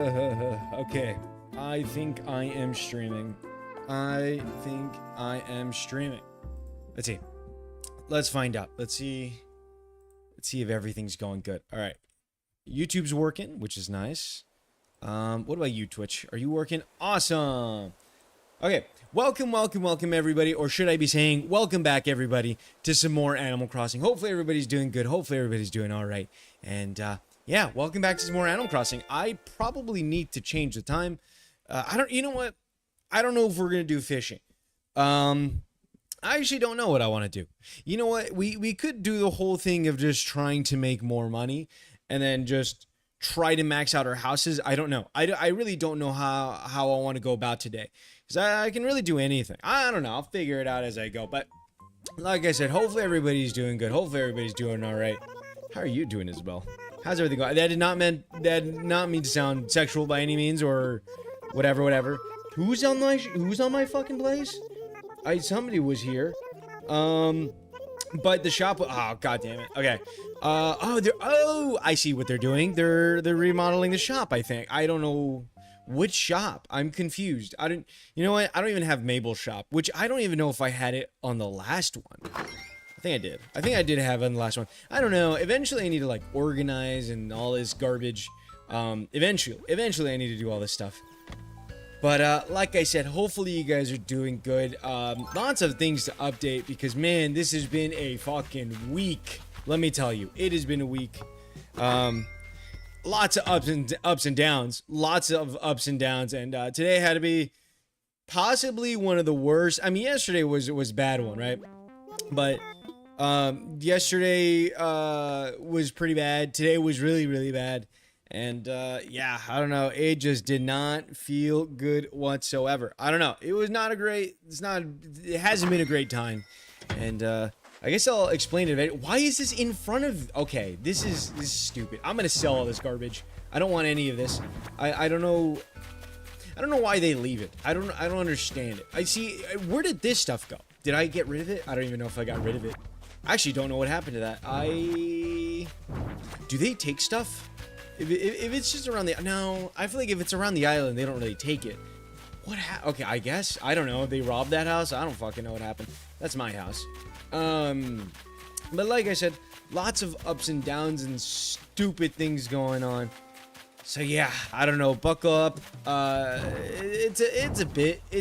Okay, I think I am streaming. Let's see. Let's find out. Let's see if everything's going good. All right. YouTube's working, which is nice. What about you, Twitch? Are you working? Awesome. Okay. Welcome everybody, or should I be saying welcome back everybody to some more Animal Crossing. Hopefully everybody's doing good. Hopefully everybody's doing all right. And yeah, welcome back to some more Animal Crossing. I probably need to change the time. You know what? I don't know if we're going to do fishing. I actually don't know what I want to do. You know what? We could do the whole thing of just trying to make more money and then just try to max out our houses. I don't know. I really don't know how I want to go about today. Because I can really do anything. I don't know. I'll figure it out as I go. But like I said, hopefully everybody's doing good. Hopefully everybody's doing all right. How are you doing, Isabel? How's everything going? That did not mean to sound sexual by any means or whatever. Who's on my fucking place? Somebody was here. But the shop. Oh, god damn it. Okay. I see what they're doing. They're remodeling the shop, I think. I don't know which shop. I'm confused. You know what? I don't even have Mabel's shop, which I don't even know if I had it on the last one. I think I did. I think I did have it on the last one. I don't know. Eventually I need to like organize and all this garbage. Eventually I need to do all this stuff. But like I said, hopefully you guys are doing good. Lots of things to update because, man, this has been a fucking week. Let me tell you, it has been a week. Lots of ups and downs. And today had to be possibly one of the worst. I mean, yesterday was a bad one, right? But yesterday was pretty bad. Today was really bad. And yeah, I don't know. It just did not feel good whatsoever. I don't know. It was not a great. It hasn't been a great time. And I guess I'll explain it. Why is this in front of? Okay, this is stupid. I'm gonna sell all this garbage. I don't want any of this. I don't know. I don't know why they leave it. I don't understand it. I see. Where did this stuff go? Did I get rid of it? I don't even know if I got rid of it. I actually don't know what happened to that. Do they take stuff? If it's just around the... No, I feel like if it's around the island, they don't really take it. Okay, I guess. I don't know. They robbed that house. I don't fucking know what happened. That's my house. But like I said, lots of ups and downs and stupid things going on. So yeah, I don't know. Buckle up. It's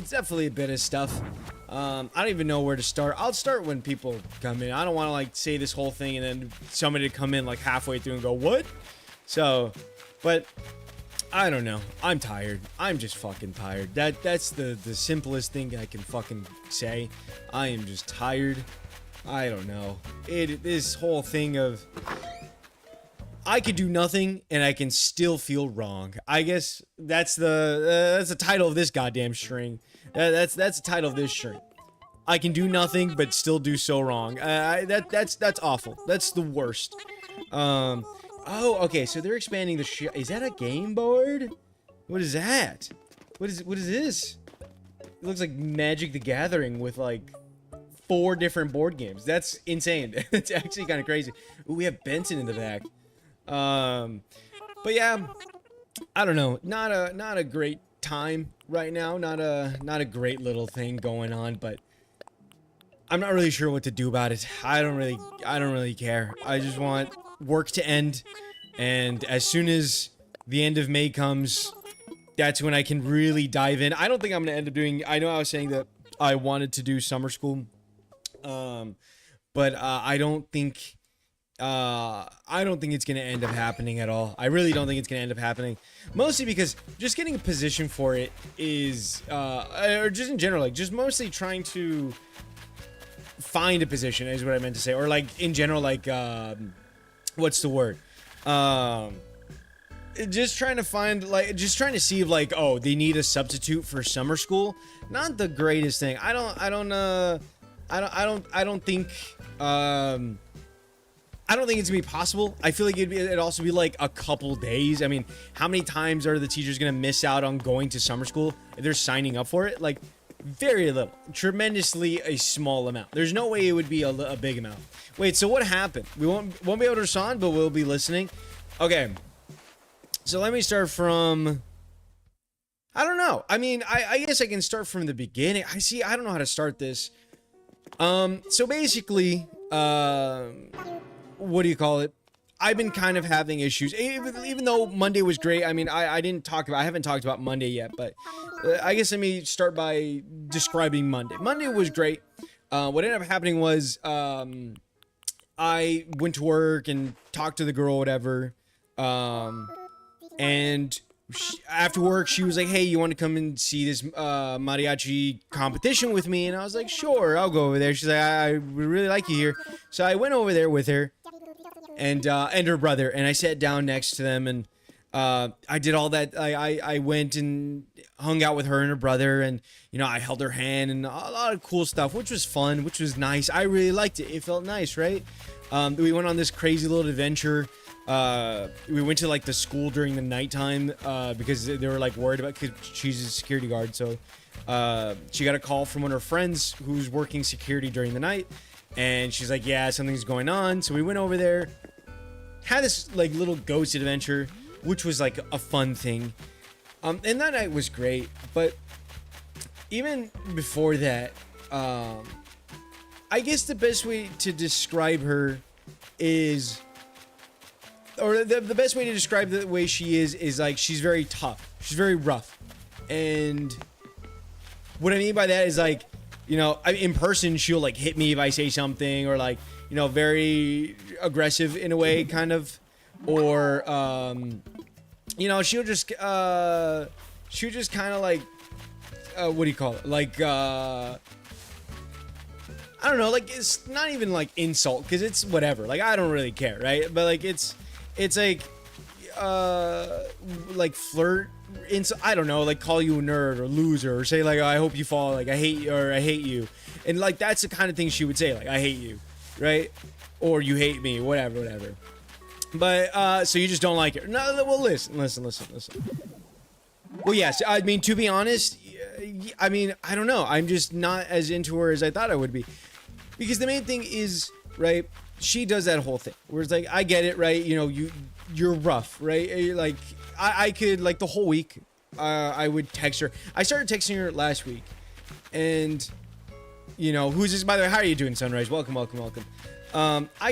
definitely a bit of stuff. I don't even know where to start. I'll start when people come in. I don't want to like say this whole thing and then somebody to come in like halfway through and go, what? So, but I don't know. I'm tired. I'm just fucking tired. That's the simplest thing I can fucking say. I am just tired. I don't know. This whole thing of I could do nothing and I can still feel wrong. I guess that's the title of this goddamn string. That's the title of this string. I can do nothing but still do so wrong. That's awful. That's the worst. Oh, okay, so they're expanding the is that a game board? What is that? What is this? It looks like Magic the Gathering with like 4 different board games. That's insane. It's actually kind of crazy. Ooh, we have Benson in the back. But yeah, I don't know. Not a great time right now. Not a great little thing going on, but I'm not really sure what to do about it. I don't really care. I just want work to end, and as soon as the end of May comes, that's when I can really dive in. I don't think I'm gonna end up doing. I know I was saying that I wanted to do summer school, but I don't think it's gonna end up happening at all. I really don't think it's gonna end up happening, mostly because just getting a position for it is, or just in general, like just mostly trying to find a position is what I meant to say, or like in general, like what's the word? Just trying to find, like, just trying to see if, like, oh, they need a substitute for summer school. Not the greatest thing. I don't think it's gonna be possible. I feel like it'd also be like a couple days. I mean, how many times are the teachers gonna miss out on going to summer school if they're signing up for it? Like, very little. Tremendously a small amount. There's no way it would be a big amount. Wait, so what happened? We won't be able to respond, but we'll be listening. Okay. So let me start from I don't know. I mean, I guess I can start from the beginning. I don't know how to start this. So basically, what do you call it? I've been kind of having issues, even though Monday was great. I mean, I haven't talked about Monday yet, but I guess let me start by describing Monday. Monday was great. What ended up happening was, I went to work and talked to the girl, whatever. And after work, she was like, "Hey, you want to come and see this mariachi competition with me?" And I was like, "Sure, I'll go over there." She's like, "I really like you here." So I went over there with her and her brother, and I sat down next to them, and I did all that. I went and hung out with her and her brother, and I held her hand and a lot of cool stuff, which was fun, which was nice. I really liked it. It felt nice, right? We went on this crazy little adventure. We went to like the school during the nighttime because they were like worried about, because she's a security guard. So she got a call from one of her friends who's working security during the night, and she's like, "Yeah, something's going on." So we went over there, had this like little ghost adventure, which was like a fun thing. And that night was great, but even before that, I guess the best way to describe her is, or the best way to describe the way she is like, she's very tough. She's very rough. And what I mean by that is like, in person, she'll like hit me if I say something, or like, very aggressive in a way, kind of, or, she'll just kind of like, what do you call it? Like, I don't know, like, it's not even like insult, because it's whatever. Like, I don't really care, right? But like, it's like flirt, I don't know, like call you a nerd or loser, or say like, "Oh, I hope you fall," like, "I hate you," or "I hate you," and like that's the kind of thing she would say, like, "I hate you," right? Or "You hate me," whatever. But so you just don't like it? No, well, listen. Well, yes, I mean, to be honest, I mean, I don't know, I'm just not as into her as I thought I would be, because the main thing is, right, she does that whole thing where it's like, I get it, right? You're rough, right? Like, I could, like, the whole week, I would text her. I started texting her last week, and who's this, by the way? How are you doing, Sunrise? Welcome. I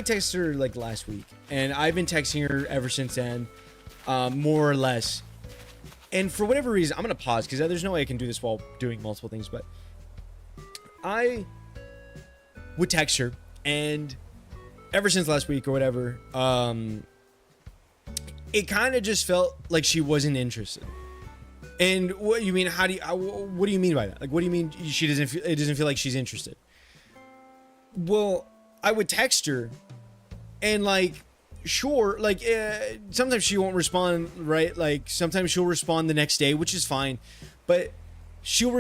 texted her like last week, and I've been texting her ever since then, more or less. And for whatever reason, I'm gonna pause because there's no way I can do this while doing multiple things, but I would text her, and ever since last week or whatever, it kind of just felt like she wasn't interested. And what you mean? What do you mean by that? Like, what do you mean it doesn't feel like she's interested? Well, I would text her, and like, sure, like, sometimes she won't respond, right? Like, sometimes she'll respond the next day, which is fine, but she'll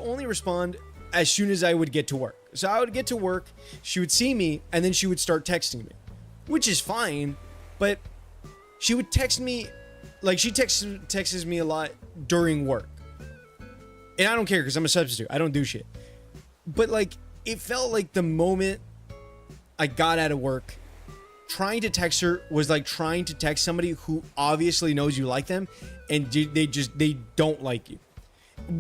only respond as soon as I would get to work. So I would get to work, she would see me, and then she would start texting me, which is fine, but she would text me, like, she texts me a lot during work, and I don't care because I'm a substitute. I don't do shit. But like, it felt like the moment I got out of work, trying to text her was like trying to text somebody who obviously knows you like them, and they don't like you.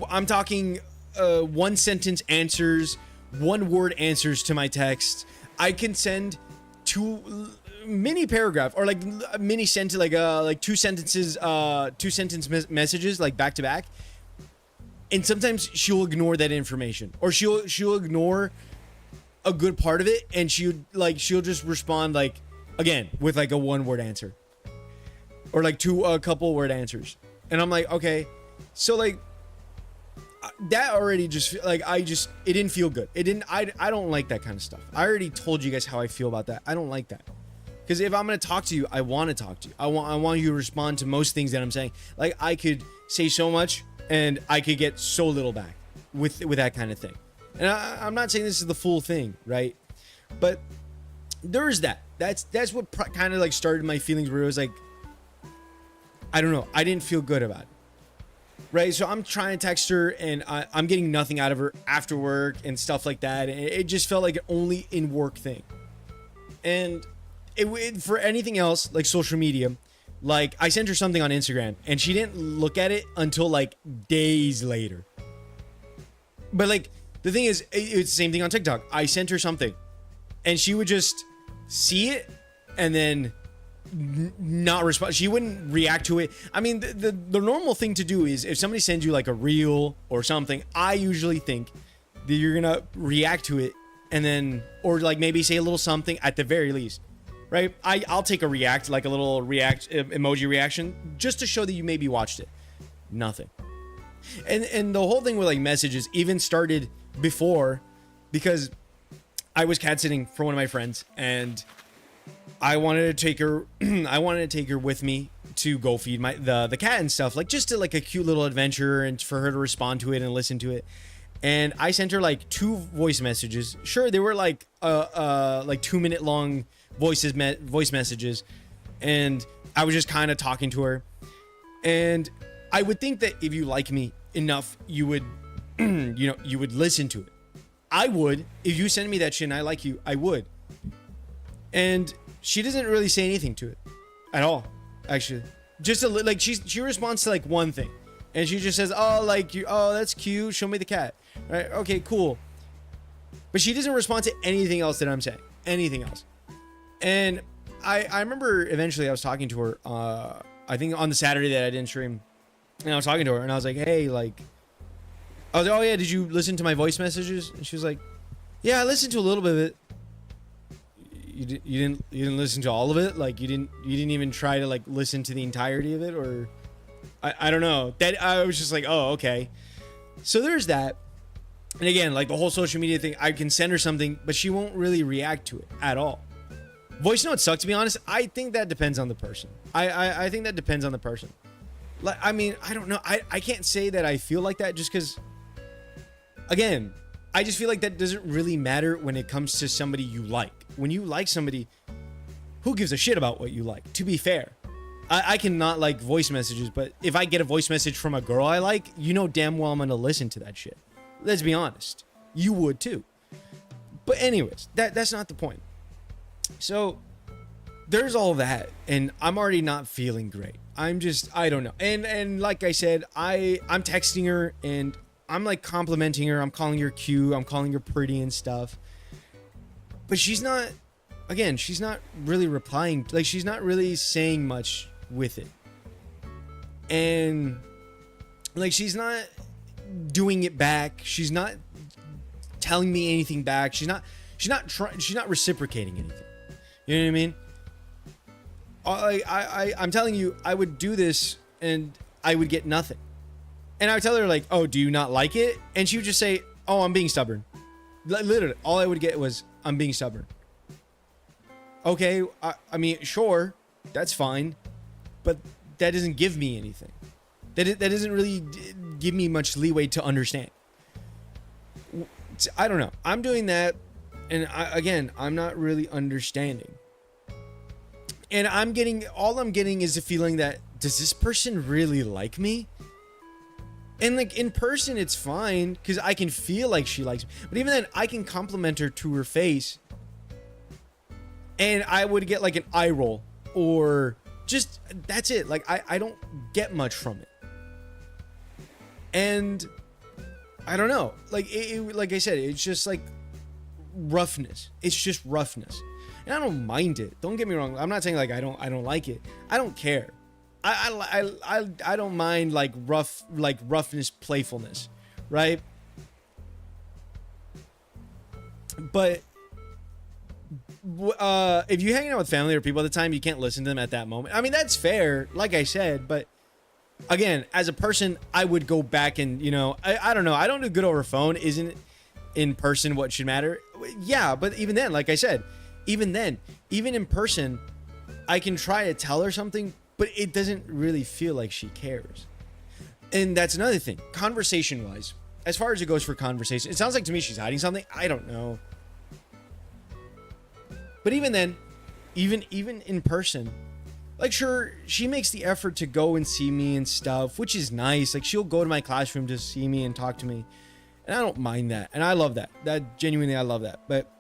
I'm talking one sentence answers, one word answers to my text. I can send two mini paragraph, or like mini sentence, like two sentence messages, like back to back. And sometimes she'll ignore that information, or she'll ignore a good part of it, and she'll just respond like, again, with like a one word answer, or like a couple word answers. And I'm like, okay, so like that already just like, it didn't feel good. I don't like that kind of stuff. I already told you guys how I feel about that. I don't like that, because if I'm gonna talk to you, I want to talk to you. I want you to respond to most things that I'm saying. Like, I could say so much, and I could get so little back with that kind of thing. And I'm not saying this is the full thing, right? But there's that. That's what kind of like started my feelings, where it was like, I don't know, I didn't feel good about it, right? So I'm trying to text her, and I'm getting nothing out of her after work and stuff like that. And it just felt like an only in work thing. And it for anything else, like social media, Like, I sent her something on Instagram and she didn't look at it until like days later. But like, the thing is, it's the same thing on TikTok. I sent her something and she would just see it and then not respond. She wouldn't react to it. I mean, the normal thing to do is if somebody sends you like a reel or something, I usually think that you're gonna react to it and then, or like maybe say a little something at the very least, right? I'll take a react, like a little react emoji reaction, just to show that you maybe watched it. Nothing. And the whole thing with like messages even started before, because I was cat sitting for one of my friends and I wanted to take her I wanted to take her with me to go feed the cat and stuff, like just to like a cute little adventure and for her to respond to it and listen to it. And I sent her like 2 voice messages. Sure, they were like 2-minute long voice messages, and I was just kind of talking to her. And I would think that if you like me enough, you would you would listen to it. I would. If you send me that shit and I like you, I would. And she doesn't really say anything to it at all, actually. Just like she responds to like one thing, and she just says, "Oh, like you. Oh, that's cute. Show me the cat." Right? Okay, cool. But she doesn't respond to anything else that I'm saying. Anything else. And I remember eventually I was talking to her. I think on the Saturday that I didn't stream, and I was talking to her, and I was like, "Hey, like." I was like, "Oh yeah, did you listen to my voice messages?" And she was like, "Yeah, I listened to a little bit of it." You didn't listen to all of it? Like you didn't even try to like listen to the entirety of it? Or I don't know. That I was just like, "Oh, okay." So there's that. And again, like the whole social media thing, I can send her something, but she won't really react to it at all. Voice notes suck, to be honest. I think that depends on the person. I think that depends on the person. Like, I mean, I don't know. I can't say that I feel like that just because, again, I just feel like that doesn't really matter when it comes to somebody you like. When you like somebody, who gives a shit about what you like? To be fair, I cannot like voice messages, but if I get a voice message from a girl I like, you know damn well I'm gonna listen to that shit. Let's be honest. You would too. But anyways, that's not the point. So there's all that, and I'm already not feeling great. I don't know. And like I said, I'm texting her and I'm like complimenting her. I'm calling her cute. I'm calling her pretty and stuff. But she's not really replying. Like, she's not really saying much with it. And like, she's not doing it back. She's not telling me anything back. She's not reciprocating anything. You know what I mean? I'm telling you, I would do this and I would get nothing. And I would tell her like, "Oh, do you not like it?" And she would just say, "Oh, I'm being stubborn." Literally, all I would get was, "I'm being stubborn." Okay, I mean, sure, that's fine, but that doesn't give me anything. That doesn't really give me much leeway to understand. I don't know. I'm doing that, and I'm not really understanding. And all I'm getting is a feeling that, does this person really like me? And like in person, it's fine because I can feel like she likes me. But even then, I can compliment her to her face, and I would get like an eye roll, or just that's it. Like I don't get much from it. And I don't know. Like like I said, it's just like roughness. It's just roughness, and I don't mind it. Don't get me wrong. I'm not saying like I don't like it. I don't care. I don't mind like roughness, playfulness, right? But if you're hanging out with family or people at the time, you can't listen to them at that moment. I mean, that's fair, like I said, but again, as a person, I would go back and, I don't know. I don't do good over phone. Isn't in person what should matter? Yeah, but even then, like I said, even in person, I can try to tell her something, but it doesn't really feel like she cares. And that's another thing. Conversation-wise, as far as it goes for conversation, it sounds like to me she's hiding something. I don't know. But even then, even in person, like, sure, she makes the effort to go and see me and stuff, which is nice. Like, she'll go to my classroom to see me and talk to me. And I don't mind that. And I love that. Genuinely, I love that. But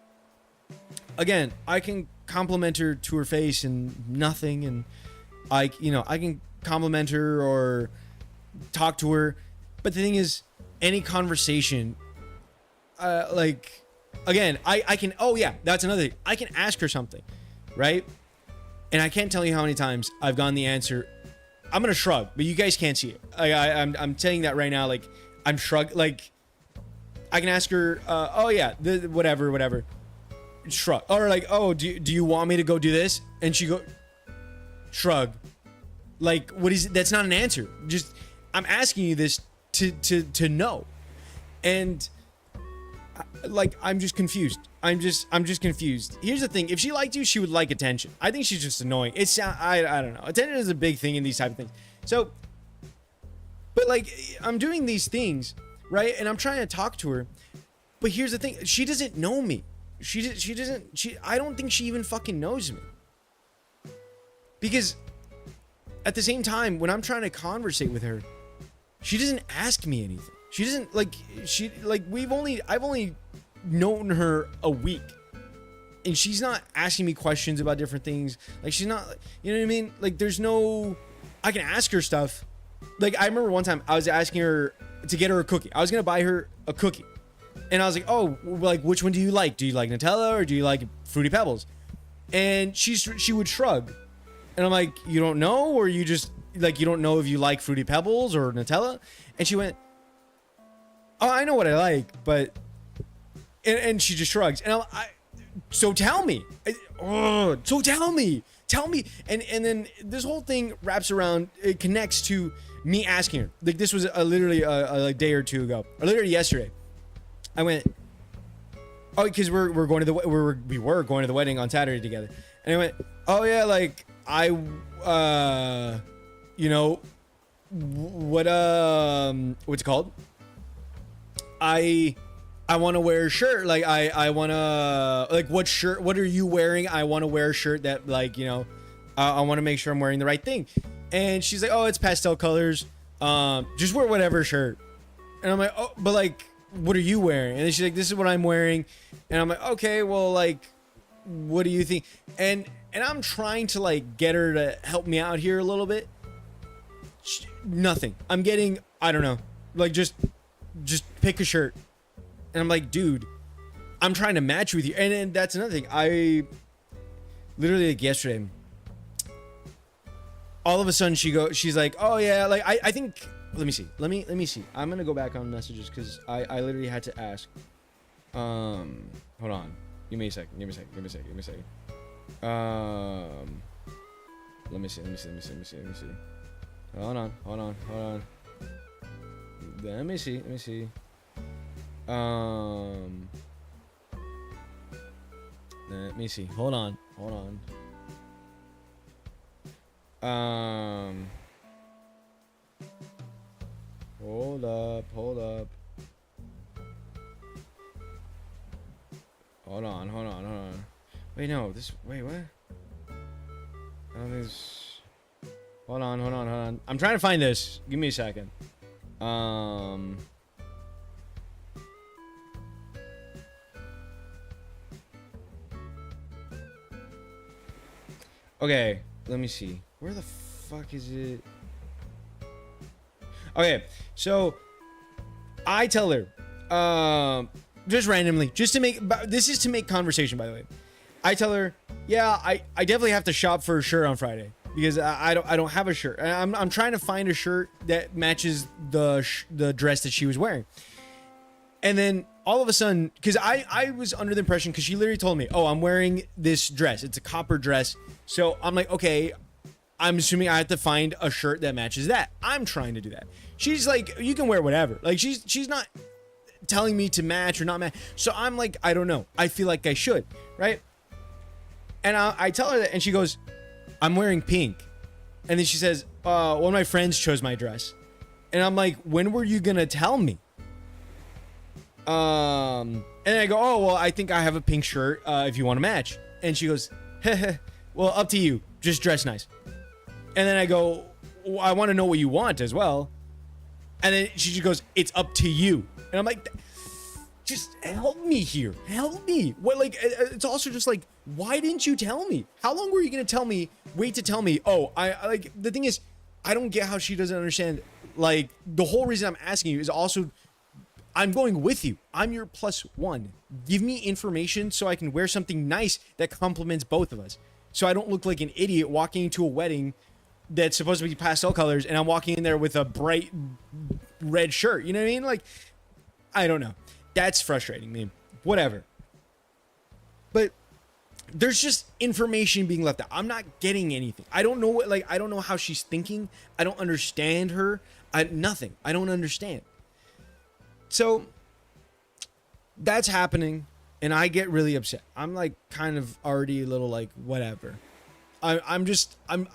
again, I can compliment her to her face and nothing. And I can compliment her or talk to her. But the thing is, any conversation, like, again, I can, oh yeah, that's another thing. I can ask her something, right? And I can't tell you how many times I've gotten the answer. I'm going to shrug, but you guys can't see it. I'm telling you that right now. Like, I'm shrug, like, I can ask her, oh yeah, whatever. Shrug. Or like, oh, do you want me to go do this? And she go, shrug. Like, what is it? That's not an answer. Just, I'm asking you this to know. And like, I'm just confused. I'm just confused. Here's the thing. If she liked you, she would like attention. I think she's just annoying. I don't know. Attention is a big thing in these type of things. So, but like, I'm doing these things, right? And I'm trying to talk to her. But here's the thing. She doesn't know me. I don't think she even fucking knows me. Because at the same time, when I'm trying to conversate with her, she doesn't ask me anything. She doesn't, like, I've only known her a week. And she's not asking me questions about different things. Like, she's not, you know what I mean? Like, I can ask her stuff. Like, I remember one time I was asking her to get her a cookie. I was going to buy her a cookie. And I was like, oh, like, which one do you like? Do you like Nutella or do you like Fruity Pebbles? And she would shrug. And I'm like, you don't know? Or you just, like, you don't know if you like Fruity Pebbles or Nutella? And she went, oh, I know what I like, but... And she just shrugs. And so tell me. So tell me. Tell me. And then this whole thing wraps around, it connects to me asking her. Like, this was literally a day or two ago. Or literally yesterday. I went, oh, because we were going to the wedding on Saturday together. And I went, oh yeah, like, you know, what's it called? I want to wear a shirt. Like, I want to, like, what are you wearing? I want to wear a shirt that, like, you know, I want to make sure I'm wearing the right thing. And she's like, oh, it's pastel colors. Just wear whatever shirt. And I'm like, oh, but like, what are you wearing? And then she's like, this is what I'm wearing. And I'm like, okay, well, like, what do you think? And I'm trying to, like, get her to help me out here a little bit. Nothing. I'm getting, I don't know, like, just pick a shirt. And I'm like, dude, I'm trying to match with you. And that's another thing. I literally, like, yesterday, all of a sudden she's like, oh yeah, like, I think, let me see. I'm gonna go back on messages because I literally had to ask. Hold on. Give me a second. Let me see. Hold on. Let me see. Let me see. Hold on. Hold up. Hold on. Wait, no. Wait, what? Hold on. I'm trying to find this. Give me a second. Okay, let me see. Where the fuck is it? Okay, so I tell her, just randomly, this is to make conversation, by the way. I tell her, yeah, I definitely have to shop for a shirt on Friday because I don't have a shirt. I'm trying to find a shirt that matches the dress that she was wearing. And then all of a sudden, because I was under the impression, because she literally told me, oh, I'm wearing this dress. It's a copper dress. So I'm like, okay, I'm assuming I have to find a shirt that matches that. I'm trying to do that. She's like, you can wear whatever. Like, she's not telling me to match or not match. So I'm like, I don't know. I feel like I should, right? And I tell her that, and she goes, I'm wearing pink. And then she says, one of my friends chose my dress. And I'm like, when were you gonna tell me? And I go, oh, well, I think I have a pink shirt, if you want to match. And she goes, well, up to you. Just dress nice. And then I go, well, I want to know what you want as well. And then she just goes, it's up to you. And I'm like, just help me here. Help me. What, like, it's also just like, why didn't you tell me? How long were you gonna tell me? Wait to tell me. Oh, I like, the thing is, I don't get how she doesn't understand. Like, the whole reason I'm asking you is also, I'm going with you. I'm your +1. Give me information so I can wear something nice that complements both of us. So I don't look like an idiot walking into a wedding that's supposed to be pastel colors and I'm walking in there with a bright red shirt. You know what I mean? Like, I don't know. That's frustrating me. Whatever. But there's just information being left out. I'm not getting anything. I don't know what, like, I don't know how she's thinking. I don't understand her. Nothing. I don't understand. So that's happening and I get really upset. I'm like kind of already a little like whatever. I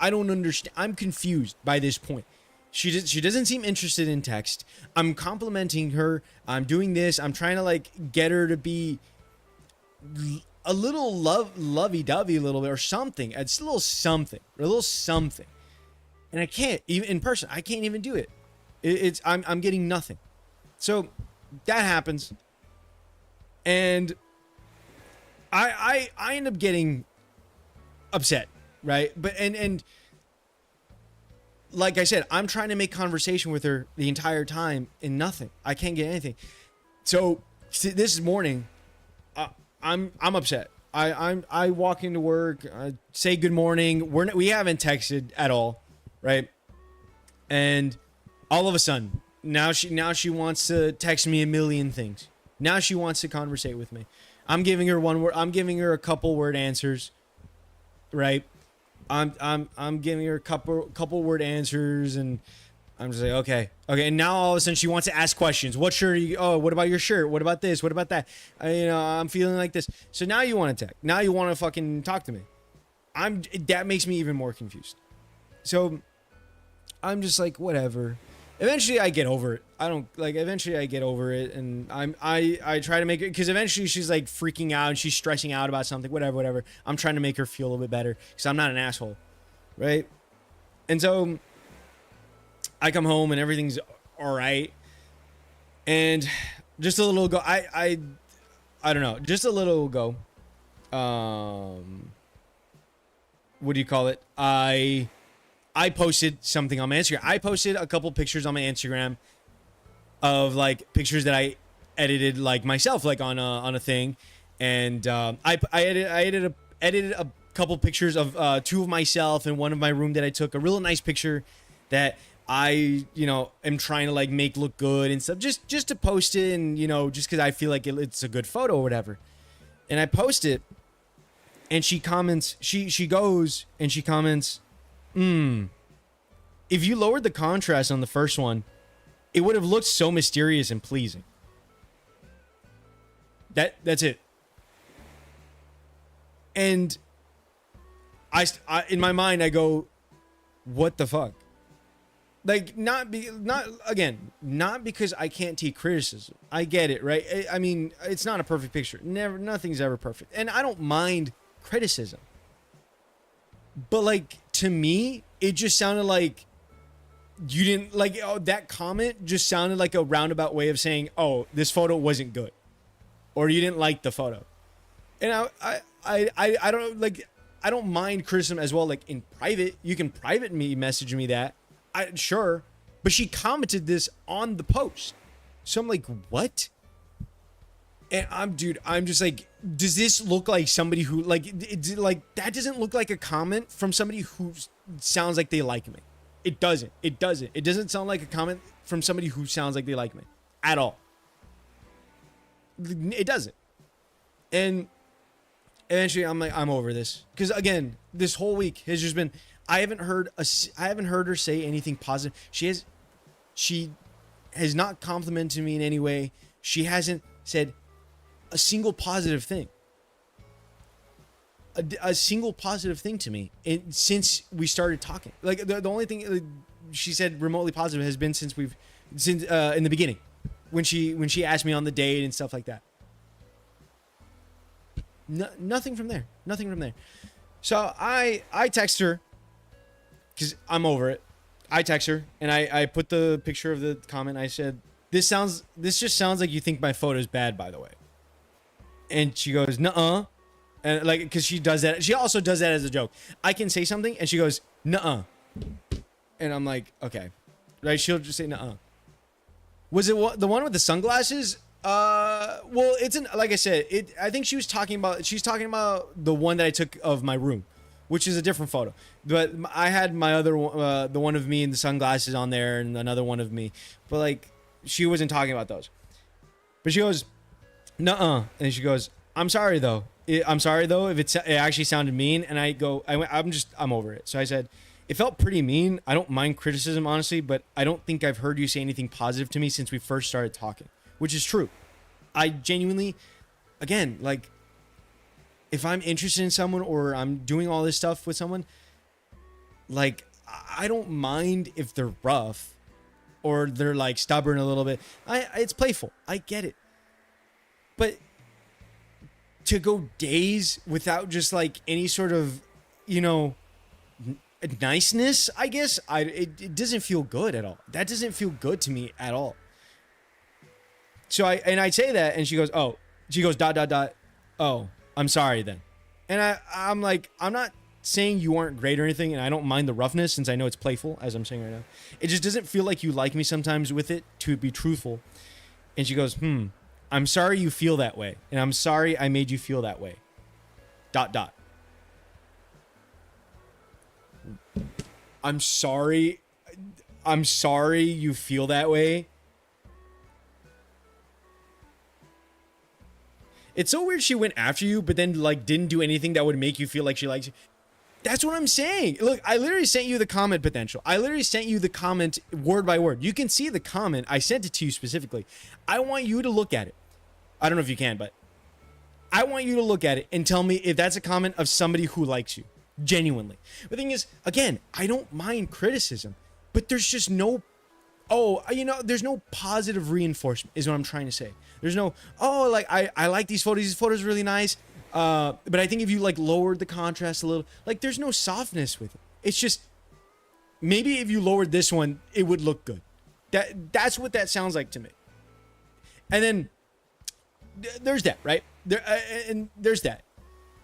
don't understand. I'm confused by this point. She doesn't seem interested in text. I'm complimenting her. I'm doing this. I'm trying to like get her to be a little lovey-dovey a little bit or something. It's a little something. And I can't even in person. I can't even do it. I'm getting nothing. So that happens, and I end up getting upset, right? But and like I said, I'm trying to make conversation with her the entire time, and nothing. I can't get anything. So this morning, I'm upset. I walk into work, say good morning. We haven't texted at all, right? And all of a sudden, now she wants to text me a million things. Now she wants to conversate with me. I'm giving her one word. I'm giving her a couple word answers, right? I'm giving her a couple word answers, and I'm just like, okay. And now all of a sudden she wants to ask questions. What shirt are you? Oh, what about your shirt? What about this? What about that? I'm feeling like this. So now you want to text. Now you want to fucking talk to me. That makes me even more confused. So I'm just like, whatever. Eventually I get over it. Eventually I get over it, and I try to make it, because eventually she's like freaking out and she's stressing out about something, whatever. I'm trying to make her feel a little bit better because I'm not an asshole, right? And so I come home and everything's all right, and just a little ago, I don't know, just a little ago, what do you call it? I posted something on my Instagram. I posted a couple pictures on my Instagram of like pictures that I edited like myself, like on a thing, and I edited a couple pictures of two of myself and one of my room that I took, a real nice picture that I am trying to like make look good and stuff, just to post it, and just because I feel like it's a good photo or whatever. And I post it, and she comments. She goes and she comments, if you lowered the contrast on the first one, it would have looked so mysterious and pleasing. That's it. And I in my mind I go, what the fuck? Like, not because I can't take criticism. I get it, right? I mean, it's not a perfect picture. Nothing's ever perfect. And I don't mind criticism. But like, to me, it just sounded like you didn't like, that comment just sounded like a roundabout way of saying, oh, this photo wasn't good, or you didn't like the photo. And I don't like, I don't mind criticism as well. Like in private, you can private message me that. Sure. But she commented this on the post. So I'm like, what? And I'm just like, does this look like somebody who like that doesn't look like a comment from somebody who sounds like they like me. It doesn't. It doesn't sound like a comment from somebody who sounds like they like me at all. It doesn't. And eventually I'm like, I'm over this. Because again, this whole week has just been, I haven't heard her say anything positive. She has not complimented me in any way. She hasn't said a single positive thing. A single positive thing to me since we started talking. Like the only thing she said remotely positive has been since in the beginning, when she asked me on the date and stuff like that. Nothing from there. So I text her because I'm over it. I text her and I put the picture of the comment. I said, this just sounds like you think my photo's bad, by the way. And she goes, nuh-uh. And like, because she does that. She also does that as a joke. I can say something and she goes, nuh-uh. And I'm like, okay. Right? She'll just say nuh-uh. Was it the one with the sunglasses? Well, it's like I said, I think she's talking about the one that I took of my room, which is a different photo. But I had my other one, the one of me in the sunglasses on there and another one of me. But like, she wasn't talking about those. But she goes, nuh-uh. And she goes, I'm sorry though. I'm sorry though if it actually sounded mean. And I go, I'm over it. So I said, it felt pretty mean. I don't mind criticism, honestly, but I don't think I've heard you say anything positive to me since we first started talking, which is true. I genuinely, again, like, if I'm interested in someone or I'm doing all this stuff with someone, like, I don't mind if they're rough or they're like stubborn a little bit. It's playful. I get it. But to go days without just like any sort of, niceness, I guess, it doesn't feel good at all. That doesn't feel good to me at all. So I say that and she goes, dot. Oh, I'm sorry then. And I'm like, I'm not saying you aren't great or anything, and I don't mind the roughness since I know it's playful, as I'm saying right now. It just doesn't feel like you like me sometimes with it, to be truthful. And she goes, I'm sorry you feel that way. And I'm sorry I made you feel that way. Dot. I'm sorry you feel that way. It's so weird she went after you, but then like didn't do anything that would make you feel like she likes you. That's what I'm saying. Look, I literally sent you the comment potential. I literally sent you the comment word by word. You can see the comment. I sent it to you specifically. I want you to look at it. I don't know if you can, but I want you to look at it and tell me if that's a comment of somebody who likes you. Genuinely. The thing is, again, I don't mind criticism, but there's just no, there's no positive reinforcement is what I'm trying to say. There's no, like, I like these photos are really nice. But I think if you like lowered the contrast a little, like there's no softness with it. It's just, maybe if you lowered this one, it would look good. That's what that sounds like to me. And then there's that, right? There's that.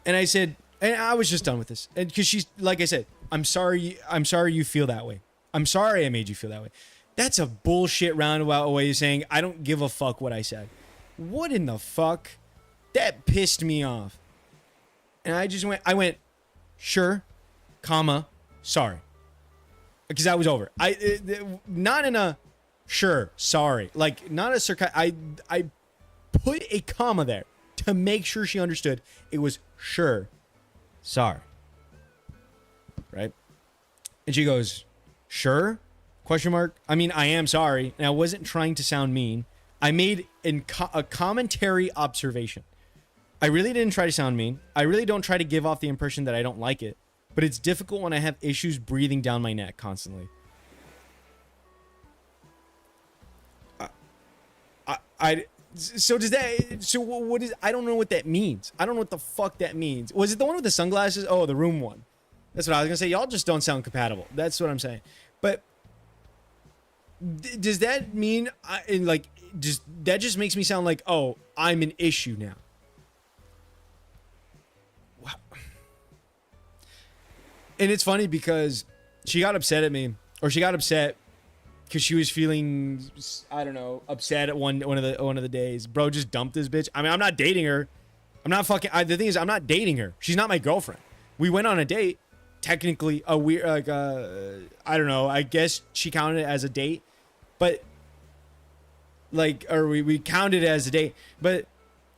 And I said, and I was just done with this. And because she's, like I said, I'm sorry you feel that way. I'm sorry I made you feel that way. That's a bullshit roundabout way of saying, I don't give a fuck what I said. What in the fuck? That pissed me off. And I went, sure, sorry. Because I was over. Not in a, sure, sorry. Like, not a sarcastic, I put a comma there to make sure she understood it was sure, sorry. Right? And she goes, sure? Question mark. I mean, I am sorry. And I wasn't trying to sound mean. I made a commentary observation. I really didn't try to sound mean. I really don't try to give off the impression that I don't like it. But it's difficult when I have issues breathing down my neck constantly. What is, I don't know what that means. I don't know what the fuck that means. Was it the one with the sunglasses? Oh, the room one. That's what I was gonna say. Y'all just don't sound compatible. That's what I'm saying. But does that mean that just makes me sound like, oh, I'm an issue now? Wow. And it's funny because she got upset at me, or she got upset because she was feeling, I don't know, upset at one of the days. Bro just dumped this bitch. I mean, I'm not dating her. I'm not fucking. The thing is, I'm not dating her. She's not my girlfriend. We went on a date. Technically, a weird, like, I don't know. I guess she counted it as a date, but like, or we counted it as a date. But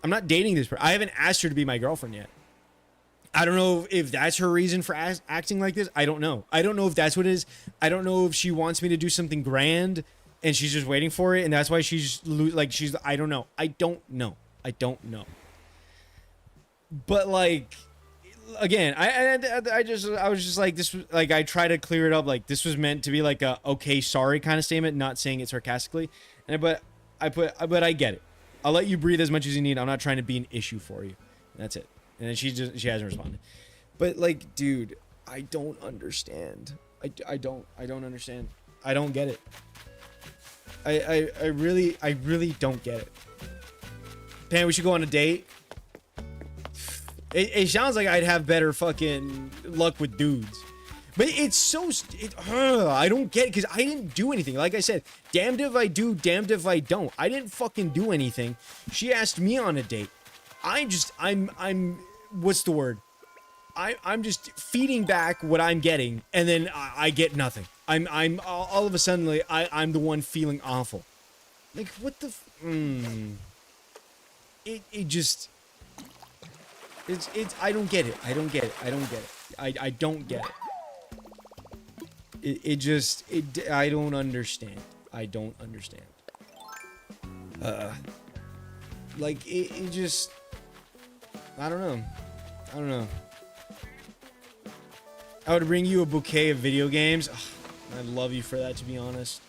I'm not dating this person. I haven't asked her to be my girlfriend yet. I don't know if that's her reason for acting like this. I don't know. I don't know if that's what it is. I don't know if she wants me to do something grand and she's just waiting for it, and that's why she's like, I don't know. I don't know. But like, again, I was just like, this was like, I try to clear it up. Like, this was meant to be like a, okay, sorry kind of statement, not saying it sarcastically. But I get it. I'll let you breathe as much as you need. I'm not trying to be an issue for you. That's it. And then she hasn't responded. But like, dude, I don't understand. I don't understand. I don't get it. I really don't get it. Pan, we should go on a date. It sounds like I'd have better fucking luck with dudes. But it's so... I don't get it, because I didn't do anything. Like I said, damned if I do, damned if I don't. I didn't fucking do anything. She asked me on a date. I'm... What's the word? I'm just feeding back what I'm getting, and then I get nothing. I'm all of a sudden, like, I'm the one feeling awful. Like, what the... It just... It's I don't get it. I don't get it. I don't get it. I don't get it. I don't understand. I don't understand. Like it just, I don't know. I don't know. I would bring you a bouquet of video games. Ugh, I'd love you for that, to be honest.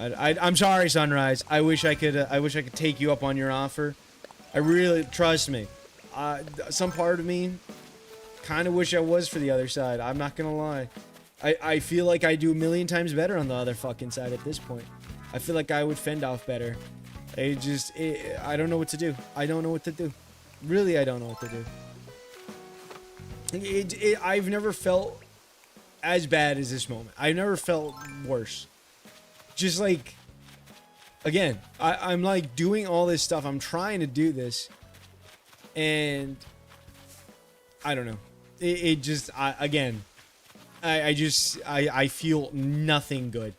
I'm sorry, Sunrise. I wish I could take you up on your offer. I really, trust me. Some part of me kind of wish I was for the other side. I'm not gonna lie. I feel like I do a million times better on the other fucking side at this point. I feel like I would fend off better. I don't know what to do. I don't know what to do. Really, I don't know what to do. I've never felt as bad as this moment. I've never felt worse. Just like, again, I'm like doing all this stuff. I'm trying to do this. And I don't know. It just, again, I feel nothing good.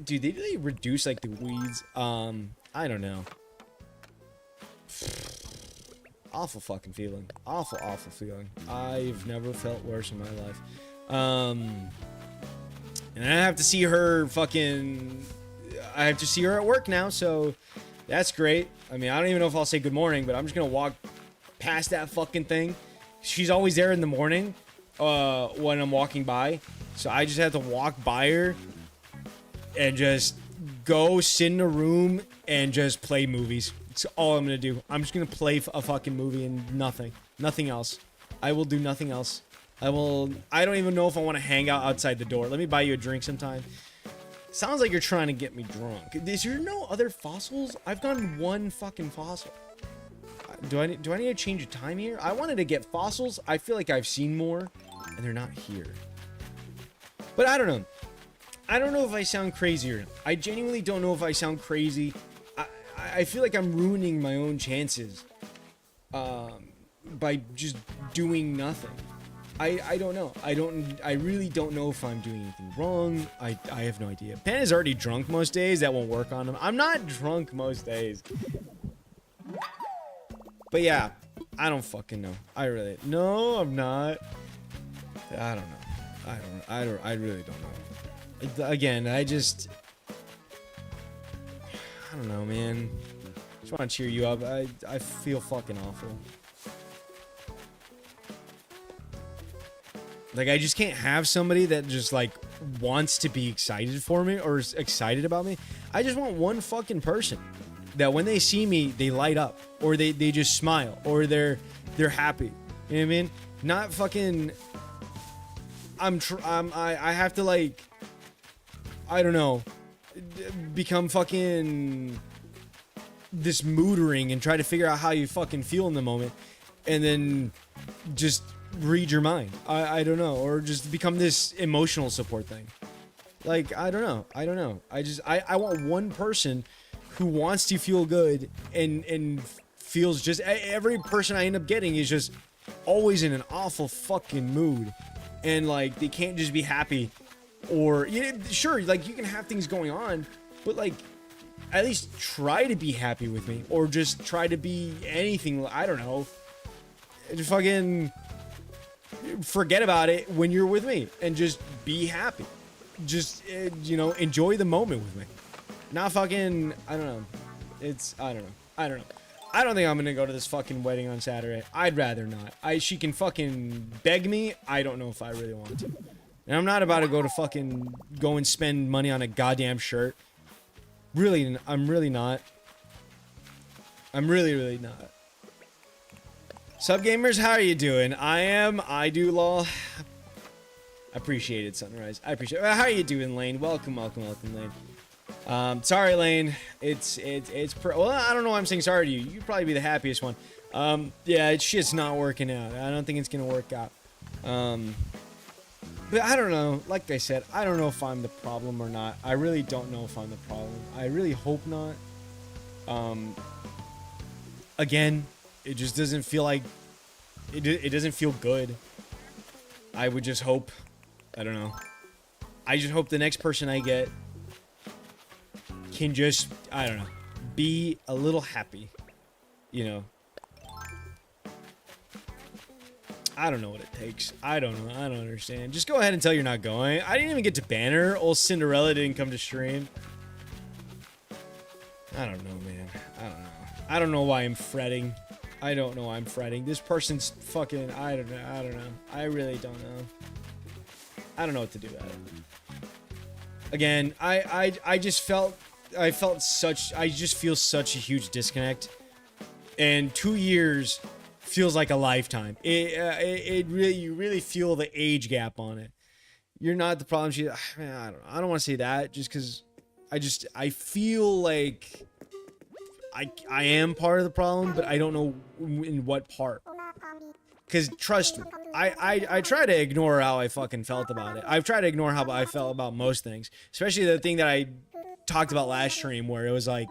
Dude, they really reduce like the weeds. I don't know. Awful fucking feeling. Awful feeling. I've never felt worse in my life. And I have to see her fucking... I have to see her at work now, so that's great. I mean, I don't even know if I'll say good morning, but I'm just gonna walk past that fucking thing. She's always there in the morning when I'm walking by, so I just have to walk by her and just go sit in a room and just play movies. It's all I'm gonna do. I'm just gonna play a fucking movie and nothing else. I will do nothing else. I don't even know if I want to hang out outside the door. Let me buy you a drink sometime. Sounds like you're trying to get me drunk. Is there no other fossils? I've gotten one fucking fossil. Do I need to change the time here? I wanted to get fossils. I feel like I've seen more, and they're not here. But I don't know. I don't know if I sound crazy or not. I genuinely don't know if I sound crazy. I feel like I'm ruining my own chances by just doing nothing. I don't know. I really don't know if I'm doing anything wrong. I have no idea. Pan is already drunk most days. That won't work on him. I'm not drunk most days. But yeah, I don't fucking know. No, I'm not. I don't know. I really don't know. Again, I don't know, man. Just want to cheer you up. I feel fucking awful. Like, I just can't have somebody that just, like, wants to be excited for me or is excited about me. I just want one fucking person that when they see me, they light up or they just smile or they're happy. You know what I mean? Not fucking... I have to, like... I don't know. Become fucking... this mood ring and try to figure out how you fucking feel in the moment. And then just... read your mind. I don't know, or just become this emotional support thing. Like, I don't know. I want one person who wants to feel good and feels just... every person I end up getting is just always in an awful fucking mood, and like they can't just be happy. Or sure, like you can have things going on, but like at least try to be happy with me, or just try to be anything. I don't know, just fucking forget about it when you're with me and just be happy. Just enjoy the moment with me. Not fucking... I don't know. I don't know. I don't think I'm gonna go to this fucking wedding on Saturday. I'd rather not. She can fucking beg me. I don't know if I really want to. And I'm not about to go and spend money on a goddamn shirt. Really, I'm really not. I'm really not. Sub gamers, how are you doing? I do law. Appreciate it, Sunrise. I appreciate it. How are you doing, Lane? Welcome, Lane. Sorry, Lane. Well, I don't know why I'm saying sorry to you. You'd probably be the happiest one. Yeah, shit's not working out. I don't think it's gonna work out. But I don't know. Like I said, I don't know if I'm the problem or not. I really don't know if I'm the problem. I really hope not. Again, it just doesn't feel like it doesn't feel good. I would just hope. I don't know. I just hope the next person I get can just, I don't know, be a little happy, you know. I don't know what it takes. I don't know. I don't understand. Just go ahead and tell you're not going. I didn't even get to banner. Old Cinderella didn't come to stream. I don't know, man. I don't know. I don't know why I'm fretting. I don't know why I'm fretting. This person's fucking, I don't know. I don't know. I really don't know. I don't know what to do about it. Again, I just felt, I just feel such a huge disconnect. And 2 years feels like a lifetime. It really, you really feel the age gap on it. You're not the problem. Man, I don't want to say that just because I feel like I am part of the problem, but I don't know in what part. Because trust me, I try to ignore how I fucking felt about it. I've tried to ignore how I felt about most things, especially the thing that I talked about last stream where it was like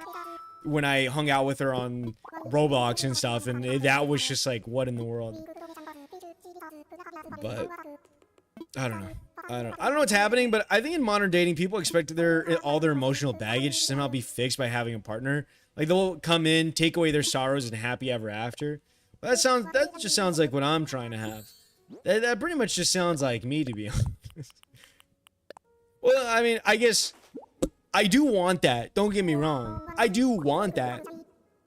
when I hung out with her on Roblox and stuff, and that was just like, what in the world? But I don't know. I don't know what's happening, but I think in modern dating, people expect all their emotional baggage to somehow be fixed by having a partner. Like they'll come in, take away their sorrows, and happy ever after. That just sounds like what I'm trying to have. That pretty much just sounds like me, to be honest. Well, I mean, I guess I do want that. Don't get me wrong. I do want that.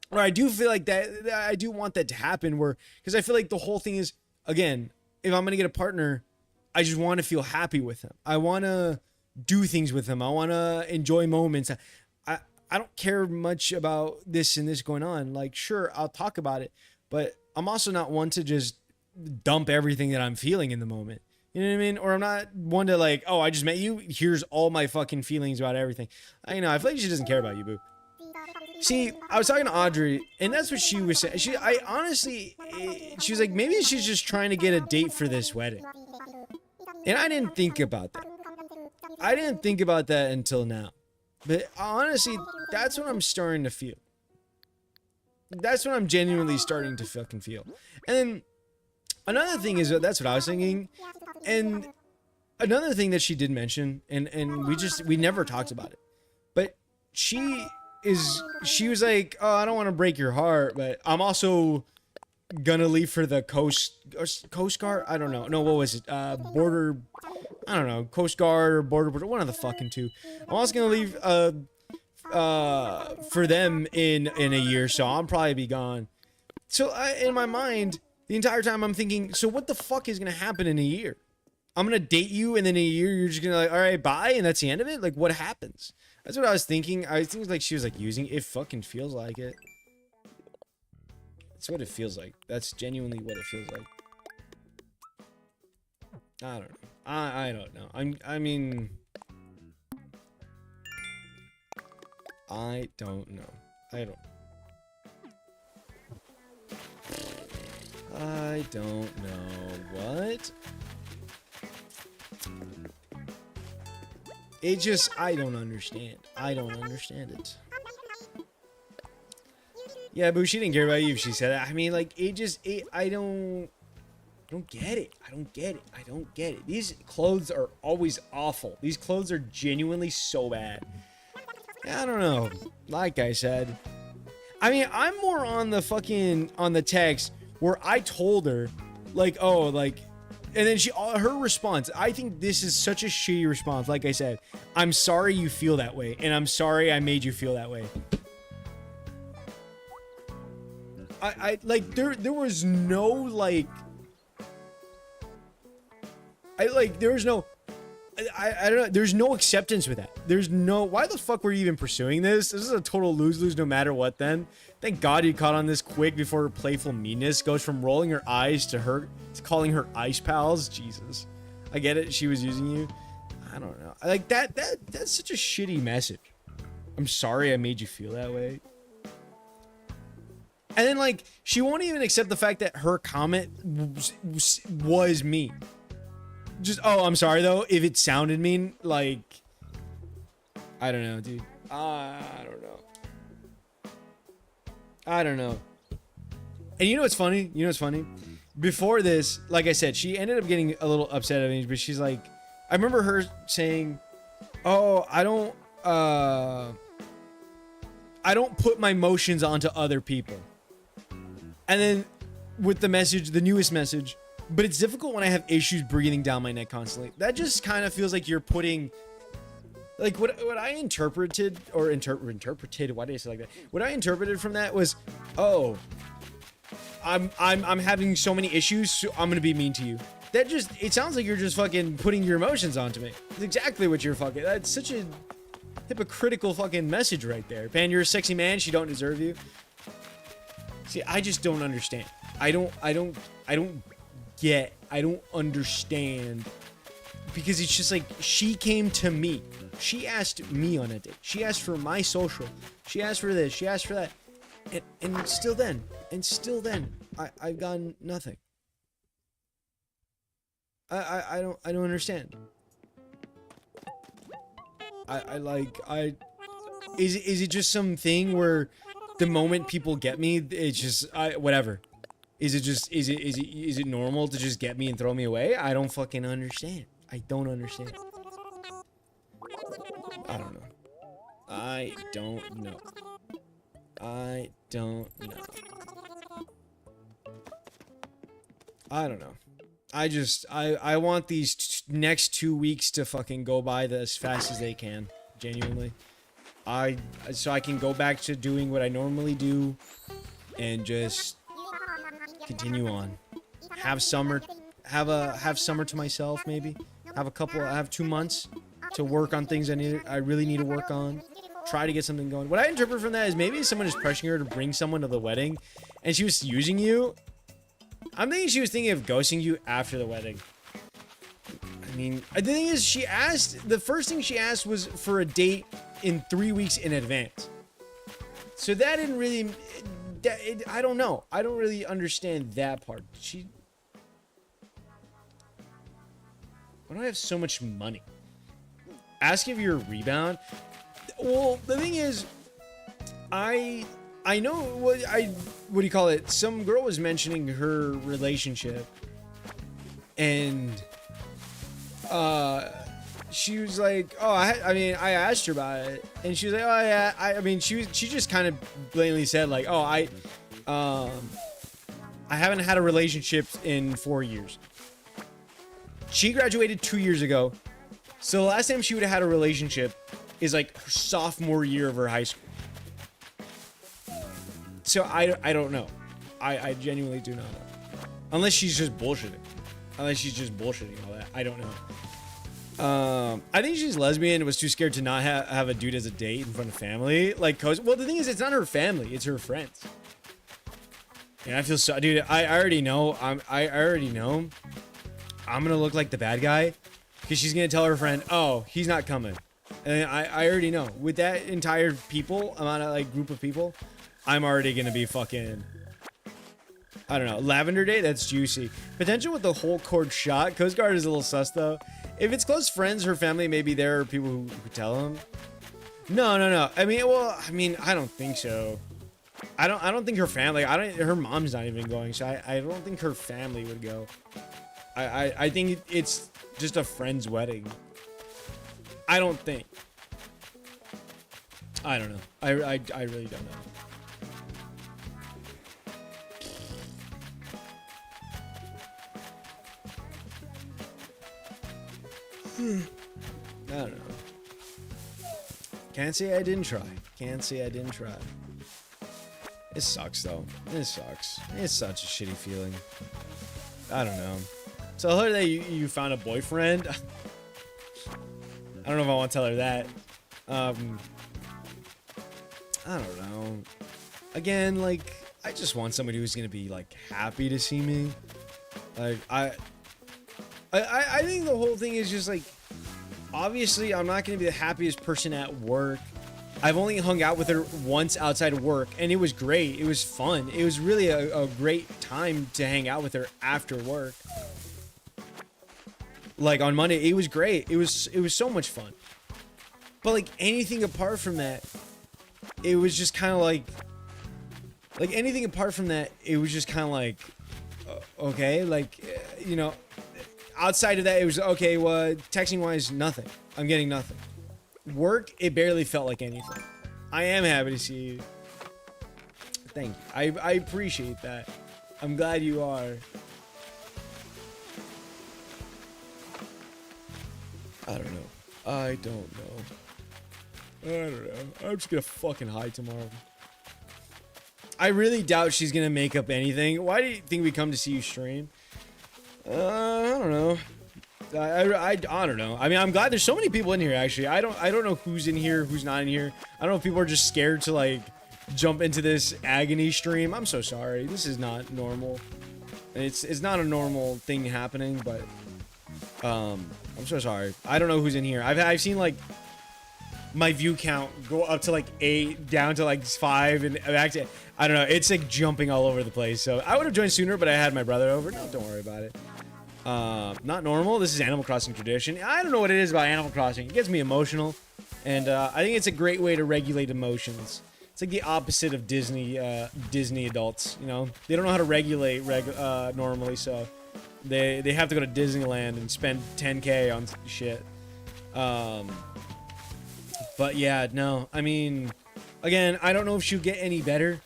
Or I do feel like that I do want that to happen where, because I feel like the whole thing is, again, if I'm going to get a partner, I just want to feel happy with him. I want to do things with him. I want to enjoy moments. I don't care much about this and this going on. Like, sure, I'll talk about it, but I'm also not one to just dump everything that I'm feeling in the moment. You know what I mean? Or I'm not one to like, oh, I just met you. Here's all my fucking feelings about everything. I feel like she doesn't care about you, boo. See, I was talking to Audrey, and that's what she was saying. She was like, maybe she's just trying to get a date for this wedding. And I didn't think about that. I didn't think about that until now. But honestly, that's what I'm starting to feel. That's what I'm genuinely starting to fucking feel. And then another thing is, that's what I was thinking. And another thing that she did mention, and we never talked about it. But she was like, oh, I don't want to break your heart, but I'm also gonna leave for the Coast Guard? I don't know. No, what was it? Border, I don't know, Coast Guard or Border, one of the fucking two. I'm also gonna leave for them in a year, so I'll probably be gone. So in my mind, the entire time I'm thinking, so what the fuck is gonna happen in a year? I'm gonna date you, and then in a year you're just gonna like, all right, bye, and that's the end of it? Like, what happens? That's what I was thinking. I think like she was like using it. Fucking feels like it. That's what it feels like. That's genuinely what it feels like. I don't know. I don't know. I mean, I don't know. I don't know. What? It just, I don't understand. I don't understand it. Yeah, boo, she didn't care about you if she said that. I mean, like, I don't get it. I don't get it. These clothes are always awful. These clothes are genuinely so bad. I don't know. Like I said. I mean, I'm more on the text where I told her, like, oh, like, and then her response, I think this is such a shitty response. Like I said, I'm sorry you feel that way, and I'm sorry I made you feel that way. I like, there was no, like, there was no, I don't know, there's no acceptance with that. There's no, why the fuck were you even pursuing this? This is a total lose-lose no matter what then. Thank God you caught on this quick before her playful meanness goes from rolling her eyes to calling her ice pals. Jesus. I get it, she was using you. I don't know. Like, that's such a shitty message. I'm sorry I made you feel that way. And then, like, she won't even accept the fact that her comment was mean. Just, oh, I'm sorry, though, if it sounded mean. Like, I don't know, dude. I don't know. I don't know. And you know what's funny? You know what's funny? Before this, like I said, she ended up getting a little upset at me, but she's like, I remember her saying, oh, I don't put my emotions onto other people. And then with the message, the newest message, but it's difficult when I have issues breathing down my neck constantly. That just kind of feels like you're putting, like, what I interpreted, or interpreted, why did I say like that? What I interpreted from that was, oh, I'm having so many issues, so I'm gonna be mean to you. That just, it sounds like you're just fucking putting your emotions onto me. It's exactly what you're fucking, that's such a hypocritical fucking message right there. Man, you're a sexy man, she don't deserve you. See, I just don't understand. I don't understand. Because it's just like, she came to me. She asked me on a date. She asked for my social. She asked for this. She asked for that. And still then, I've gotten nothing. I don't understand. Is it just something where the moment people get me, it's just, whatever. Is it normal to just get me and throw me away? I don't fucking understand. I don't understand. I don't know. I don't know. I don't know. I don't know. I want these next 2 weeks to fucking go by as fast as they can. Genuinely. So I can go back to doing what I normally do and just continue on. Have summer to myself, maybe. Have 2 months to work on things I really need to work on. Try to get something going. What I interpret from that is maybe someone is pressuring her to bring someone to the wedding and she was using you. I'm thinking she was thinking of ghosting you after the wedding. I mean, the thing is, the first thing she asked was for a date in 3 weeks in advance. So that didn't really, I don't know. I don't really understand that part. Why do I have so much money? Ask if you're a rebound. Well, the thing is, I know what do you call it? Some girl was mentioning her relationship, and she was like, oh, I asked her about it, and she was like, oh yeah, she just kind of blatantly said like, oh, I haven't had a relationship in 4 years. She graduated 2 years ago, so the last time she would have had a relationship is like her sophomore year of her high school. So I don't know. I genuinely do not know. Unless she's just bullshitting. All that. I don't know. I think she's lesbian and was too scared to not have a dude as a date in front of family. Like, well, the thing is, it's not her family. It's her friends. And I feel so, dude, I already know. I already know. I'm going to look like the bad guy. Because she's going to tell her friend, oh, he's not coming. And I already know. With that entire amount of, like, group of people, I'm already going to be fucking, I don't know, Lavender Day? That's juicy. Potential with the whole cord shot. Coast Guard is a little sus, though. If it's close friends, her family, maybe there are people who tell them. No. I mean, I don't think so. I don't think her family, her mom's not even going, so I don't think her family would go. I think it's just a friend's wedding. I don't think. I don't know. I really don't know. I don't know. Can't say I didn't try. It sucks though. It sucks. It's such a shitty feeling. I don't know. So tell her that you found a boyfriend. I don't know if I want to tell her that. I don't know. Again, like, I just want somebody who's gonna be like happy to see me. Like I think the whole thing is just like, obviously I'm not gonna be the happiest person at work, I've only hung out with her once outside of work, and it was great. It was fun. It was really a great time to hang out with her after work. Like on Monday, it was great. It was so much fun. But like anything apart from that, it was just kind of like anything apart from that, it was just kind of like, okay, like, you know, outside of that, it was okay. Well, texting wise, nothing. I'm getting nothing. Work, it barely felt like anything. I am happy to see you. Thank you. I appreciate that. I'm glad you are. I don't know. I don't know. I'm just gonna fucking hide tomorrow. I really doubt she's gonna make up anything. Why do you think we come to see you stream? I don't know. I don't know. I mean, I'm glad there's so many people in here. Actually, I don't know who's in here, who's not in here. I don't know if people are just scared to like jump into this agony stream. I'm so sorry. This is not normal. It's not a normal thing happening, but I'm so sorry. I don't know who's in here. I've seen like my view count go up to like 8, down to like 5, and back to, I don't know. It's like jumping all over the place. So I would have joined sooner, but I had my brother over. No, don't worry about it. Not normal. This is Animal Crossing tradition. I don't know what it is about Animal Crossing. It gets me emotional, and I think it's a great way to regulate emotions. It's like the opposite of Disney adults. You know, they don't know how to regulate normally, so they have to go to Disneyland and spend 10K on shit. But yeah, no. I mean, again, I don't know if she'll get any better.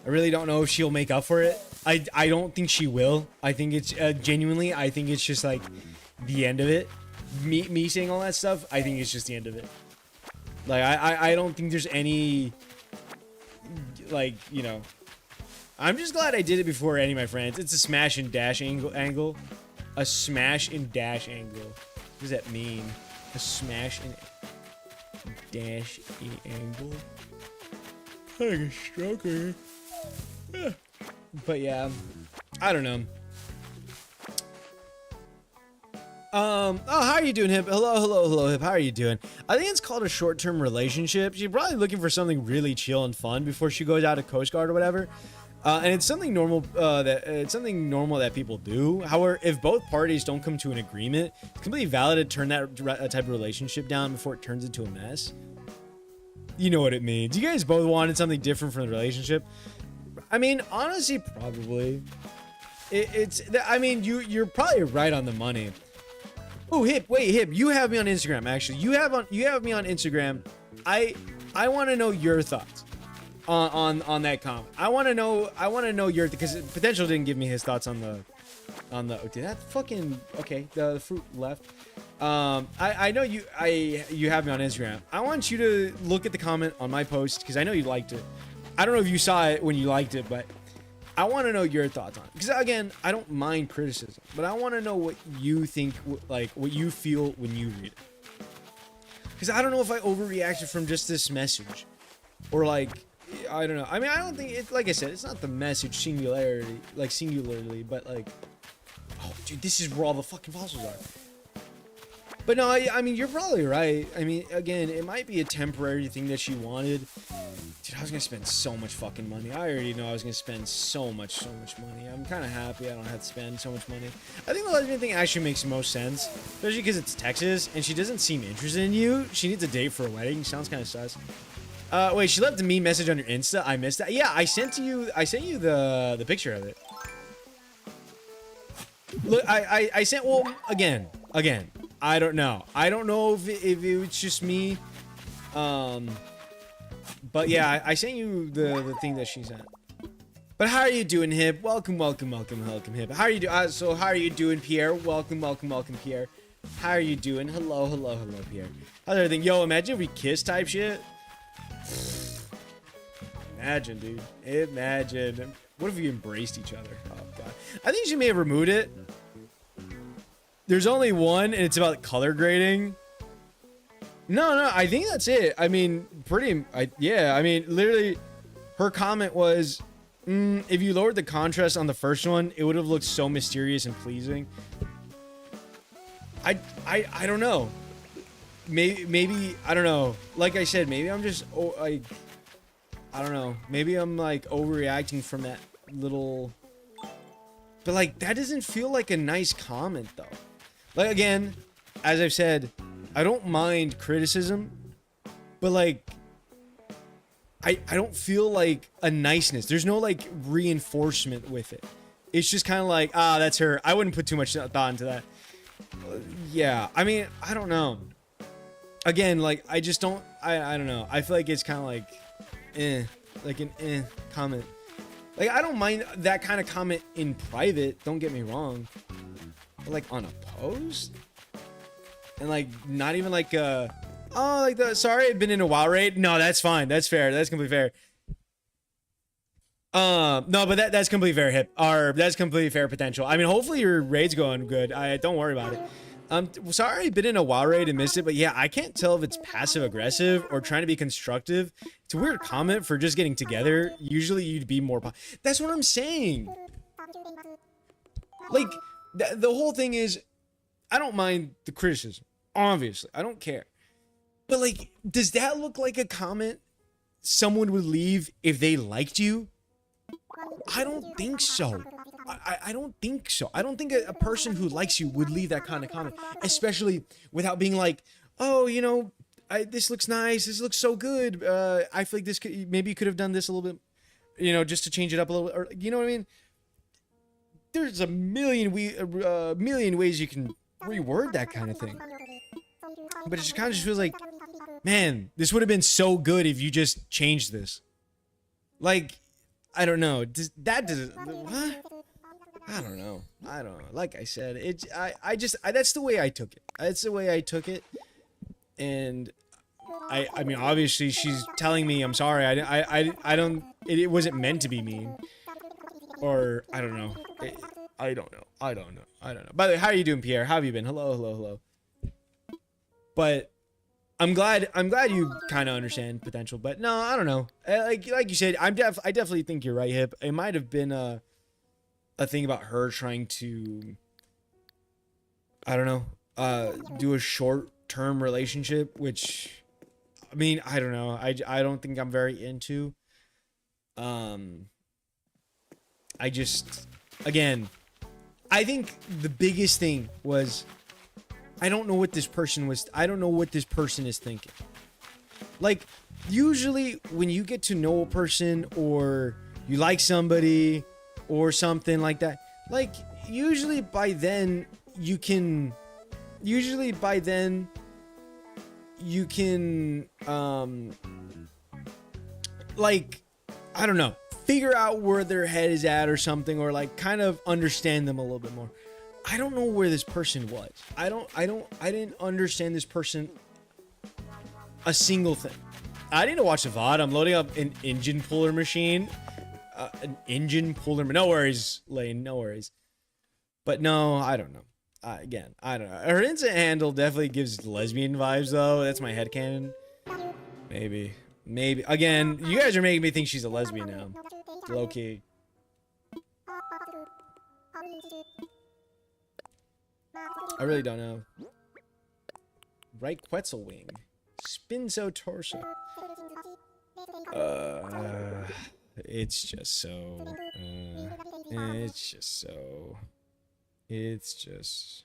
I really don't know if she'll make up for it. I don't think she will. I think it's genuinely, I think it's just like the end of it. Me saying all that stuff, I think it's just the end of it. Like I don't think there's any, like, you know, I'm just glad I did it before any of my friends. It's a smash and dash angle. A smash and dash angle. What does that mean? A smash and dash angle? I like a stroke here. Yeah. But yeah, I don't know. Oh, how are you doing, Hip? Hello, Hip. How are you doing? I think it's called a short-term relationship. She's probably looking for something really chill and fun before she goes out of Coast Guard or whatever. And it's something normal that people do. However, if both parties don't come to an agreement, it's completely valid to turn that type of relationship down before it turns into a mess. You know what it means. You guys both wanted something different from the relationship. I mean, honestly, probably. I mean, you're probably right on the money. Oh, Hip, wait, Hip, you have me on Instagram, actually. You have me on Instagram. I want to know your thoughts on that comment. I want to know your, because Potential didn't give me his thoughts on the oh, did that fucking, okay, the fruit left. I know you have me on Instagram. I want you to look at the comment on my post, because I know you liked it. I don't know if you saw it when you liked it, but I want to know your thoughts on it. Because again, I don't mind criticism, but I want to know what you think, like what you feel when you read it. Because I don't know if I overreacted from just this message, or like, I don't know. I mean, I don't think it. Like I said, it's not the message singularly, but like, oh, dude, this is where all the fucking fossils are. But no, I mean, you're probably right. I mean, again, it might be a temporary thing that she wanted. Dude, I was gonna spend so much fucking money. I already know I was gonna spend so much money. I'm kind of happy I don't have to spend so much money. I think the lesbian thing actually makes the most sense, especially because it's Texas and she doesn't seem interested in you. She needs a date for a wedding. Sounds kind of sus. Wait, she left a me message on your Insta. I missed that. Yeah, I sent you the picture of it. Look, I sent. Well, again. I don't know. I don't know if it was just me. But yeah, I sent you the thing that she sent. But how are you doing, Hip? Welcome, Hip. How are you doing? So how are you doing, Pierre? Welcome, Pierre. How are you doing? Hello, Pierre. How's everything? Yo, imagine if we kiss type shit. Imagine, dude. Imagine. What if we embraced each other? Oh god. I think she may have removed it. There's only one, and it's about color grading. No, I think that's it. I mean, yeah, I mean, literally, her comment was, if you lowered the contrast on the first one, it would have looked so mysterious and pleasing. I don't know. maybe I don't know. Like I said, maybe I'm just I don't know. Maybe I'm like overreacting from that little. But like that doesn't feel like a nice comment though. Like again, as I've said, I don't mind criticism, but like I don't feel like a niceness. There's no like reinforcement with it. It's just kind of like, ah, that's her. I wouldn't put too much thought into that. Yeah, I mean, I don't know. Again, like I just don't. I don't know. I feel like it's kind of like an comment. Like I don't mind that kind of comment in private. Don't get me wrong. But like on a post, and like not even like oh, like the sorry I've been in a while raid. No, that's fine. That's fair. That's completely fair. No, but that's completely fair, Hip. Or that's completely fair potential. I mean, hopefully your raid's going good. I don't worry about it. Sorry, I've been in a WoW raid and missed it, but yeah, I can't tell if it's passive aggressive or trying to be constructive. It's a weird comment for just getting together. Usually you'd be more. That's what I'm saying. Like the whole thing is, I don't mind the criticism. Obviously, I don't care. But like, does that look like a comment someone would leave if they liked you? I don't think so. I don't think so. I don't think a person who likes you would leave that kind of comment, especially without being like, oh, you know, this looks nice. This looks so good. I feel like this could, maybe you could have done this a little bit, you know, just to change it up a little bit. Or, you know what I mean? There's a million ways you can reword that kind of thing. But it just kind of just feels like, man, this would have been so good if you just changed this. Like, I don't know. What? I don't know. Like I said, that's the way I took it. That's the way I took it. And I mean, obviously she's telling me I'm sorry. I don't, it wasn't meant to be mean. Or, I don't know. I don't know. By the way, how are you doing, Pierre? How have you been? Hello. But I'm glad you kind of understand potential, but no, I don't know. Like you said, I definitely think you're right, Hip. It might have been a thing about her trying to, I don't know, do a short-term relationship, which, I mean, I don't know. I don't think I'm very into. I just, again, I think the biggest thing was, I don't know what this person is thinking. Like, usually when you get to know a person or you like somebody or something like that, like, usually by then you can, like, I don't know, figure out where their head is at or something, or like kind of understand them a little bit more. I don't know where this person was. I didn't understand this person a single thing. I need to watch the VOD. I'm loading up an engine puller machine. No worries, Lane. No worries. But no, I don't know. Again, I don't know. Her instant handle definitely gives lesbian vibes, though. That's my headcanon. Maybe. Again, you guys are making me think she's a lesbian now. Low key. I really don't know. Right Quetzalwing. Spinzo torso. It's just so. It's just.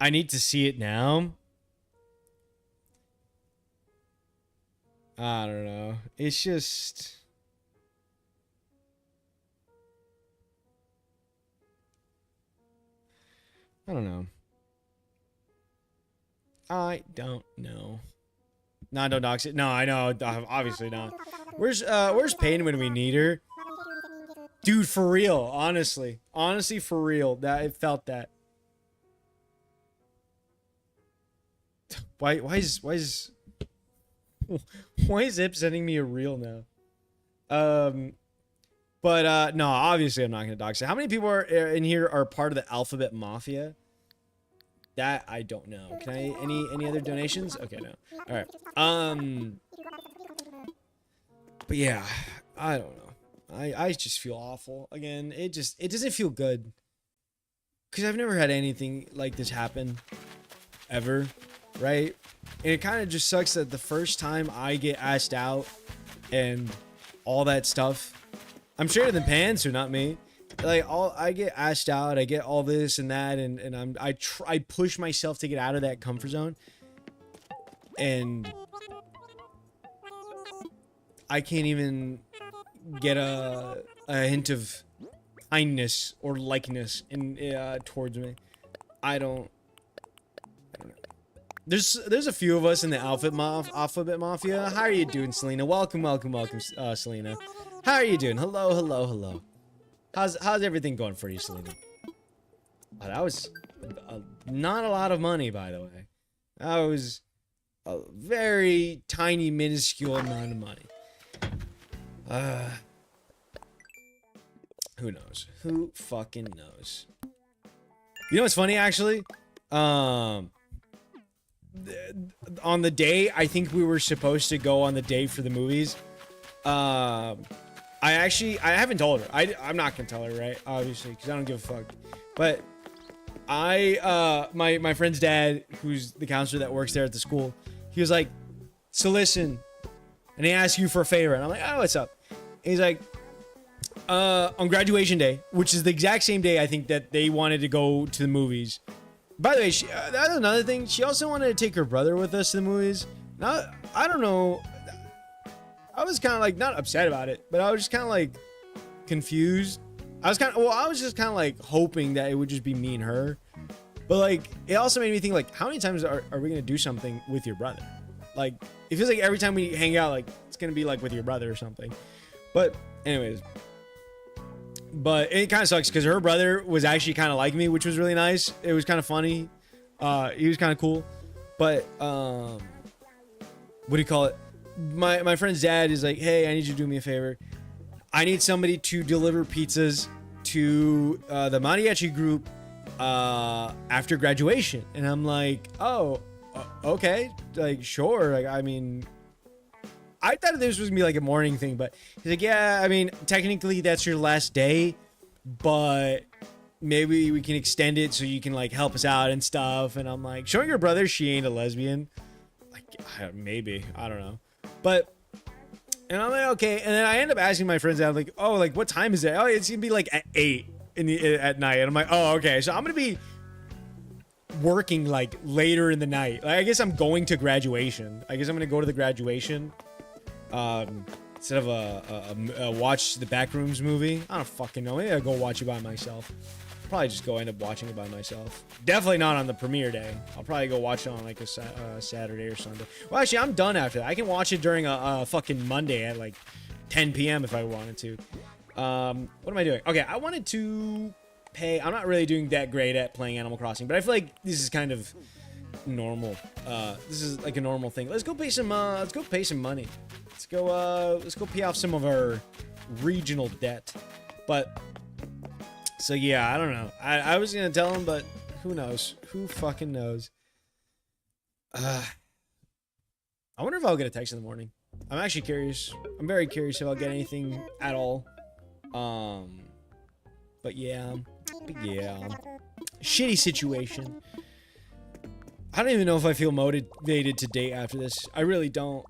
I need to see it now. I don't know. It's just. I don't know. I don't know. No, don't dox it. No, I know. Obviously not. Where's Payne when we need her? Dude, for real. Honestly, for real. That I felt that. Why is Zip sending me a reel now? But no, obviously I'm not gonna dox it. How many people are in here are part of the Alphabet Mafia? That I don't know. Can I any other donations? Okay, no. All right. But yeah, I don't know. I just feel awful. Again, it doesn't feel good. because I've never had anything like this happen ever, right? And it kind of just sucks that the first time I get asked out and all that stuff, I'm straighter than pants, or not me. Like I get asked out, I get all this and that, and I push myself to get out of that comfort zone, and I can't even get a hint of kindness or likeness in towards me. I don't know. There's a few of us in the Alphabet Mafia. How are you doing, Selena? Welcome, Selena. How are you doing? Hello. How's everything going for you, Selena? Oh, that was not a lot of money, by the way. That was a very tiny, minuscule amount of money. Who knows? Who fucking knows? You know what's funny, actually? On the day I think we were supposed to go on the day for the movies, I haven't told her. I'm not gonna tell her, right? Obviously, because I don't give a fuck. But my friend's dad, who's the counselor that works there at the school, he was like, so listen, and he asked you for a favor, and I'm like, oh, what's up? And he's like, on graduation day, which is the exact same day I think that they wanted to go to the movies. By the way, that's another thing. She also wanted to take her brother with us to the movies. Now, I don't know. I was kind of like not upset about it, but I was just kind of like confused. I was just kind of like hoping that it would just be me and her. But like, it also made me think like, how many times are we gonna do something with your brother? Like, it feels like every time we hang out, like it's gonna be like with your brother or something. But anyways, but it kind of sucks because her brother was actually kind of like me, which was really nice. It was kind of funny. He was kind of cool. But what do you call it? My friend's dad is like, hey, I need you to do me a favor. I need somebody to deliver pizzas to the mariachi group after graduation. And I'm like, oh, okay, like sure. Like, I mean, I thought this was gonna be like a morning thing, but he's like, yeah, I mean, technically that's your last day, but maybe we can extend it so you can like help us out and stuff. And I'm like, showing your brother she ain't a lesbian, like maybe, I don't know. But, and I'm like, okay. And then I end up asking my friends out, like, oh, like, what time is it? Oh, it's gonna be like at 8 at night. And I'm like, oh, okay. So I'm gonna be working like later in the night. Like, I guess I'm going to graduation. I guess I'm gonna go to the graduation instead of a watch the Backrooms movie. I don't fucking know. Maybe I'll go watch it by myself. Probably just go end up watching it by myself. Definitely not on the premiere day. I'll probably go watch it on like a Saturday or Sunday. Well, actually, I'm done after that. I can watch it during a fucking Monday at like 10 p.m. if I wanted to. What am I doing? Okay, I wanted to pay. I'm not really doing that great at playing Animal Crossing, but I feel like this is kind of normal. This is like a normal thing. Let's go pay some. Let's go pay some money. Let's go pay off some of our regional debt. But. So yeah, I don't know. I was gonna tell him, but who knows? Who fucking knows? I wonder if I'll get a text in the morning. I'm actually curious. I'm very curious if I'll get anything at all. But yeah. Shitty situation. I don't even know if I feel motivated to date after this. I really don't.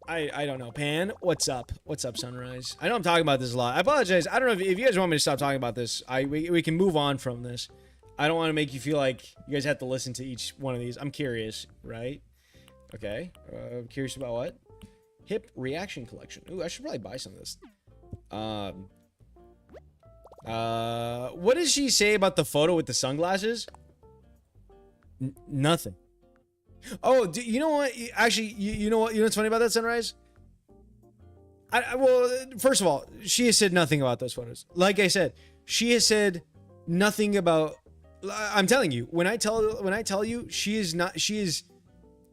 I don't know. Pan, what's up? What's up, Sunrise? I know I'm talking about this a lot. I apologize. I don't know if you guys want me to stop talking about this. We can move on from this. I don't want to make you feel like you guys have to listen to each one of these. I'm curious, right? Okay. I'm curious about what? Hip reaction collection. Ooh, I should probably buy some of this. What did she say about the photo with the sunglasses? Nothing. Oh, you know what? Actually, you know what? You know what's funny about that, Sunrise? Well, first of all, she has said nothing about those photos. Like I said, she has said nothing about. I'm telling you, when I tell you, she is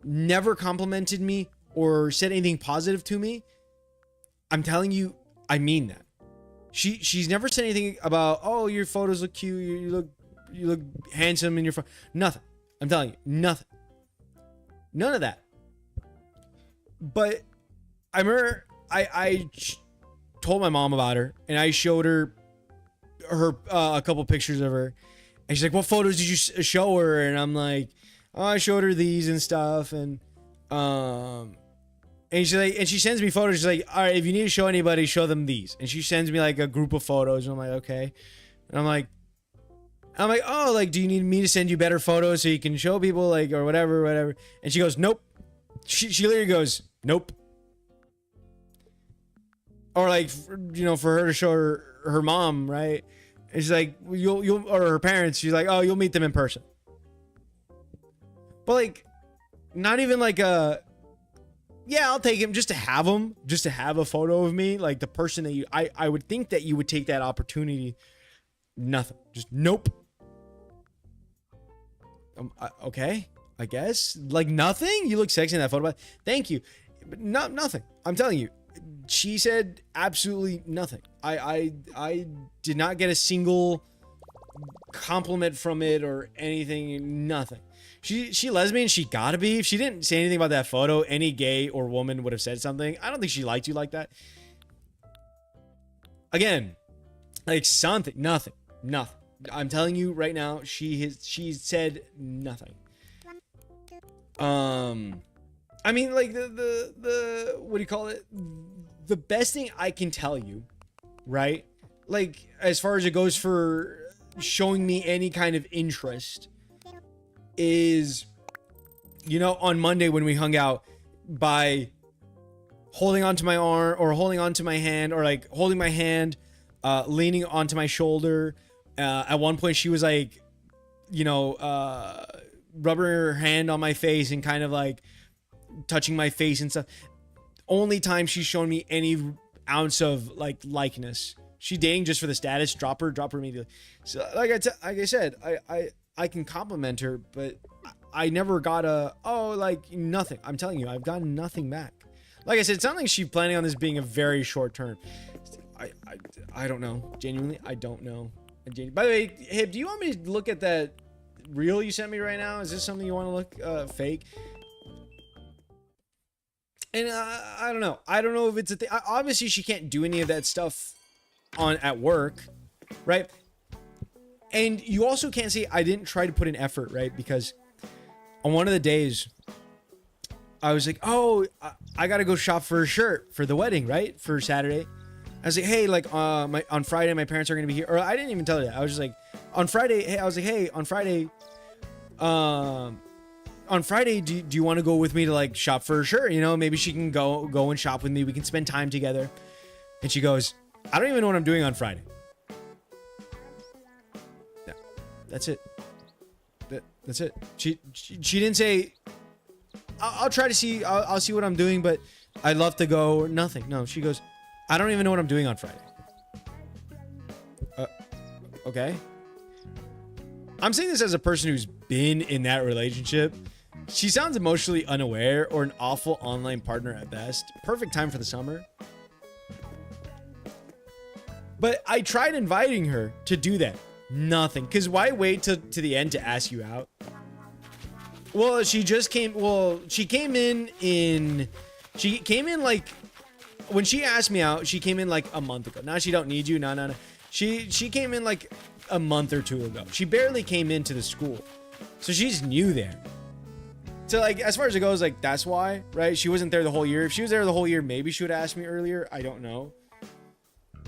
never complimented me or said anything positive to me. I'm telling you, I mean that. She's never said anything about, oh, your photos look cute, you look handsome in your phone. Nothing. I'm telling you, nothing. None of that. But I remember I told my mom about her, and I showed her a couple pictures of her, And she's like, what photos did you show her? And I'm like, oh, I showed her these and stuff. And she's like, and she sends me photos. She's like, all right, if you need to show anybody, show them these. And she sends me like a group of photos. And I'm like, okay. And I'm like, oh, like, do you need me to send you better photos so you can show people, like, or whatever. And she goes, nope. She literally goes, nope. Or like, you know, for her to show her mom, right? And she's like, you'll or her parents. She's like, oh, you'll meet them in person. But like, not even like a, yeah, I'll take him just to have him, just to have a photo of me, like the person that I would think that you would take that opportunity. Nothing. Just nope. Okay, I guess. Like nothing? You look sexy in that photo. Thank you. But nothing. I'm telling you. She said absolutely nothing. I did not get a single compliment from it or anything. Nothing. She lesbian. She gotta be. If she didn't say anything about that photo, any gay or woman would have said something. I don't think she liked you like that. Again, like something. Nothing. I'm telling you right now, she said nothing. I mean, like the what do you call it? The best thing I can tell you, right? Like as far as it goes for showing me any kind of interest is, you know, on Monday when we hung out, by holding onto my arm or holding onto my hand or like holding my hand, leaning onto my shoulder. At one point she was like, you know, rubbing her hand on my face and kind of like touching my face and stuff. Only time she's shown me any ounce of like likeness. She dating just for the status. Drop her immediately. So like I said, I can compliment her, but I never got like nothing. I'm telling you, I've gotten nothing back. Like I said, it sounds like she's planning on this being a very short term. I don't know. Genuinely, I don't know. By the way, hey, do you want me to look at that reel you sent me right now? Is this something you want to look fake? And I don't know. I don't know if it's a thing. Obviously, she can't do any of that stuff at work, right? And you also can't say I didn't try to put in effort, right? Because on one of the days, I was like, oh, I gotta go shop for a shirt for the wedding, right? For Saturday. I was like, hey, like on Friday, my parents are gonna be here. Or I didn't even tell her that. I was just like, on Friday, hey, I was like, hey, on Friday, do you want to go with me to like shop for a shirt? You know, maybe she can go and shop with me. We can spend time together. And she goes, I don't even know what I'm doing on Friday. Yeah, that's it. That's it. She didn't say, I'll try to see, I'll see what I'm doing, but I'd love to go. Nothing. No, she goes, I don't even know what I'm doing on Friday. Okay. I'm saying this as a person who's been in that relationship. She sounds emotionally unaware or an awful online partner at best. Perfect time for the summer. But I tried inviting her to do that. Nothing. Because why wait to the end to ask you out? Well, she came in like, when she asked me out, she came in like a month ago. Now she don't need you. No. She came in like a month or two ago. She barely came into the school. So she's new there. So like, as far as it goes, like that's why, right? She wasn't there the whole year. If she was there the whole year, maybe she would have asked me earlier. I don't know.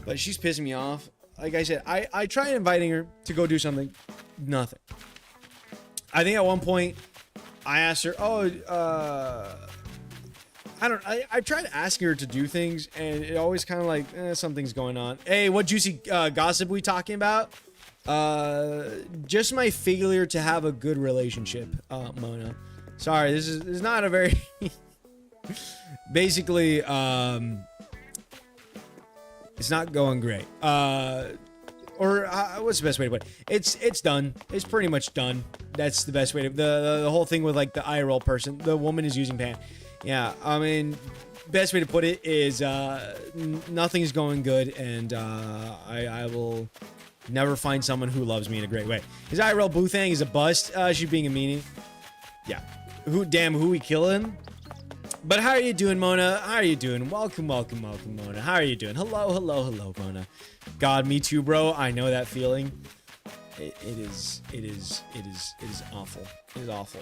But she's pissing me off. Like I said, I tried inviting her to go do something. Nothing. I think at one point I asked her, I tried asking her to do things and it always kind of like, something's going on. Hey, what juicy gossip we talking about? Just my failure to have a good relationship, Mona. Sorry, this is not a very basically it's not going great. What's the best way to put it? It's done. It's pretty much done. That's the best way to the whole thing with like the eye roll person. The woman is using pan. Yeah, I mean, best way to put it is nothing's going good, and I will never find someone who loves me in a great way. His IRL Boothang is a bust. She's being a meanie. Yeah. Who we killing? But how are you doing, Mona? How are you doing? Welcome, Mona. How are you doing? Hello, Mona. God, me too, bro. I know that feeling. It is awful. It is awful.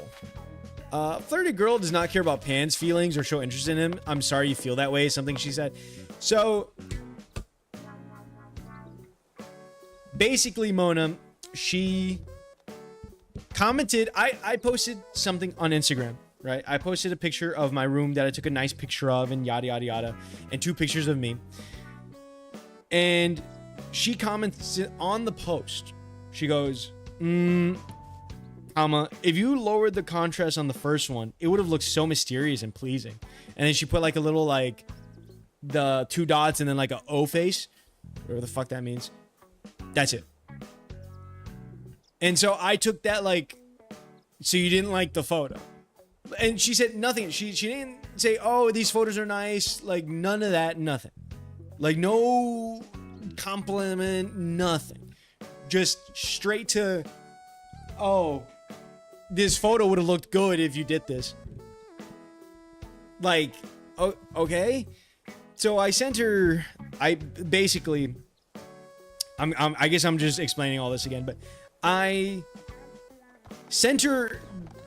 Flirty girl does not care about Pan's feelings or show interest in him. I'm sorry you feel that way. Something she said. So basically, Mona, she commented. I posted something on Instagram, right? I posted a picture of my room that I took a nice picture of, and yada yada yada, and 2 pictures of me. And she comments on the post. She goes, if you lowered the contrast on the first one, it would have looked so mysterious and pleasing. And then she put like a little like the 2 dots and then like a O face, whatever the fuck that means. That's it. And so I took that like, so you didn't like the photo. And she said nothing. She didn't say, oh, these photos are nice. Like none of that, nothing. Like no compliment, nothing. Just straight to, oh, this photo would have looked good if you did this. Like, oh, okay. So I sent her, I guess I'm just explaining all this again, but I sent her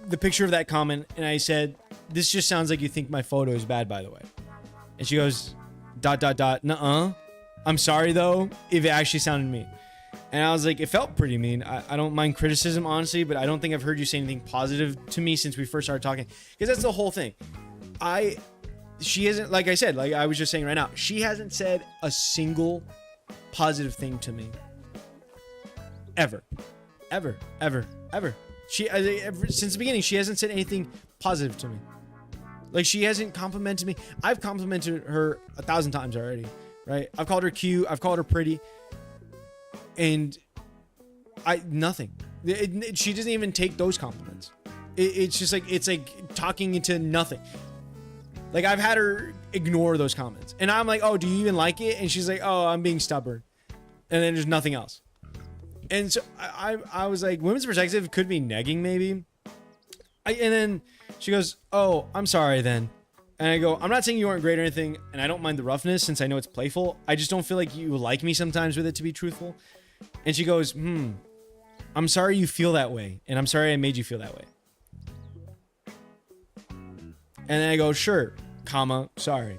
the picture of that comment and I said, this just sounds like you think my photo is bad, by the way. And she goes, ... nuh-uh. I'm sorry though, if it actually sounded mean. And I was like, it felt pretty mean. I don't mind criticism, honestly, but I don't think I've heard you say anything positive to me since we first started talking. Because that's the whole thing. She hasn't, like I said, like I was just saying right now, she hasn't said a single positive thing to me. Ever. She, since the beginning, she hasn't said anything positive to me. Like, she hasn't complimented me. I've complimented her 1,000 times already, right? I've called her cute. I've called her pretty. And nothing. She doesn't even take those compliments. It's just like, it's like talking into nothing. Like, I've had her ignore those comments. And I'm like, oh, do you even like it? And she's like, oh, I'm being stubborn. And then there's nothing else. And so I was like, women's perspective could be negging maybe. And then she goes, oh, I'm sorry then. And I go, I'm not saying you aren't great or anything, and I don't mind the roughness since I know it's playful. I just don't feel like you like me sometimes with it, to be truthful. And she goes, I'm sorry you feel that way, and I'm sorry I made you feel that way. And then I go, sure, sorry.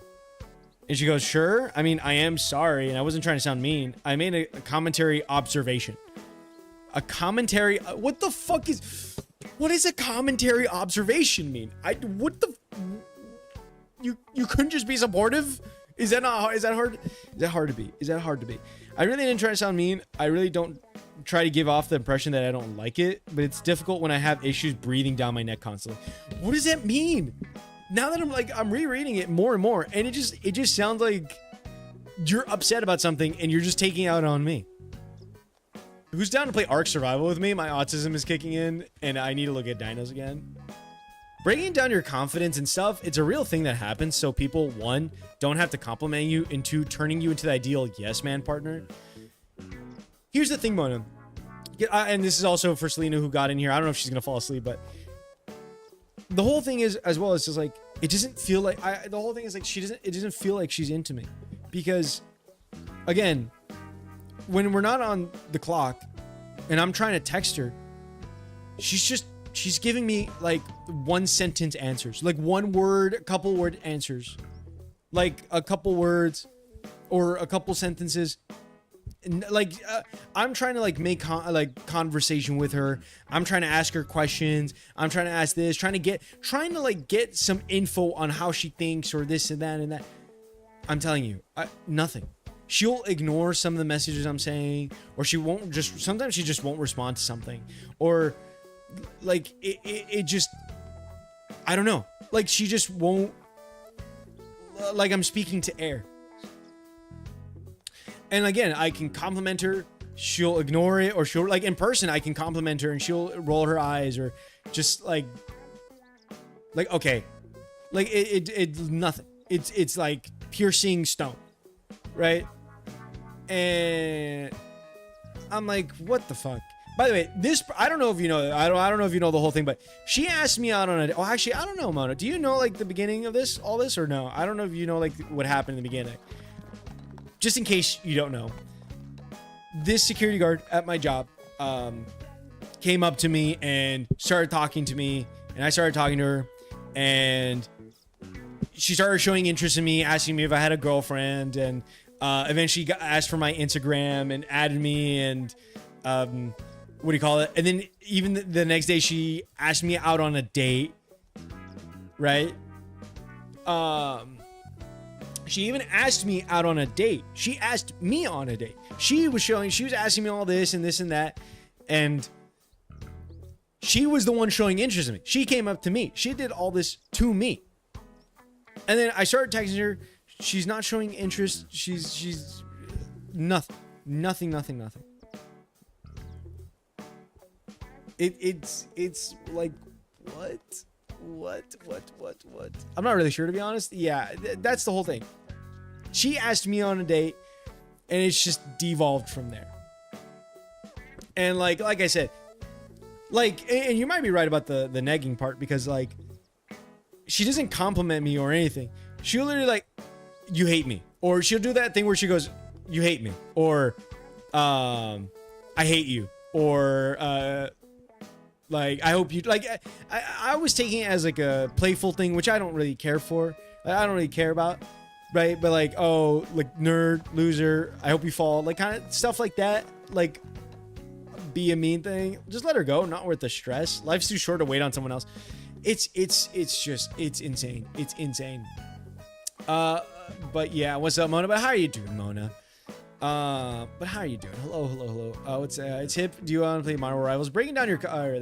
And she goes, sure? I mean, I am sorry, and I wasn't trying to sound mean. I made a commentary observation. A commentary? What the fuck is... What does a commentary observation mean? You couldn't just be supportive? Is that hard to be? I really didn't try to sound mean. I really don't try to give off the impression that I don't like it, but it's difficult when I have issues breathing down my neck constantly. What does that mean? Now that I'm rereading it more and more, and it just sounds like you're upset about something and you're just taking it out on me. Who's down to play Ark Survival with me? My autism is kicking in and I need to look at dinos again. Breaking down your confidence and stuff, it's a real thing that happens, so people, 1, don't have to compliment you, and 2, turning you into the ideal yes man partner. Here's the thing, Mona. And this is also for Selena who got in here. I don't know if she's going to fall asleep, but the whole thing is, as well, it's just like, it doesn't feel like, the whole thing is like, it doesn't feel like she's into me. Because, again, when we're not on the clock and I'm trying to text her, she's giving me like 1 sentence answers, like 1 word, a couple word answers, like a couple words or a couple sentences. Like I'm trying to like make conversation with her. I'm trying to ask her questions. I'm trying to ask this, trying to like get some info on how she thinks or this and that and that. I'm telling you, nothing. She'll ignore some of the messages I'm saying, or sometimes she just won't respond to something, or like it just, I don't know. Like she just won't, like I'm speaking to air. And again, I can compliment her, she'll ignore it, or she'll like in person, I can compliment her and she'll roll her eyes or just like okay, like it nothing. It's like piercing stone, right? And I'm like, what the fuck? By the way, I don't know if you know, I don't know if you know the whole thing, but she asked me out on a, actually, I don't know, Mona. Do you know like the beginning of all this or no? I don't know if you know like what happened in the beginning. Just in case you don't know. This security guard at my job came up to me and started talking to me, and I started talking to her, and she started showing interest in me, asking me if I had a girlfriend, and eventually asked for my Instagram and added me, and what do you call it? And then even the next day, she asked me out on a date, right? She even asked me out on a date. She asked me on a date. She was asking me all this and this and that, and she was the one showing interest in me. She came up to me. She did all this to me. And then I started texting her. She's not showing interest. She's nothing. It's like, what? I'm not really sure, to be honest. Yeah, that's the whole thing. She asked me on a date, and it's just devolved from there. And like I said, like, and you might be right about the negging part, because like, she doesn't compliment me or anything. She'll literally like, you hate me, or she'll do that thing where she goes, you hate me, or I hate you, or like, I hope you like. I was taking it as like a playful thing, which I don't really care for. I don't really care about, right? But like, oh, like, nerd, loser, I hope you fall, like, kind of stuff like that. Like, be a mean thing. Just let her go. Not worth the stress. Life's too short to wait on someone else. It's insane. It's insane. But yeah, what's up, Mona? But how are you doing, Mona? But how are you doing? Hello. It's hip. Do you want to play Modern Rivals? Breaking down your car.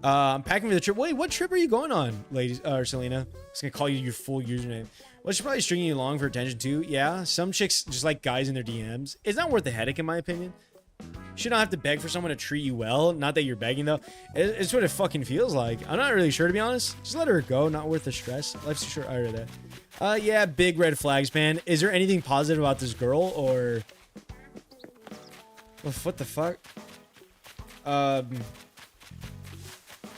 I'm packing for the trip. Wait, what trip are you going on, ladies? Selena. I'm just gonna call you your full username. Well, she's probably stringing you along for attention too. Yeah, some chicks just like guys in their DMs. It's not worth the headache, in my opinion. You should not have to beg for someone to treat you well. Not that you're begging, though. It's what it fucking feels like. I'm not really sure, to be honest. Just let her go. Not worth the stress. Life's too short. I read that. Yeah, big red flags, man. Is there anything positive about this girl, or what the fuck?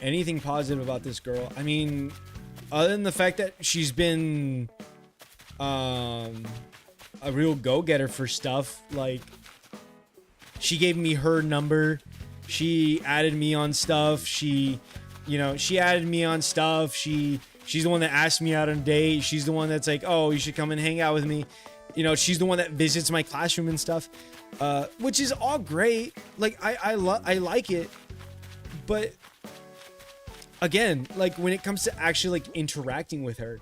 Anything positive about this girl? I mean, other than the fact that she's been a real go-getter for stuff, like, she gave me her number. She added me on stuff. She added me on stuff. She's the one that asked me out on a date. She's the one that's like, oh, you should come and hang out with me. You know, she's the one that visits my classroom and stuff, which is all great. Like, I like it. But again, like, when it comes to actually like interacting with her,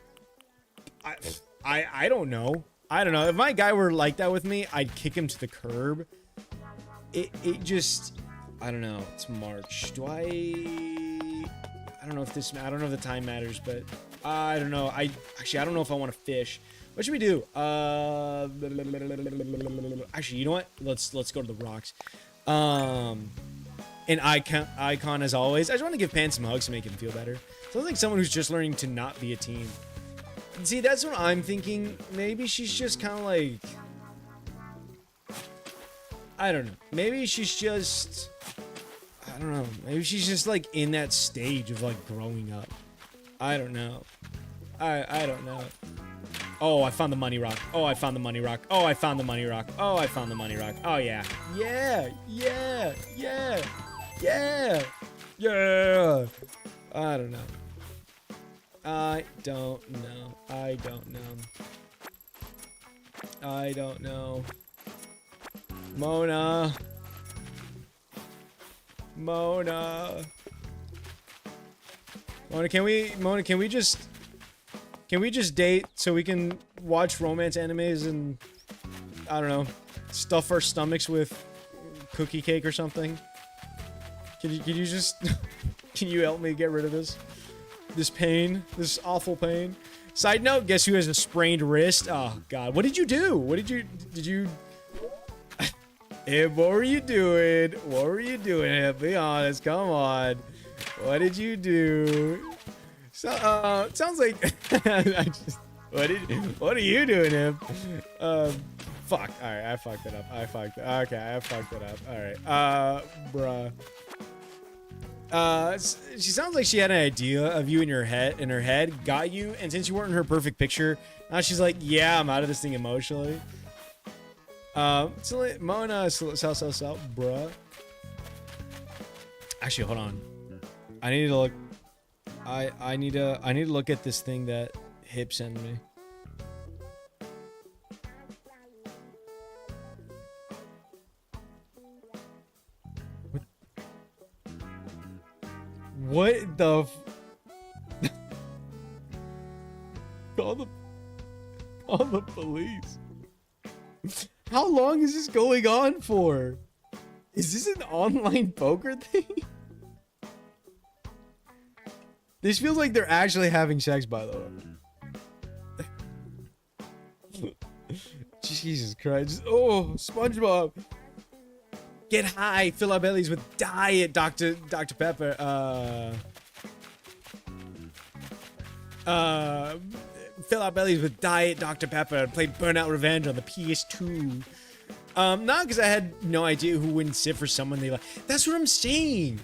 I don't know. I don't know. If my guy were like that with me, I'd kick him to the curb. It just, I don't know. It's March. I don't know if the time matters, but I don't know. I don't know if I want to fish. What should we do? Actually, you know what? Let's go to the rocks. An icon as always. I just want to give Pan some hugs to make him feel better. Sounds like someone who's just learning to not be a teen. See, that's what I'm thinking. Maybe she's just kind of like, I don't know. Maybe she's just, I don't know. Maybe she's just like in that stage of like growing up. I don't know. I don't know. Oh, I found the money rock. Oh, I found the money rock. Oh, I found the money rock. Oh, I found the money rock. Oh, yeah. Yeah. I don't know. I don't know. Mona, can we just date so we can watch romance animes and, I don't know, stuff our stomachs with cookie cake or something? Can you just can you help me get rid of this pain, this awful pain? Side note, guess who has a sprained wrist? Oh god, what did you do? Did you Hey, what were you doing? Hey, be honest, come on. What did you do? So, sounds like what are you doing, him? Fuck. All right, I fucked it up. I fucked it up. All right. Bruh. She sounds like she had an idea of you in her head, got you, and since you weren't in her perfect picture, now she's like, yeah, I'm out of this thing emotionally. So Mona, bruh. Actually, hold on. I need to look. I need to look at this thing that Hip sent me. What the? Call the police. How long is this going on for? Is this an online poker thing? This feels like they're actually having sex, by the way. Jesus Christ. Oh, SpongeBob. Get high, fill our bellies with diet, Dr. Pepper. Fill our bellies with diet, Dr. Pepper, and play Burnout Revenge on the PS2. Not because I had no idea who wouldn't sit for someone they like. That's what I'm saying.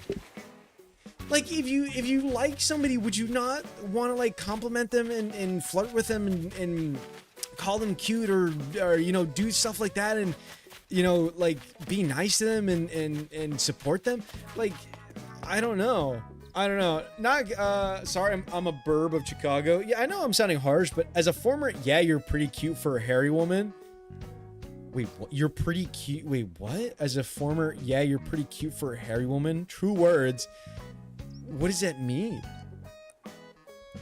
Like, if you like somebody, would you not want to, like, compliment them and flirt with them and call them cute or, you know, do stuff like that and, you know, like, be nice to them and support them? Like, I don't know. Not, sorry, I'm a burb of Chicago. Yeah, I know I'm sounding harsh, but as a former, yeah, you're pretty cute for a hairy woman. Wait, what? You're pretty cute. Wait, what? As a former, yeah, you're pretty cute for a hairy woman. True words. What does that mean?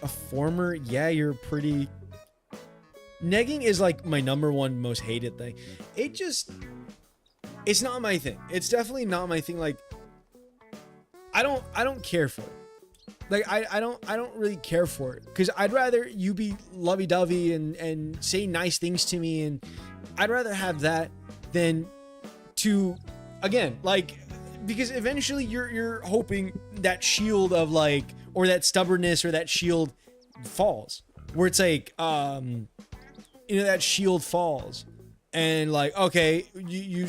A former, yeah, you're pretty. Negging is like my #1 most hated thing. It's not my thing. It's definitely not my thing. Like, I don't care for it. Like, I don't really care for it. Because I'd rather you be lovey-dovey and say nice things to me, and I'd rather have that than to, again, like, because eventually you're hoping that shield of, like, or that stubbornness or that shield falls. Where it's like, you know, that shield falls. And, like, okay, you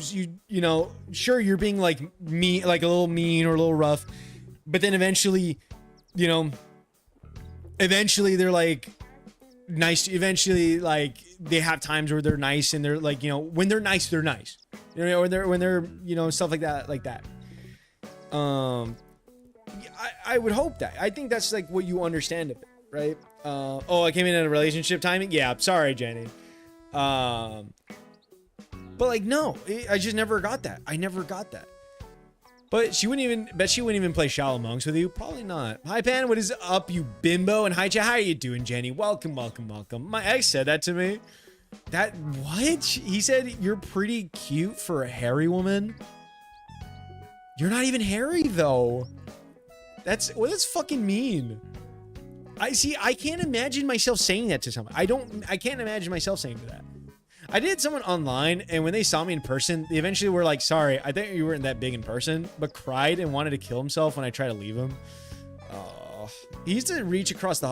know, sure, you're being, like, mean, like a little mean or a little rough, but then eventually, you know, eventually they're, like, nice. Eventually, like, they have times where they're nice, and they're, like, you know, when they're nice, they're nice, you know, or when they're, you know, stuff like that. I would hope that. I think that's, like, what you understand of it, right? Oh, I came in at a relationship timing. Yeah, sorry, Jenny. But, like, no, I just never got that. I never got that. But she wouldn't even play Shallow Monks with you. Probably not. Hi, Pan. What is up, you bimbo? And hi, chat. How are you doing, Jenny? Welcome. My ex said that to me. What? He said, you're pretty cute for a hairy woman. You're not even hairy, though. What does fucking mean? I can't imagine myself saying that to someone. I can't imagine myself saying that. I did someone online, and when they saw me in person, they eventually were like, sorry, I think you weren't that big in person, but cried and wanted to kill himself when I tried to leave him. He used to reach across he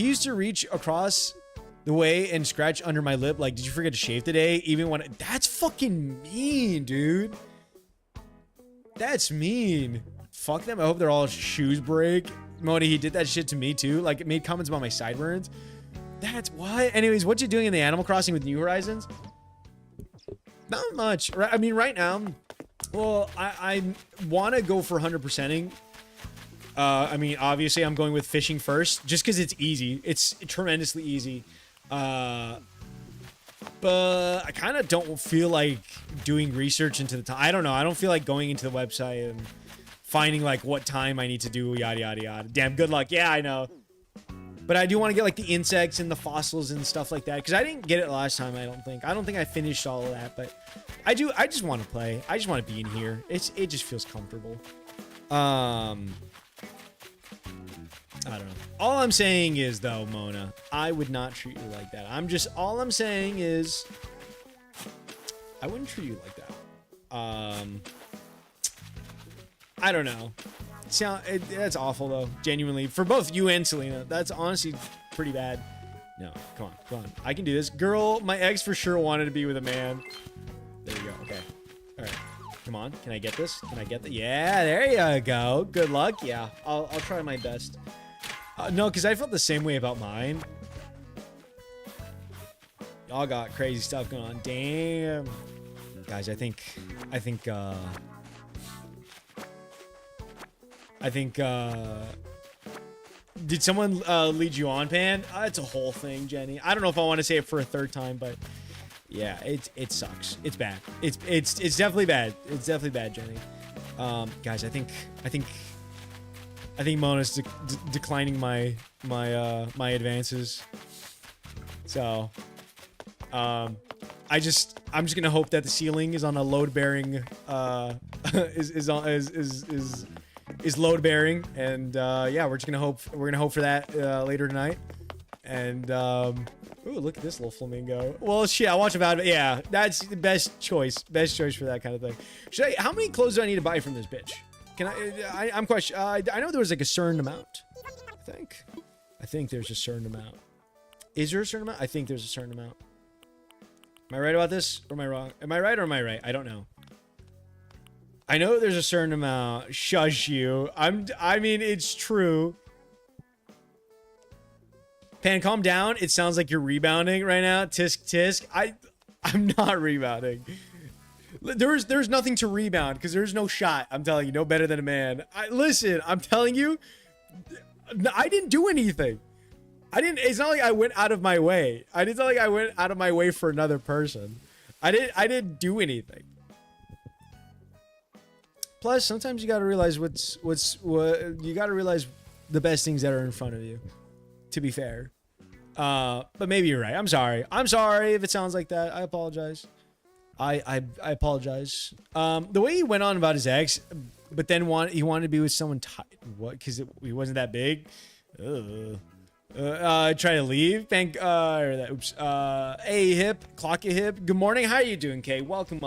used to reach across the way and scratch under my lip like, did you forget to shave today? Even when that's fucking mean, dude. That's mean. Fuck them. I hope their all shoes break. Moni, he did that shit to me too. Like, it made comments about my sideburns. That's what. Anyways, what you doing in the Animal Crossing with New Horizons? Not much. I mean, right now, well, I want to go for 100%ing. I mean, obviously, I'm going with fishing first, just because it's easy. It's tremendously easy. But I kind of don't feel like doing research into the time. I don't know. I don't feel like going into the website and finding, like, what time I need to do, yada, yada, yada. Damn, good luck. Yeah, I know. But I do want to get, like, the insects and the fossils and stuff like that. Because I didn't get it last time, I don't think. I don't think I finished all of that. But I just want to play. I just want to be in here. It just feels comfortable. I don't know. All I'm saying is, though, Mona, I would not treat you like that. All I'm saying is, I wouldn't treat you like that. I don't know. That's awful, though. Genuinely. For both you and Selena. That's honestly pretty bad. No, come on. I can do this. Girl, my ex for sure wanted to be with a man. There you go. Okay. All right. Come on. Can I get this? Can I get that? Yeah, there you go. Good luck. Yeah, I'll try my best. No, because I felt the same way about mine. Y'all got crazy stuff going on. Damn. Guys, I think I think, did someone lead you on, Pan? It's a whole thing, Jenny. I don't know if I want to say it for a third time, but yeah, it sucks. It's bad. It's definitely bad. It's definitely bad, Jenny. Guys, I think Mona's declining my advances. So, I'm just gonna hope that the ceiling is on a load bearing is load bearing, and yeah, we're gonna hope for that later tonight. And ooh, look at this little flamingo. Well, shit, I'll watch about it. Yeah, that's the best choice for that kind of thing. How many clothes do I need to buy from this bitch? Can I'm question. I know there was like a certain amount. I think there's a certain amount. Is there a certain amount? I think there's a certain amount. Am I right about this, or am I wrong? Am I right or am I right? I don't know. I know there's a certain amount. Shush you. I mean, it's true. Pan, calm down. It sounds like you're rebounding right now. Tisk tisk. I'm not rebounding. There's nothing to rebound because there's no shot. I'm telling you, no better than a man. Listen, I'm telling you, I didn't do anything. It's not like I went out of my way. It's not like I went out of my way for another person. I didn't do anything. Plus, sometimes you gotta realize what you gotta realize the best things that are in front of you. To be fair, but maybe you're right. I'm sorry if it sounds like that. I apologize. I apologize. The way he went on about his ex, but then he wanted to be with someone. What? Because he wasn't that big. Try to leave. Oops. Hey, hip. Clock it, hip. Good morning. How are you doing, Kay? Welcome,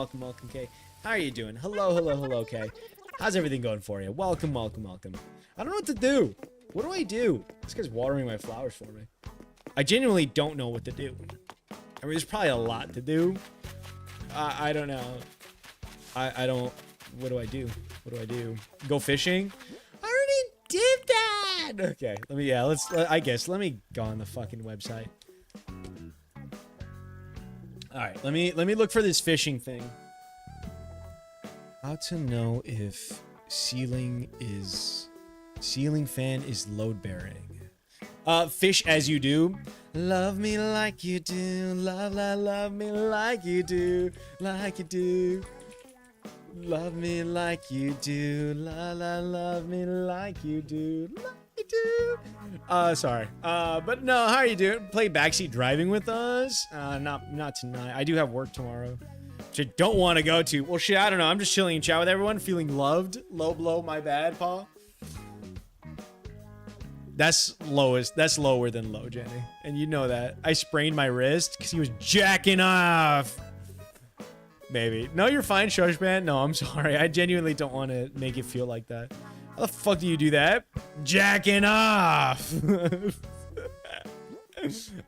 Kay. How are you doing? Hello, Kay. How's everything going for you? Welcome. I don't know what to do. What do I do? This guy's watering my flowers for me. I genuinely don't know what to do. I mean, there's probably a lot to do. I don't know. I don't. What do I do? Go fishing? I already did that. Okay. Let me go on the fucking website. All right. Let me look for this fishing thing. How to know if ceiling fan is load bearing. Fish as you do. Love me like you do. Love me like you do. Like you do. Love me like you do. Love me like you do. Like you do. Sorry. But no, how are you doing? Play backseat driving with us? Not tonight. I do have work tomorrow. Which I don't want to go to. Well, shit, I don't know. I'm just chilling in chat with everyone, feeling loved. Low blow, my bad, Paul. That's lower than low, Jenny. And you know that. I sprained my wrist because he was jacking off. Maybe. No, you're fine, Shushman. No, I'm sorry. I genuinely don't want to make it feel like that. How the fuck do you do that? Jacking off.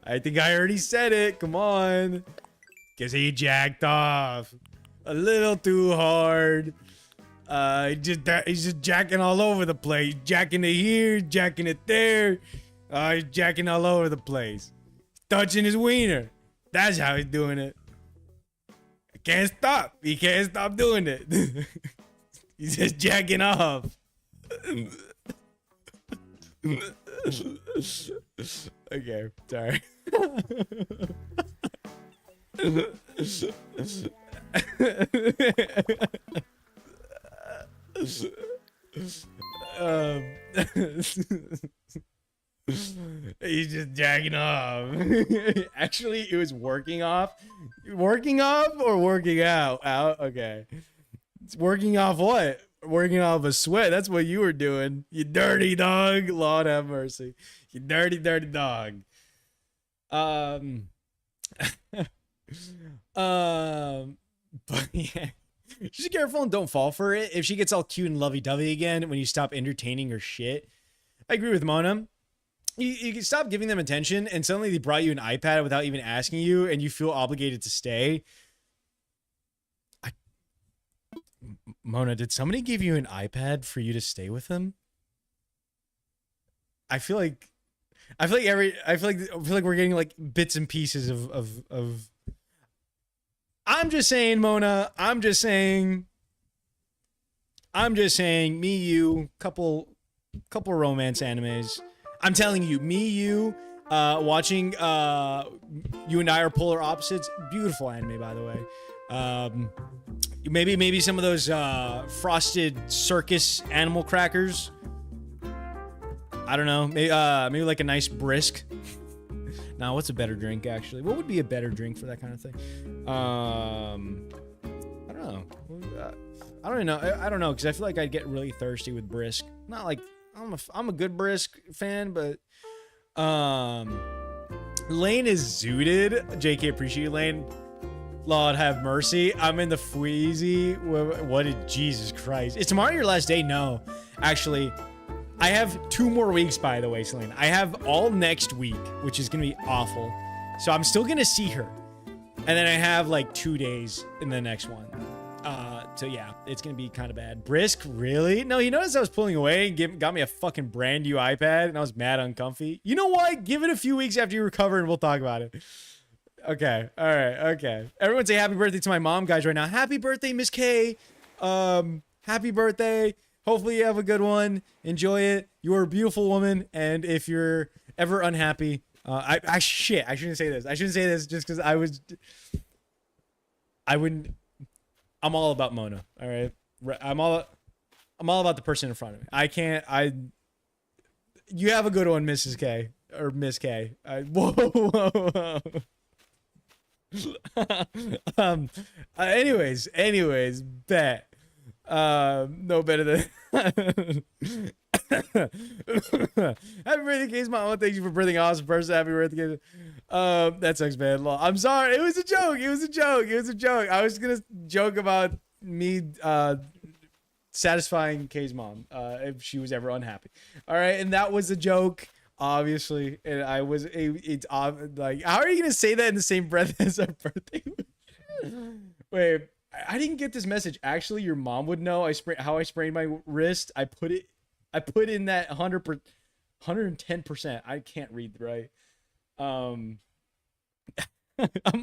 I think I already said it. Come on. Guess he jacked off. A little too hard. He's just jacking all over the place. Jacking it here, jacking it there. He's jacking all over the place. Touching his wiener. That's how he's doing it. I can't stop. He can't stop doing it. He's just jacking off. Okay, sorry. He's just jacking off. Actually, it was working off. Working off or working out? Okay. It's working off what? Working off a sweat. That's what you were doing. You dirty dog. Lord have mercy. You dirty dog. But yeah. Just be careful and don't fall for it. If she gets all cute and lovey-dovey again when you stop entertaining her shit. I agree with Mona. You can stop giving them attention and suddenly they brought you an iPad without even asking you and you feel obligated to stay. Mona, did somebody give you an iPad for you to stay with them? I feel like we're getting like bits and pieces of I'm just saying, Mona. I'm just saying, me, you, couple couple romance animes. I'm telling you, you, watching, you and I are polar opposites. Beautiful anime, by the way. Maybe some of those frosted circus animal crackers. I don't know. Maybe like a nice brisk. Now, what's a better drink actually? What would be a better drink for that kind of thing? I don't know. I don't know. I don't know because I feel like I'd get really thirsty with brisk. Not like I'm a good brisk fan, but Lane is zooted. JK, appreciate you, Lane. Lord have mercy. I'm in the Fweezy. What did Jesus Christ? Is tomorrow your last day? No, actually. I have 2 more weeks, by the way, Celine. I have all next week, which is going to be awful. So I'm still going to see her. And then I have like 2 days in the next one. So yeah, it's going to be kind of bad. Brisk, really? No, you notice I was pulling away and got me a fucking brand new iPad and I was mad uncomfy. You know what? Give it a few weeks after you recover and we'll talk about it. Okay. All right. Okay. Everyone say happy birthday to my mom, guys, right now. Happy birthday, Miss K. Happy birthday. Hopefully you have a good one. Enjoy it. You're a beautiful woman. And if you're ever unhappy, I shouldn't say this. I shouldn't say this just because I'm all about Mona. All right. I'm all about the person in front of me. You have a good one, Mrs. K or Miss K. Whoa. Anyways, bet. No better than happy birthday, Case Mom. Thank you for birthing awesome person. Happy birthday. That sucks, man. I'm sorry. It was a joke. I was gonna joke about me satisfying Kay's mom if she was ever unhappy. All right, and that was a joke, obviously. And it's like, how are you gonna say that in the same breath as our birthday? Wait. I didn't get this message. Actually, your mom would know how I sprained my wrist. I put in that 110%. I can't read, right? I'm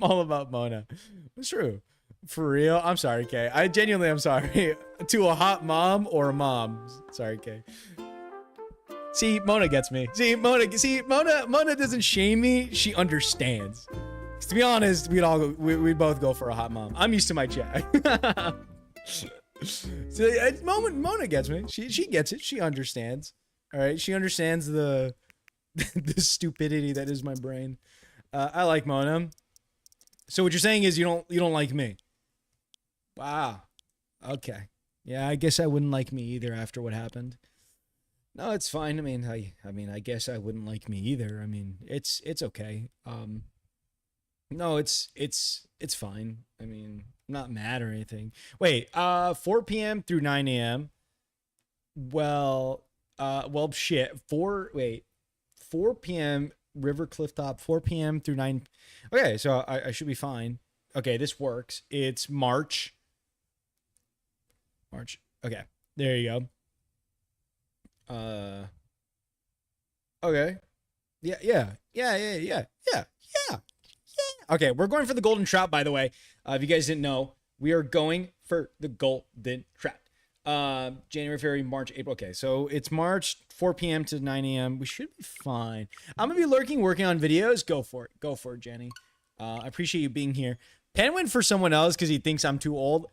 all about Mona. It's true. For real. I'm sorry, Kay. I'm sorry. To a hot mom or a mom. Sorry, Kay. See, Mona gets me. Mona doesn't shame me. She understands. To be honest, we'd both go for a hot mom. I'm used to my check. So Mona gets me. She gets it. She understands. All right. She understands the stupidity that is my brain. I like Mona. So what you're saying is you don't like me. Wow. Okay. Yeah, I guess I wouldn't like me either after what happened. No, it's fine. I mean, I guess I wouldn't like me either. I mean, it's okay. No, it's fine. I mean, I'm not mad or anything. Wait, 4 p.m. through 9 a.m. Well, shit. 4 p.m. River Clifftop, 4 p.m. through 9. Okay, so I should be fine. Okay, this works. It's March. Okay, there you go. Okay. Yeah. Okay, we're going for the golden trout, by the way. If you guys didn't know, we are going for the golden trout. January, February, March, April. Okay, so it's March, 4 p.m. to 9 a.m. We should be fine. I'm going to be lurking, working on videos. Go for it, Jenny. I appreciate you being here. Pen went for someone else because he thinks I'm too old.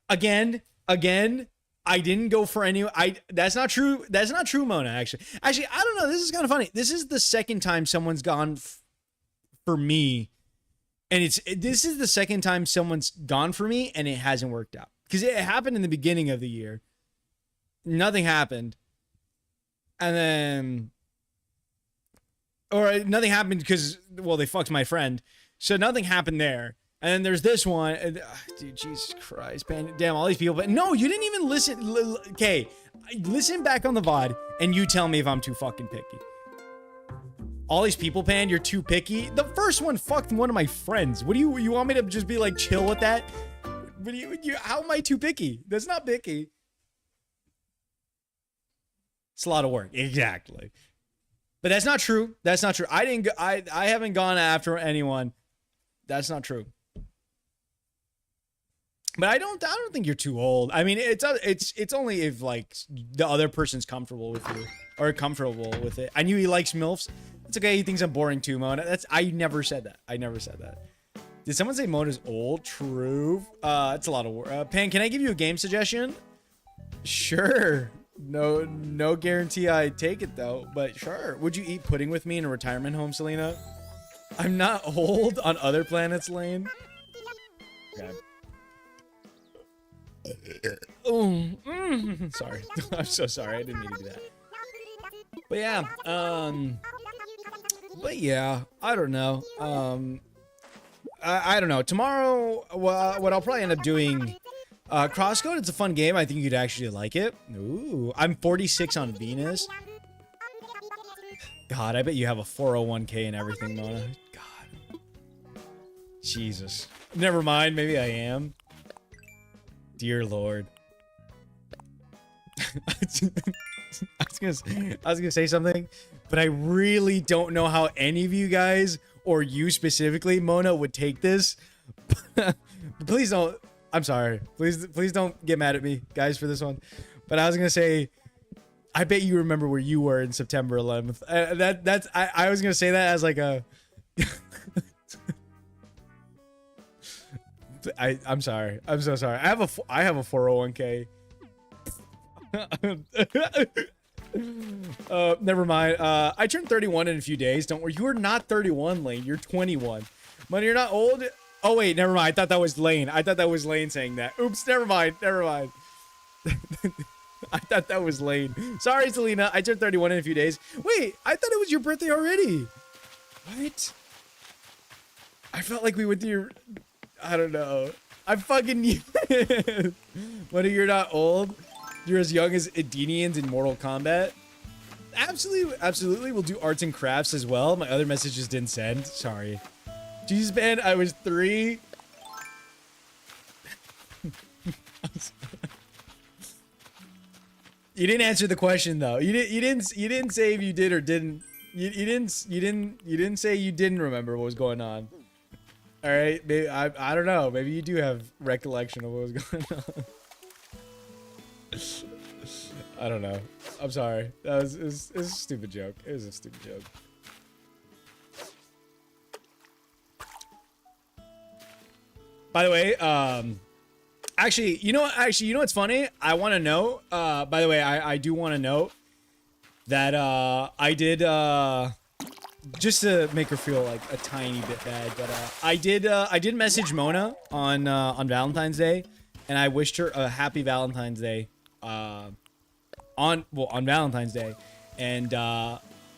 Again, I didn't go for any. That's not true. That's not true, Mona, actually. Actually, I don't know. This is kind of funny. This is the second time someone's gone for me. And this is the second time someone's gone for me and it hasn't worked out. Because it happened in the beginning of the year. Nothing happened. And then... Or nothing happened because, well, they fucked my friend. So nothing happened there. And then there's this one. And, dude, Jesus Christ, man. Damn, all these people. But no, you didn't even listen. Okay, listen back on the VOD and you tell me if I'm too fucking picky. All these people, Pan, you're too picky. The first one fucked one of my friends. What do you want me to just be like chill with that? What how am I too picky? That's not picky. It's a lot of work. Exactly. But that's not true. That's not true. I haven't gone after anyone. That's not true. But I don't think you're too old. I mean, it's only if like the other person's comfortable with you or comfortable with it. I knew he likes MILFs. It's okay. He thinks I'm boring too, Mona. I never said that. I never said that. Did someone say Mona's old? True. It's a lot of work. Pan, can I give you a game suggestion? Sure. No guarantee I take it though, but sure. Would you eat pudding with me in a retirement home, Selena? I'm not old on other planets, Lane. Okay. Sorry. I'm so sorry. I didn't mean to do that. But yeah, I don't know. I don't know. Tomorrow, what I'll probably end up doing, Crosscode, it's a fun game. I think you'd actually like it. Ooh, I'm 46 on Venus. God, I bet you have a 401k and everything, Mona. God. Jesus. Never mind. Maybe I am. Dear Lord. I was gonna say something, but I really don't know how any of you guys, or you specifically, Mona, would take this. Please don't. I'm sorry. Please don't get mad at me, guys, for this one. But I was gonna say, I bet you remember where you were in September 11th. I was gonna say that as like a. I'm sorry. I'm so sorry. I have a 401k. Never mind. I turned 31 in a few days. Don't worry. You are not 31, Lane. You're 21. Money, you're not old. Oh wait, never mind. I thought that was Lane. I thought that was Lane saying that. Oops. Never mind. Never mind. I thought that was Lane. Sorry, Selena. I turned 31 in a few days. Wait, I thought it was your birthday already. What? I felt like we went to your. I don't know. I fucking knew it. Money, you're not old. You're as young as Edenians in Mortal Kombat. Absolutely, absolutely. We'll do arts and crafts as well. My other messages didn't send. Sorry. Jesus, man, I was 3. You didn't answer the question though. You didn't say if you did or didn't. You didn't say you didn't remember what was going on. All right, maybe I don't know. Maybe you do have recollection of what was going on. I don't know. I'm sorry. It was a stupid joke. It was a stupid joke. By the way, actually, you know what's funny? I want to know. By the way, I do want to note that I did just to make her feel like a tiny bit bad, but I did message Mona on Valentine's Day, and I wished her a happy Valentine's Day. On Valentine's Day, and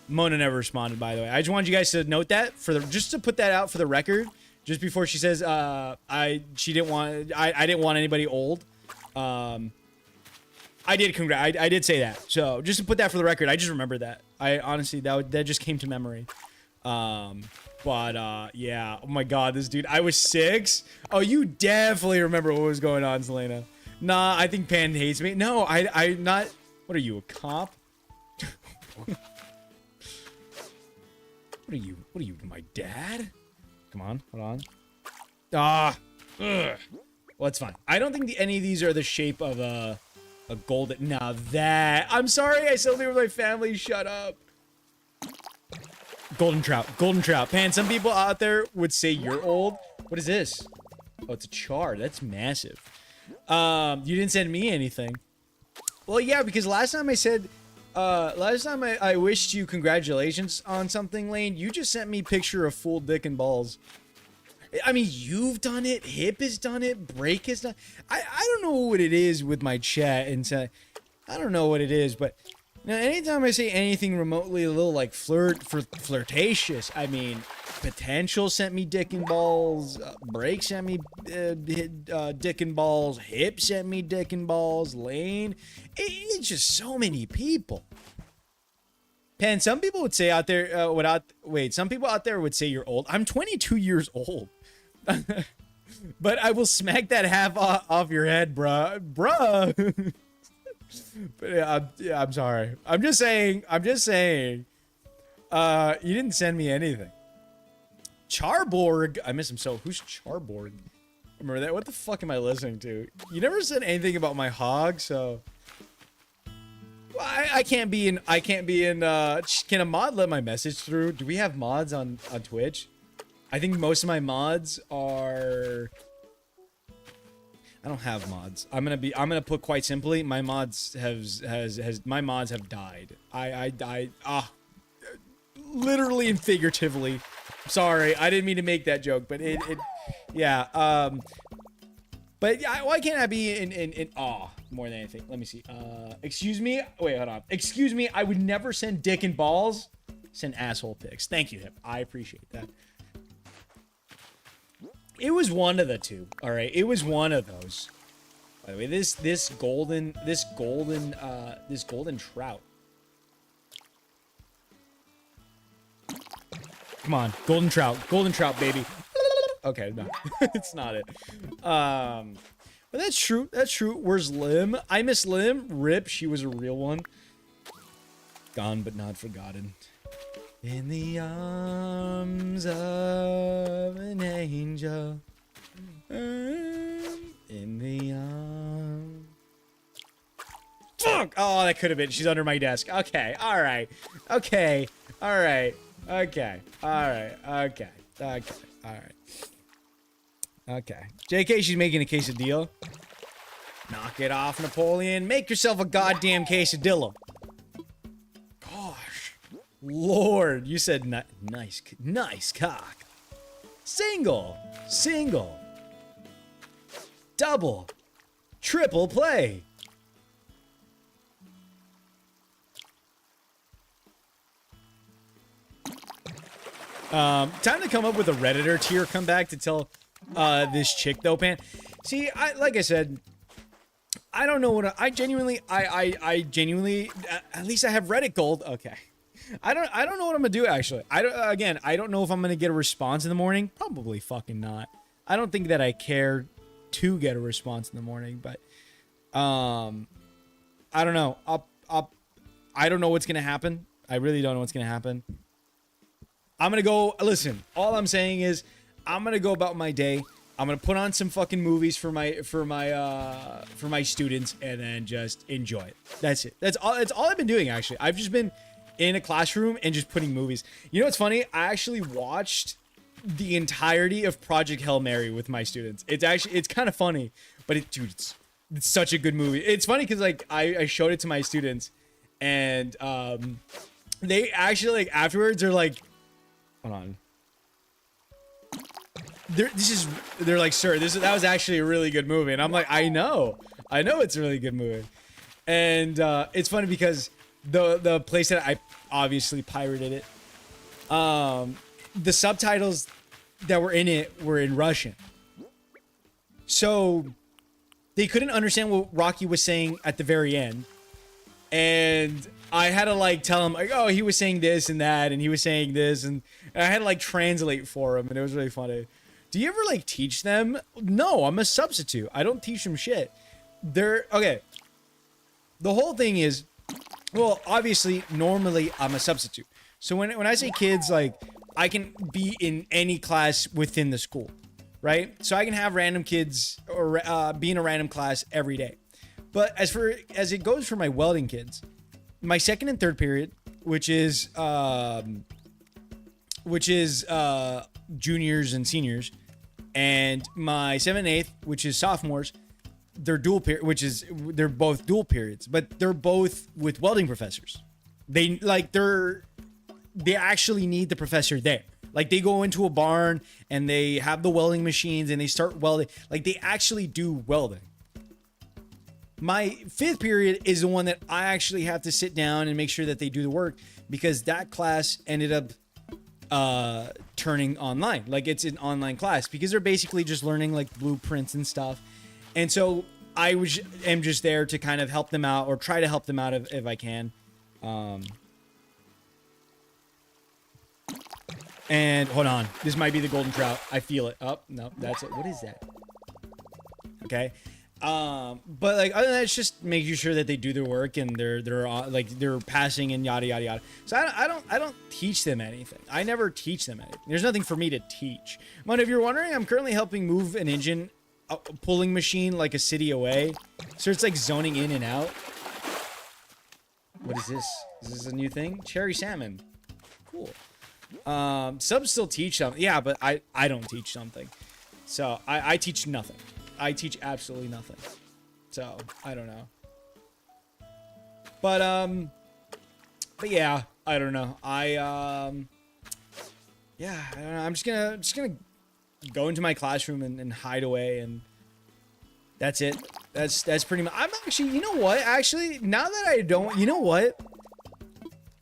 Mona never responded. By the way, I just wanted you guys to note that just to put that out for the record, just before she says I didn't want anybody old. I did say that, so just to put that for the record, I just remembered that. I honestly that just came to memory. Yeah, oh my god, this dude, I was 6. Oh, you definitely remember what was going on, Selena. Nah, I think Pan hates me. No, I'm not. What are you, a cop? What are you, my dad? Come on, hold on. Ugh. Well, it's fine. I don't think any of these are the shape of a golden. Now that. I'm sorry, I still live with my family. Shut up. Golden trout. Pan, some people out there would say you're old. What is this? Oh, it's a char. That's massive. You didn't send me anything. Well, yeah, because last time I wished you congratulations on something, Lane, you just sent me a picture of full dick and balls. I mean, you've done it, Hip has done it, Break has done. I don't know what it is with my chat, and I don't know what it is, but now anytime I say anything remotely a little like flirtatious, I mean, Potential sent me dick and balls, Break sent me dick and balls, Hip sent me dick and balls, Lane, it's just so many people. Pen, some people would say out there, some people out there would say you're old. I'm 22 years old. But I will smack that half off your head, bruh. But yeah, I'm sorry. I'm just saying. You didn't send me anything. Charborg, I miss him so. Who's Charborg? Remember that? What the fuck am I listening to? You never said anything about my hog, so well, I can't be in. Can a mod let my message through? Do we have mods on Twitch? I think most of my mods are. I don't have mods. I'm gonna put quite simply. My mods my mods have died. Literally and figuratively. Sorry, I didn't mean to make that joke, but yeah. But yeah, why can't I be in awe more than anything? Let me see. Excuse me. Wait, hold on. Excuse me. I would never send dick and balls. Send asshole pics. Thank you, Hip. I appreciate that. It was one of the two. All right. It was one of those. By the way, this golden trout. Come on, golden trout, baby. Okay, no, it's not it. But that's true. That's true. Where's Lim? I miss Lim. Rip. She was a real one. Gone but not forgotten. In the arms of an angel. In the arms. Fuck! Oh, that could have been. She's under my desk. Okay. All right. Okay. All right. Okay. All right. Okay. Okay. All right. Okay. JK, she's making a quesadilla. Knock it off, Napoleon. Make yourself a goddamn quesadilla. Gosh. Lord, you said nice cock. Single. Double. Triple play. Time to come up with a Redditor tier comeback to tell this chick though, Pan. See, like I said, I don't know what I genuinely at least I have Reddit gold. Okay. I don't know what I'm gonna do actually. I don't know if I'm gonna get a response in the morning. Probably fucking not. I don't think that I care to get a response in the morning, but I don't know. I don't know what's gonna happen. I really don't know what's gonna happen. I'm gonna go. Listen, all I'm saying is, I'm gonna go about my day. I'm gonna put on some fucking movies for my students, and then just enjoy it. That's it. That's all I've been doing actually. I've just been in a classroom and just putting movies. You know what's funny? I actually watched the entirety of Project Hail Mary with my students. It's kind of funny, but dude, it's such a good movie. It's funny because like I showed it to my students, and they actually like afterwards they're like. Hold on. They're like, sir, that was actually a really good movie, and I'm like, I know it's a really good movie, and it's funny because the place that I obviously pirated it, the subtitles that were in it were in Russian, so they couldn't understand what Rocky was saying at the very end, and I had to like tell him like, oh, he was saying this and that, and he was saying this, and I had to like translate for him, and it was really funny. Do you ever like teach them? No, I'm a substitute. I don't teach them shit. Okay. The whole thing is, well, obviously, normally I'm a substitute. So when I say kids, like I can be in any class within the school, right? So I can have random kids or be in a random class every day. But as it goes for my welding kids, my second and third period, which is juniors and seniors, and my 7th and 8th, which is sophomores, they're they're both dual periods, but they're both with welding professors. They actually need the professor there. Like they go into a barn and they have the welding machines and they start welding. Like they actually do welding. My 5th period is the one that I actually have to sit down and make sure that they do the work, because that class ended up turning online. Like it's an online class because they're basically just learning like blueprints and stuff. And so I am just there to kind of help them out, or try to help them out if I can. And hold on, this might be the golden trout. I feel it. Oh, no, that's it. What is that? Okay. But like other than that, it's just making sure that they do their work and they're passing and yada yada yada. So I don't teach them anything. I never teach them anything. There's nothing for me to teach. But if you're wondering, I'm currently helping move an engine a pulling machine like a city away. So it's like zoning in and out. What is this? Is this a new thing? Cherry salmon. Cool. Subs still teach something. Yeah, but I don't teach something. So I teach nothing. I teach absolutely nothing. So I don't know. But yeah, I don't know. Yeah, I don't know. I'm just gonna go into my classroom and hide away, and that's it. That's pretty much. I'm actually, you know what? Actually, now that I don't, you know what?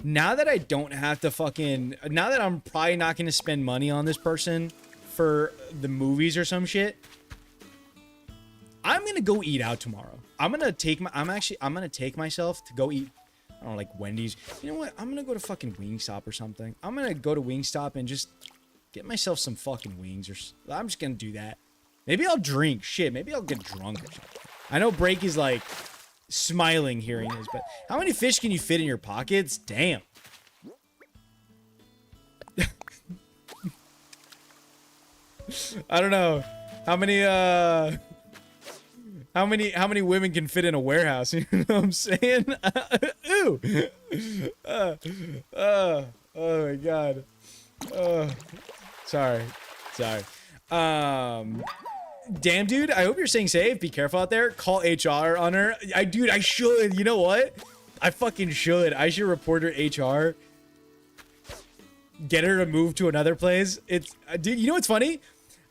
Now that I don't have to fucking, now that I'm probably not gonna spend money on this person for the movies or some shit, I'm gonna go eat out tomorrow. I'm gonna take myself to go eat. I don't know, like Wendy's. You know what? I'm gonna go to fucking Wingstop or something. I'm gonna go to Wingstop and just get myself some fucking wings, or I'm just gonna do that. Maybe I'll drink. Shit, maybe I'll get drunk or something. I know Break is like smiling hearing this, but how many fish can you fit in your pockets? Damn. I don't know. How many women can fit in a warehouse? You know what I'm saying? Ooh. Oh my god. Sorry. Damn, dude, I hope you're staying safe. Be careful out there. Call HR on her. Dude, I should. You know what? I fucking should. I should report her HR. Get her to move to another place. It's, dude, you know what's funny?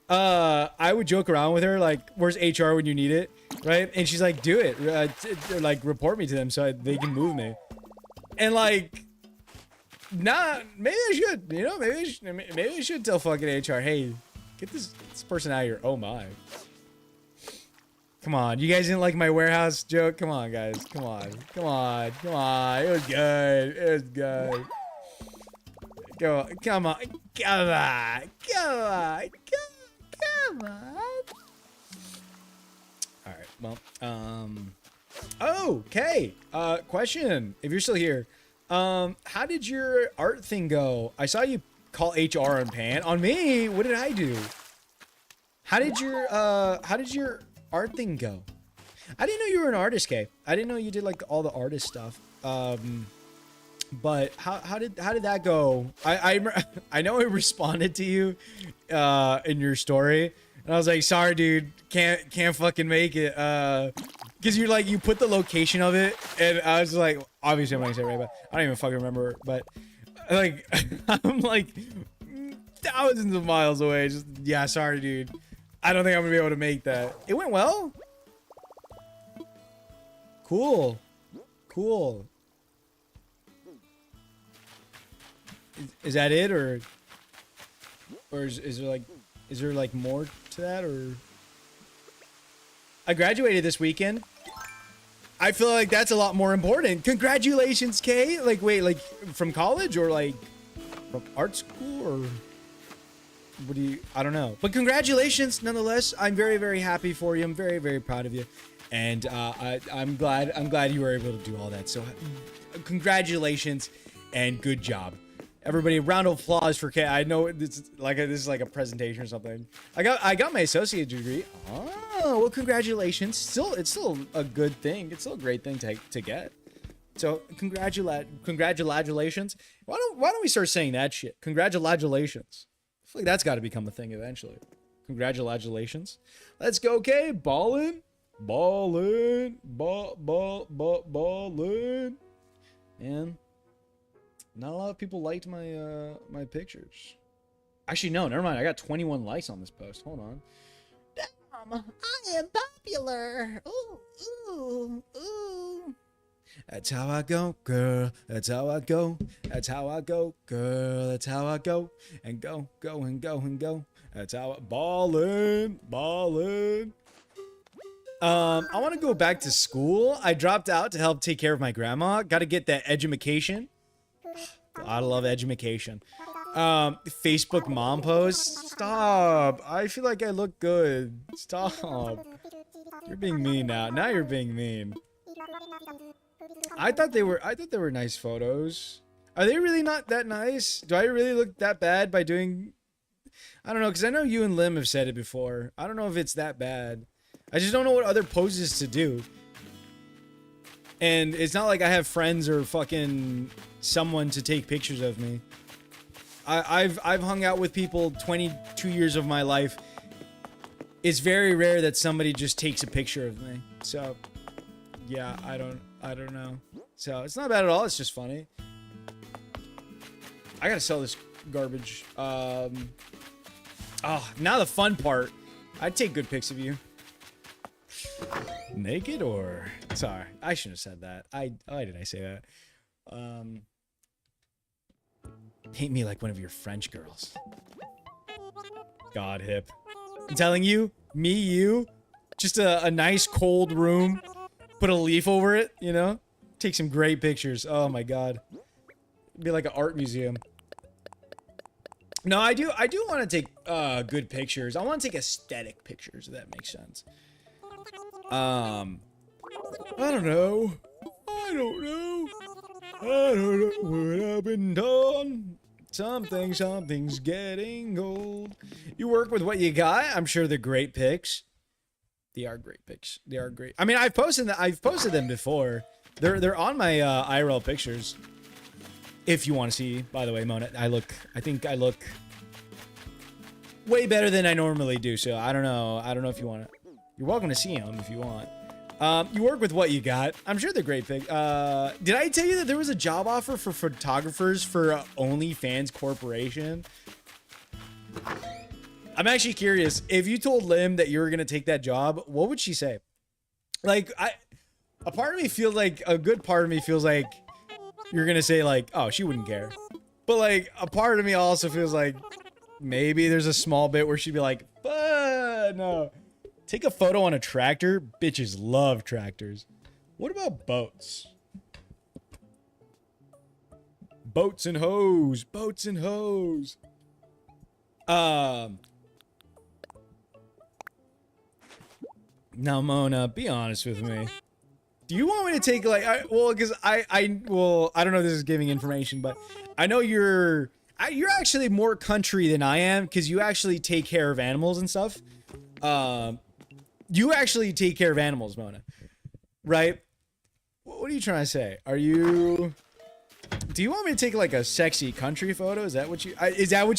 I would joke around with her, like, where's HR when you need it? Right? And she's like, do it. Like, report me to them so they can move me. And like, nah, maybe I should. You know, maybe I should tell fucking HR, hey, get this person out of here. Oh my. Come on. You guys didn't like my warehouse joke? Come on, guys. Come on. It was good. Come on. All right. Well, okay. Question. If you're still here, how did your art thing go? I saw you call HR on Pan. On me, what did I do? How did your art thing go? I didn't know you were an artist, Kay. I didn't know you did like all the artist stuff. But how did that go? I know I responded to you in your story, and I was like, sorry, dude, can't fucking make it. Because you're like, you put the location of it, and I was like, obviously I'm not gonna say it right, but I don't even fucking remember. But like, I'm like thousands of miles away. Just, yeah, sorry, dude. I don't think I'm gonna be able to make that. It went well. Cool. Is that it, or is there like more to that, or? I graduated this weekend. I feel like that's a lot more important. Congratulations, Kay. Like, wait, like from college or like from art school, or what do you? I don't know. But congratulations, nonetheless. I'm very, very happy for you. I'm very, very proud of you, and I'm glad you were able to do all that. So, congratulations and good job. Everybody, round of applause for Kay. I know this is like a presentation or something. I got my associate degree. Oh, well, congratulations. It's still a good thing. It's still a great thing to get. So congratulations. Why don't we start saying that shit? Congratulations. I feel like that's got to become a thing eventually. Congratulations. Let's go, Kay. Ballin'. And not a lot of people liked my my pictures. Actually, no, never mind. I got 21 likes on this post. Hold on. Damn, I am popular. Ooh. That's how I go, girl. That's how I go. That's how I go, girl. That's how I go. And go. That's how I ballin'. I want to go back to school. I dropped out to help take care of my grandma. Got to get that edumacation. I love edumacation. Facebook mom posts. Stop. I feel like I look good. Stop. You're being mean now. Now you're being mean. I thought they were nice photos. Are they really not that nice? Do I really look that bad by doing I don't know, because I know you and Lim have said it before. I don't know if it's that bad. I just don't know what other poses to do. And it's not like I have friends or fucking someone to take pictures of me. I've hung out with people 22 years of my life. It's very rare that somebody just takes a picture of me. So, yeah, I don't know. So, it's not bad at all. It's just funny. I gotta sell this garbage. Oh, now the fun part. I'd take good pics of you. Naked or... Sorry, I shouldn't have said that. Why did I say that? Paint me like one of your French girls. God, hip. I'm telling you, me, you, just a nice cold room, put a leaf over it, you know? Take some great pictures. Oh my God. It'd be like an art museum. No, I do want to take good pictures. I want to take aesthetic pictures, if that makes sense. I don't know. I don't know what I've been done. Something's getting old. You work with what you got. I'm sure they're great pics. They are great pics. They are great. I mean, I've posted them before. They're on my IRL pictures. If you want to see, by the way, Mona, I think I look way better than I normally do. So I don't know if you want to. You're welcome to see them if you want. You work with what you got. I'm sure they're great. Did I tell you that there was a job offer for photographers for OnlyFans Corporation? I'm actually curious. If you told Lim that you were going to take that job, what would she say? Like, a part of me feels like, a good part of me feels like you're going to say like, oh, she wouldn't care. But like, a part of me also feels like maybe there's a small bit where she'd be like, but no. Take a photo on a tractor? Bitches love tractors. What about boats? Boats and hoes. Boats and hoes. Now, Mona, be honest with me. Do you want me to take like, because I don't know if this is giving information, but I know you're actually more country than I am because you actually take care of animals and stuff. You actually take care of animals, Mona, right? What are you trying to say? Do you want me to take like a sexy country photo? Is that what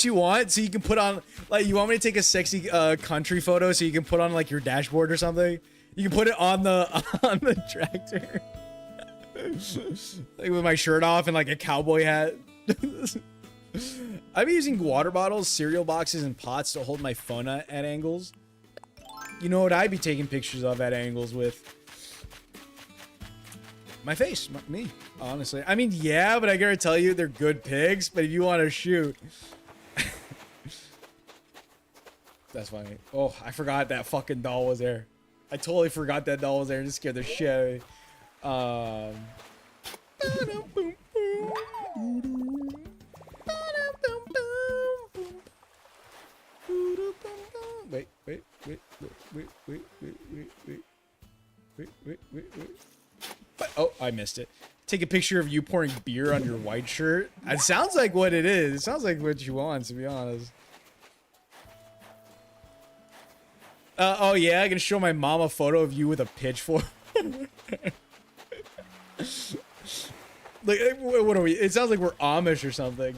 you want? So you can put on, like, you want me to take a sexy country photo so you can put on like your dashboard or something? You can put it on the tractor. Like with my shirt off and like a cowboy hat. I'm using water bottles, cereal boxes, and pots to hold my phone at angles. You know what I'd be taking pictures of at angles with? My face, me, honestly. I mean, yeah, but I gotta tell you, they're good pigs, but if you want to shoot... That's funny. Oh, I forgot that fucking doll was there. I totally forgot that doll was there and just scared the shit out of me. Wait. Oh, I missed it. Take a picture of you pouring beer on your white shirt. It sounds like what it is. It sounds like what you want, to be honest. Oh yeah, I'm gonna show my mom a photo of you with a pitchfork. Like, what are we? It sounds like we're Amish or something.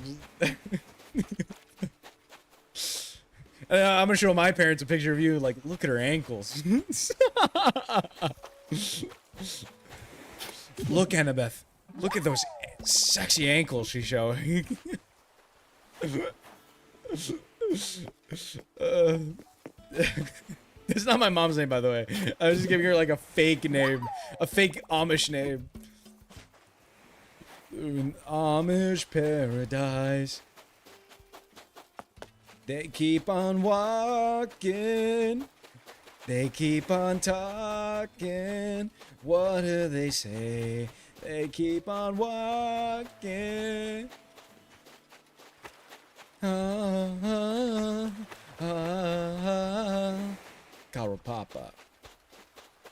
I'm gonna show my parents a picture of you. Like, look at her ankles. Look, Annabeth. Look at those sexy ankles she's showing. It's not my mom's name, by the way. I was just giving her like a fake name, a fake Amish name. In Amish paradise, they keep on walking, they keep on talking. What do they say? They keep on walking. Carl Papa.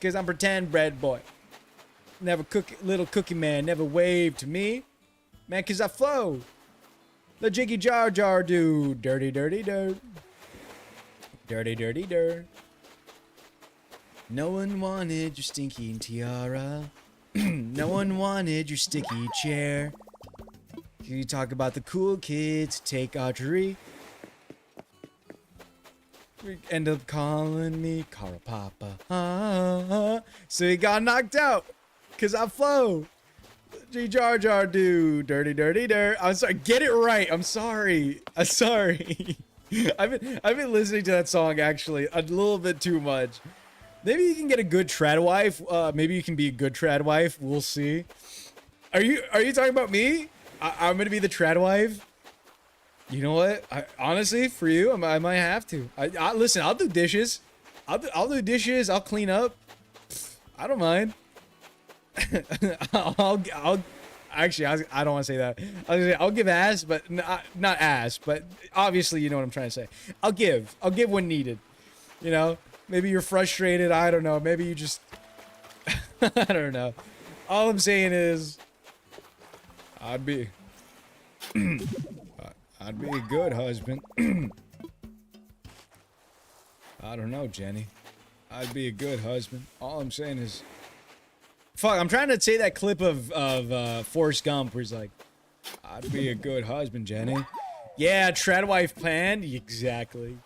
Cause I'm pretend bread boy. Never little cookie man never waved to me. Man, cause I flow. The Jiggy Jar Jar do. Dirty, dirty, dirt. Dirty, dirty, dirt. No one wanted your stinky tiara. No one wanted your sticky chair. You talk about the cool kids take archery. We end up calling me Cara Papa. So he got knocked out. Cause I flow. G Jar Jar do. Dirty, dirty, dirt. I'm sorry. Get it right. I'm sorry. I'm sorry. I've been listening to that song actually a little bit too much. Maybe you can get a good trad wife. Maybe you can be a good trad wife. We'll see. Are you talking about me? I'm gonna be the trad wife. You know what? Honestly, for you, I might have to. Listen. I'll do dishes. I'll do dishes. I'll clean up. I don't mind. I'll actually. I don't want to say that. I'll give ass, but not ass. But obviously, you know what I'm trying to say. I'll give when needed. You know. Maybe you're frustrated. I don't know. Maybe you just. I don't know. All I'm saying is. I'd be a good husband. I don't know, Jenny. I'd be a good husband. All I'm saying is, fuck. I'm trying to say that clip of Forrest Gump where he's like, "I'd be a good husband, Jenny." Yeah, trad wife plan. Exactly.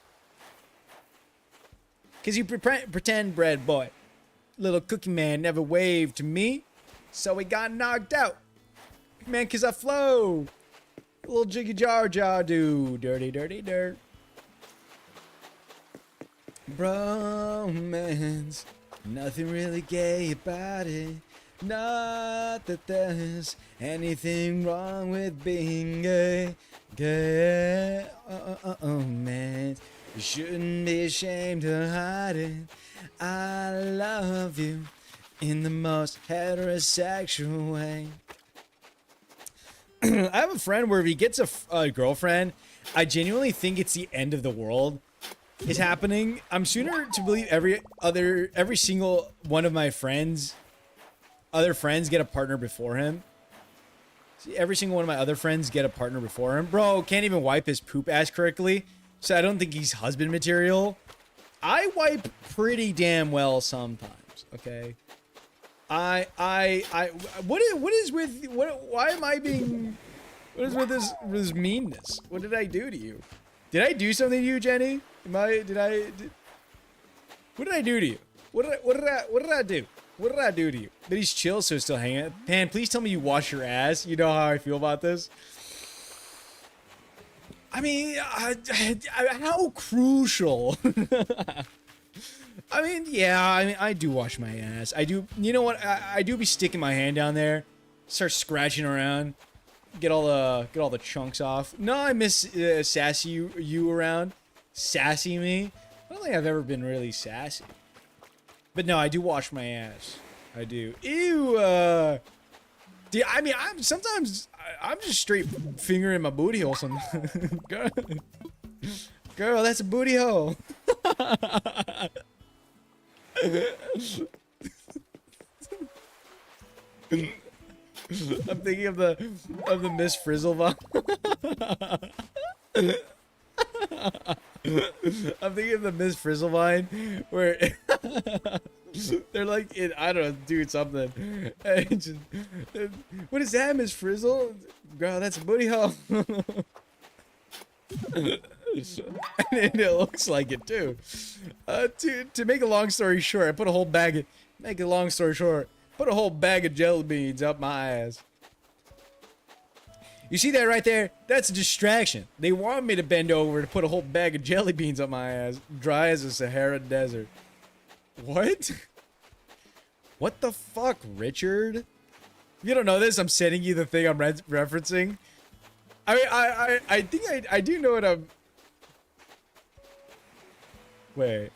Cause you pretend bread boy, little cookie man never waved to me, so he got knocked out. Man, cause I flow. Little Jiggy Jar Jar do. Dirty, dirty, dirt. Bromance. Nothing really gay about it. Not that there's anything wrong with being gay. Gay. Oh, man. You shouldn't be ashamed to hide it. I love you in the most heterosexual way. I have a friend where if he gets a girlfriend, I genuinely think it's the end of the world is happening. I'm sooner to believe every single one of my other friends get a partner before him. See, every single one of my other friends get a partner before him. Bro can't even wipe his poop ass correctly, so I don't think he's husband material. I wipe pretty damn well sometimes, okay? What is with this meanness? What did I do to you? Did I do something to you, Jenny? What did I do to you? What did I do? What did I do to you? But he's chill, so still hanging out. Pan, please tell me you wash your ass. You know how I feel about this. I mean, how crucial. I mean, yeah, I do wash my ass. I do, you know what? I do be sticking my hand down there, start scratching around, get all the chunks off. No, I miss sassy you around. Sassy me? I don't think I've ever been really sassy. But no, I do wash my ass. I do. Ew, dude, I mean, I'm just straight fingering my booty hole sometimes. Girl, that's a booty hole. I'm thinking of the Miss Frizzle vibe. I'm thinking of the Miss Frizzle vine where they're like, I don't know, doing something. What is that, Miss Frizzle? Girl, that's a booty hole. And it looks like it too. To make a long story short, I put a whole bag of, put a whole bag of jelly beans up my ass. You see that right there? That's a distraction. They want me to bend over to put a whole bag of jelly beans up my ass, dry as a Sahara desert. What? What the fuck, Richard? If you don't know this, I'm sending you the thing I'm referencing. I mean, I think I do know what I'm... Wait.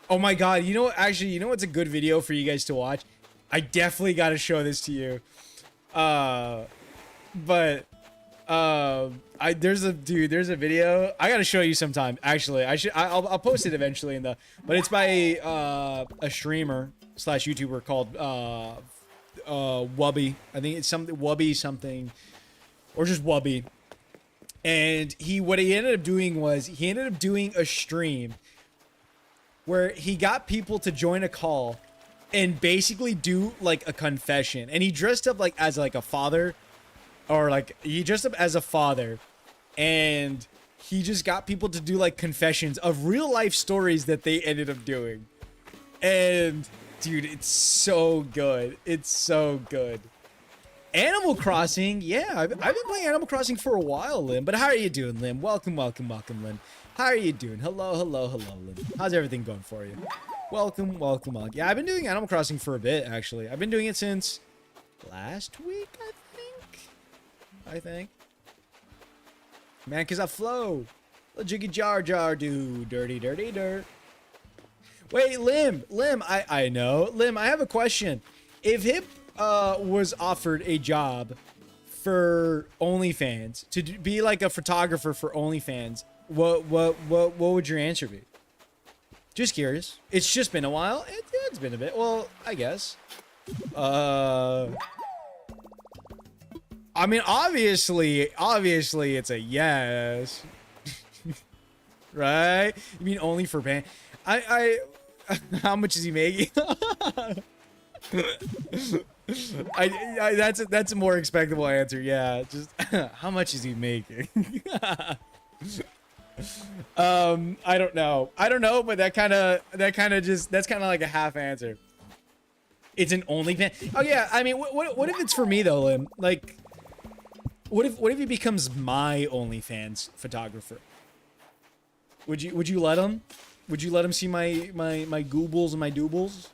Oh my god, you know, actually, you know what's a good video for you guys to watch? I definitely gotta show this to you. There's a video. I gotta show you sometime, actually. I'll post it eventually but it's by a streamer / YouTuber called, Wubby. I think it's something, Wubby something. or just Wubby. And what he ended up doing was he ended up doing a stream where he got people to join a call and basically do like a confession. And he dressed up like as like a father, or like he dressed up as a father, and he just got people to do like confessions of real life stories that they ended up doing. And dude, it's so good. It's so good. Animal Crossing, yeah, I've been playing Animal Crossing for a while, Lim. But how are you doing, Lim? Welcome, Lim. How are you doing? Hello, Lim. How's everything going for you? Welcome. Yeah, I've been doing Animal Crossing for a bit, actually. I've been doing it since last week, I think. Man, cause I flow. The jiggy jar do dirty dirt. Wait, Lim, I know. Lim, I have a question. If Hip was offered a job for OnlyFans to be like a photographer for OnlyFans, what would your answer be? Just curious. It's just been a while. It's been a bit. Well, I guess. I mean, obviously, it's a yes. Right? You mean only for band? How much is he making? That's a more expectable answer. Yeah, just how much is he making? I don't know, but that's kind of like a half answer. It's an OnlyFans. Oh yeah, I mean, what if it's for me though, Lim? Like, what if he becomes my OnlyFans photographer? Would you let him? Would you let him see my goobles and my doobles?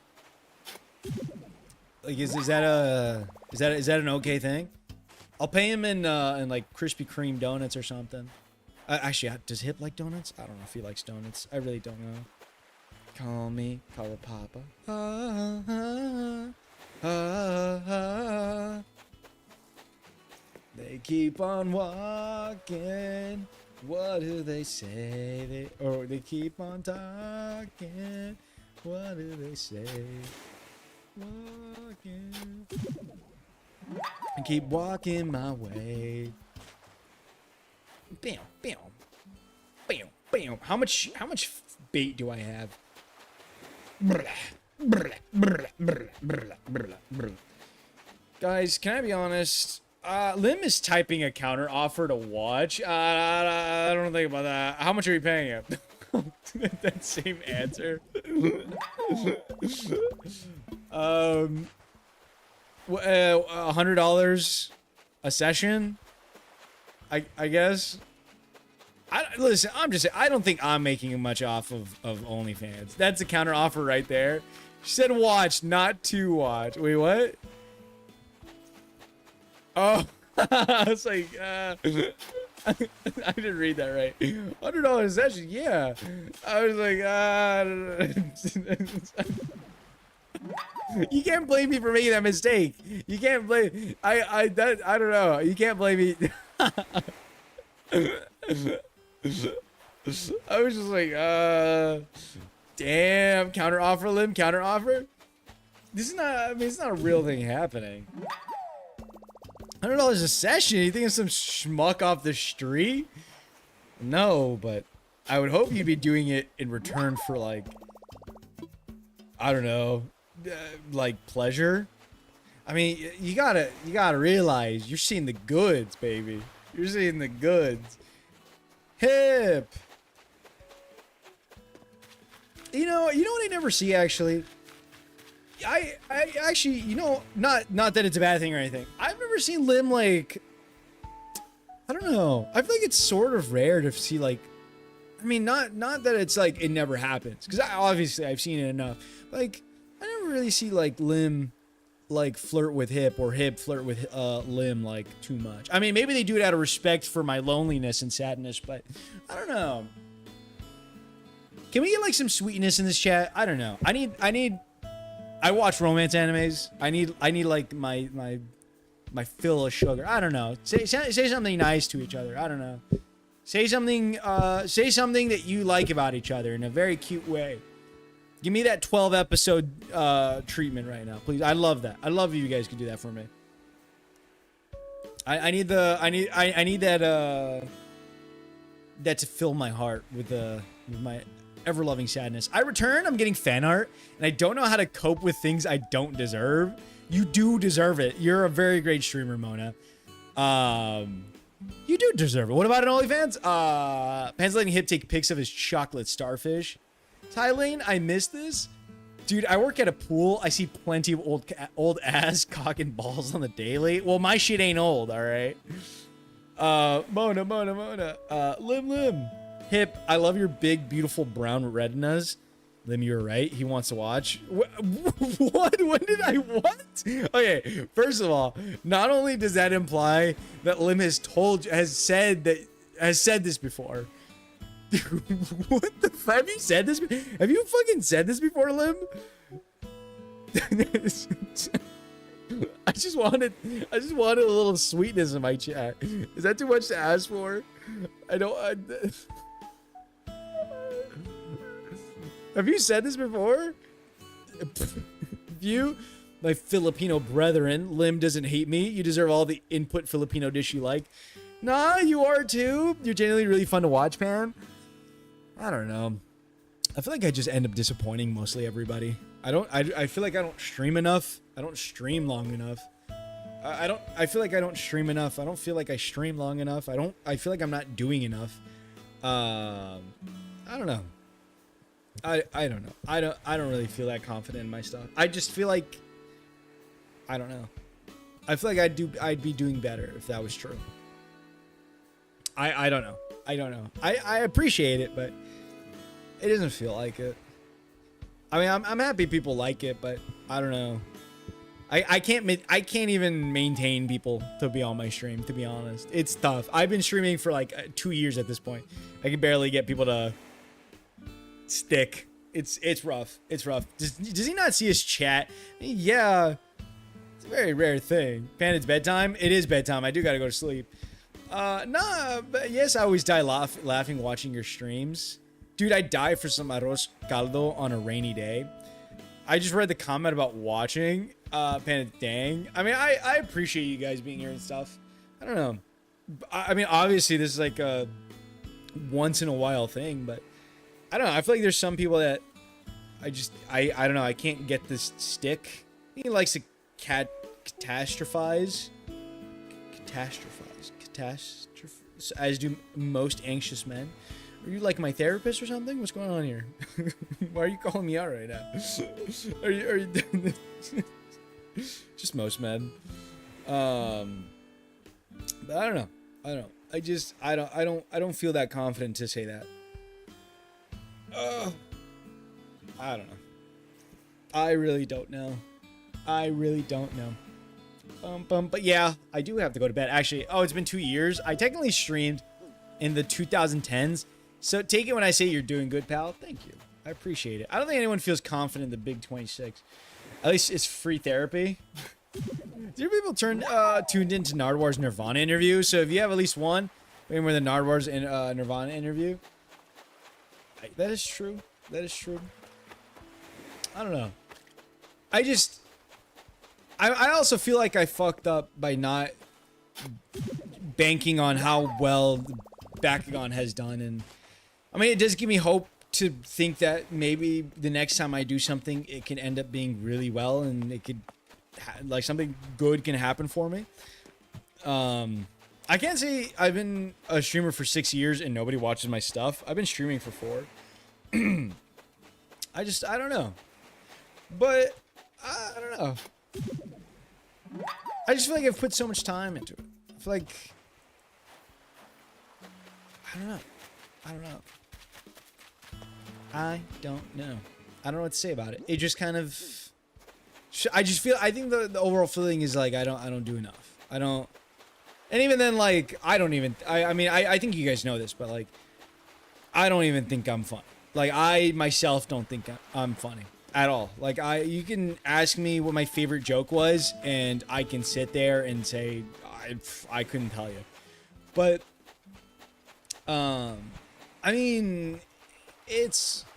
Like, is that an okay thing? I'll pay him in like Krispy Kreme donuts or something. Actually, does Hip like donuts? I don't know if he likes donuts. I really don't know. Call me, call a papa. They keep on walking. What do they say? They keep on talking. What do they say? Walking. I keep walking my way. Bam, bam, bam, bam. How much bait do I have? Guys, can I be honest? Lim is typing a counter offer to watch. I don't think about that. How much are you paying him? That same answer. $100 a session. I guess. Listen, I'm just saying, I don't think I'm making much off of OnlyFans. That's a counter offer right there. She said watch, not to watch. Wait, what? Oh, I was like, I didn't read that right. $100 a session, yeah. I was like, you can't blame me for making that mistake. You can't blame. I don't know. You can't blame me. I was just like, damn, counter offer, Lim, counter offer. This is not. I mean, it's not a real thing happening. $100 a session? You think it's some schmuck off the street? No, but I would hope you'd be doing it in return for, like, I don't know, like pleasure. I mean, you gotta realize you're seeing the goods, baby. You're seeing the goods. Hip. You know what I never see actually. I actually, you know, not that it's a bad thing or anything. I've never seen Lim, like, I don't know. I feel like it's sort of rare to see, like, I mean, not that it's like it never happens, because obviously I've seen it enough. Like, I never really see like Lim like flirt with Hip, or Hip flirt with Lim like too much. I mean, maybe they do it out of respect for my loneliness and sadness, but I don't know. Can we get like some sweetness in this chat? I don't know. I watch romance animes. I need like my fill of sugar. I don't know. Say something nice to each other. I don't know. Say something that you like about each other in a very cute way. Give me that 12 episode treatment right now, please. I love that. I love if you guys could do that for me. I need the I need that that to fill my heart with my ever loving sadness. I return. I'm getting fan art, and I don't know how to cope with things I don't deserve. You do deserve it. You're a very great streamer, Mona. You do deserve it. What about an OnlyFans? Pan's letting Hip take pics of his chocolate starfish. Tylane, I missed this. Dude, I work at a pool. I see plenty of old ass cock and balls on the daily. Well, my shit ain't old, all right? Mona. Lim. Hip, I love your big, beautiful brown retinas. Lim, you're right. He wants to watch. What? When did I what? Okay, first of all, not only does that imply that Lim has said this before. What the fuck? Have you said this? Have you fucking said this before, Lim? I just wanted a little sweetness in my chat. Is that too much to ask for? Have you said this before? You, my Filipino brethren, Lim doesn't hate me. You deserve all the input Filipino dish you like. Nah, you are too. You're genuinely really fun to watch, Pan. I don't know. I feel like I just end up disappointing mostly everybody. I feel like I don't stream enough. I don't stream long enough. I feel like I don't stream enough. I don't feel like I stream long enough. I feel like I'm not doing enough. I don't know. I don't know. I don't really feel that confident in my stuff. I just feel like I don't know. I feel like I'd be doing better if that was true. I don't know. I appreciate it, but it doesn't feel like it. I mean, I'm happy people like it, but I don't know. I can't even maintain people to be on my stream, to be honest. It's tough. I've been streaming for like 2 years at this point. I can barely get people to stick. It's rough. It's rough. Does he not see his chat? Yeah. It's a very rare thing. Pan, it's bedtime. It is bedtime. I do gotta go to sleep. Nah, but yes, I always die laughing watching your streams. Dude, I die for some arroz caldo on a rainy day. I just read the comment about watching. Pan, dang. I mean, I appreciate you guys being here and stuff. I don't know. I mean, obviously this is like a once in a while thing, but I don't know. I feel like there's some people that I don't know. I can't get this stick. He likes to catastrophize, as do most anxious men. Are you like my therapist or something? What's going on here? Why are you calling me out right now? Are you doing this? Just most men. But I don't know. I don't feel that confident to say that. I don't know. I really don't know. But yeah, I do have to go to bed. Actually, it's been 2 years. I technically streamed in the 2010s. So take it when I say you're doing good, pal. Thank you. I appreciate it. I don't think anyone feels confident in the Big 26. At least it's free therapy. Do people tuned into Nardwar's Nirvana interview? So if you have at least one, maybe more than Nardwar's Nirvana interview. That is true. I don't know. I also feel like I fucked up by not banking on how well Bakugan has done, and I mean, it does give me hope to think that maybe the next time I do something, it can end up being really well, and it could like something good can happen for me. I can't say I've been a streamer for 6 years and nobody watches my stuff. I've been streaming for 4. I don't know. But I don't know. I just feel like I've put so much time into it. I feel like I don't know. I don't know what to say about it. It just kind of I think the overall feeling is like I don't do enough. And even then, like, I mean, I think you guys know this, but like I don't even think I'm funny. Like, I myself don't think I'm funny at all. Like, you can ask me what my favorite joke was, and I can sit there and say I couldn't tell you. But I mean,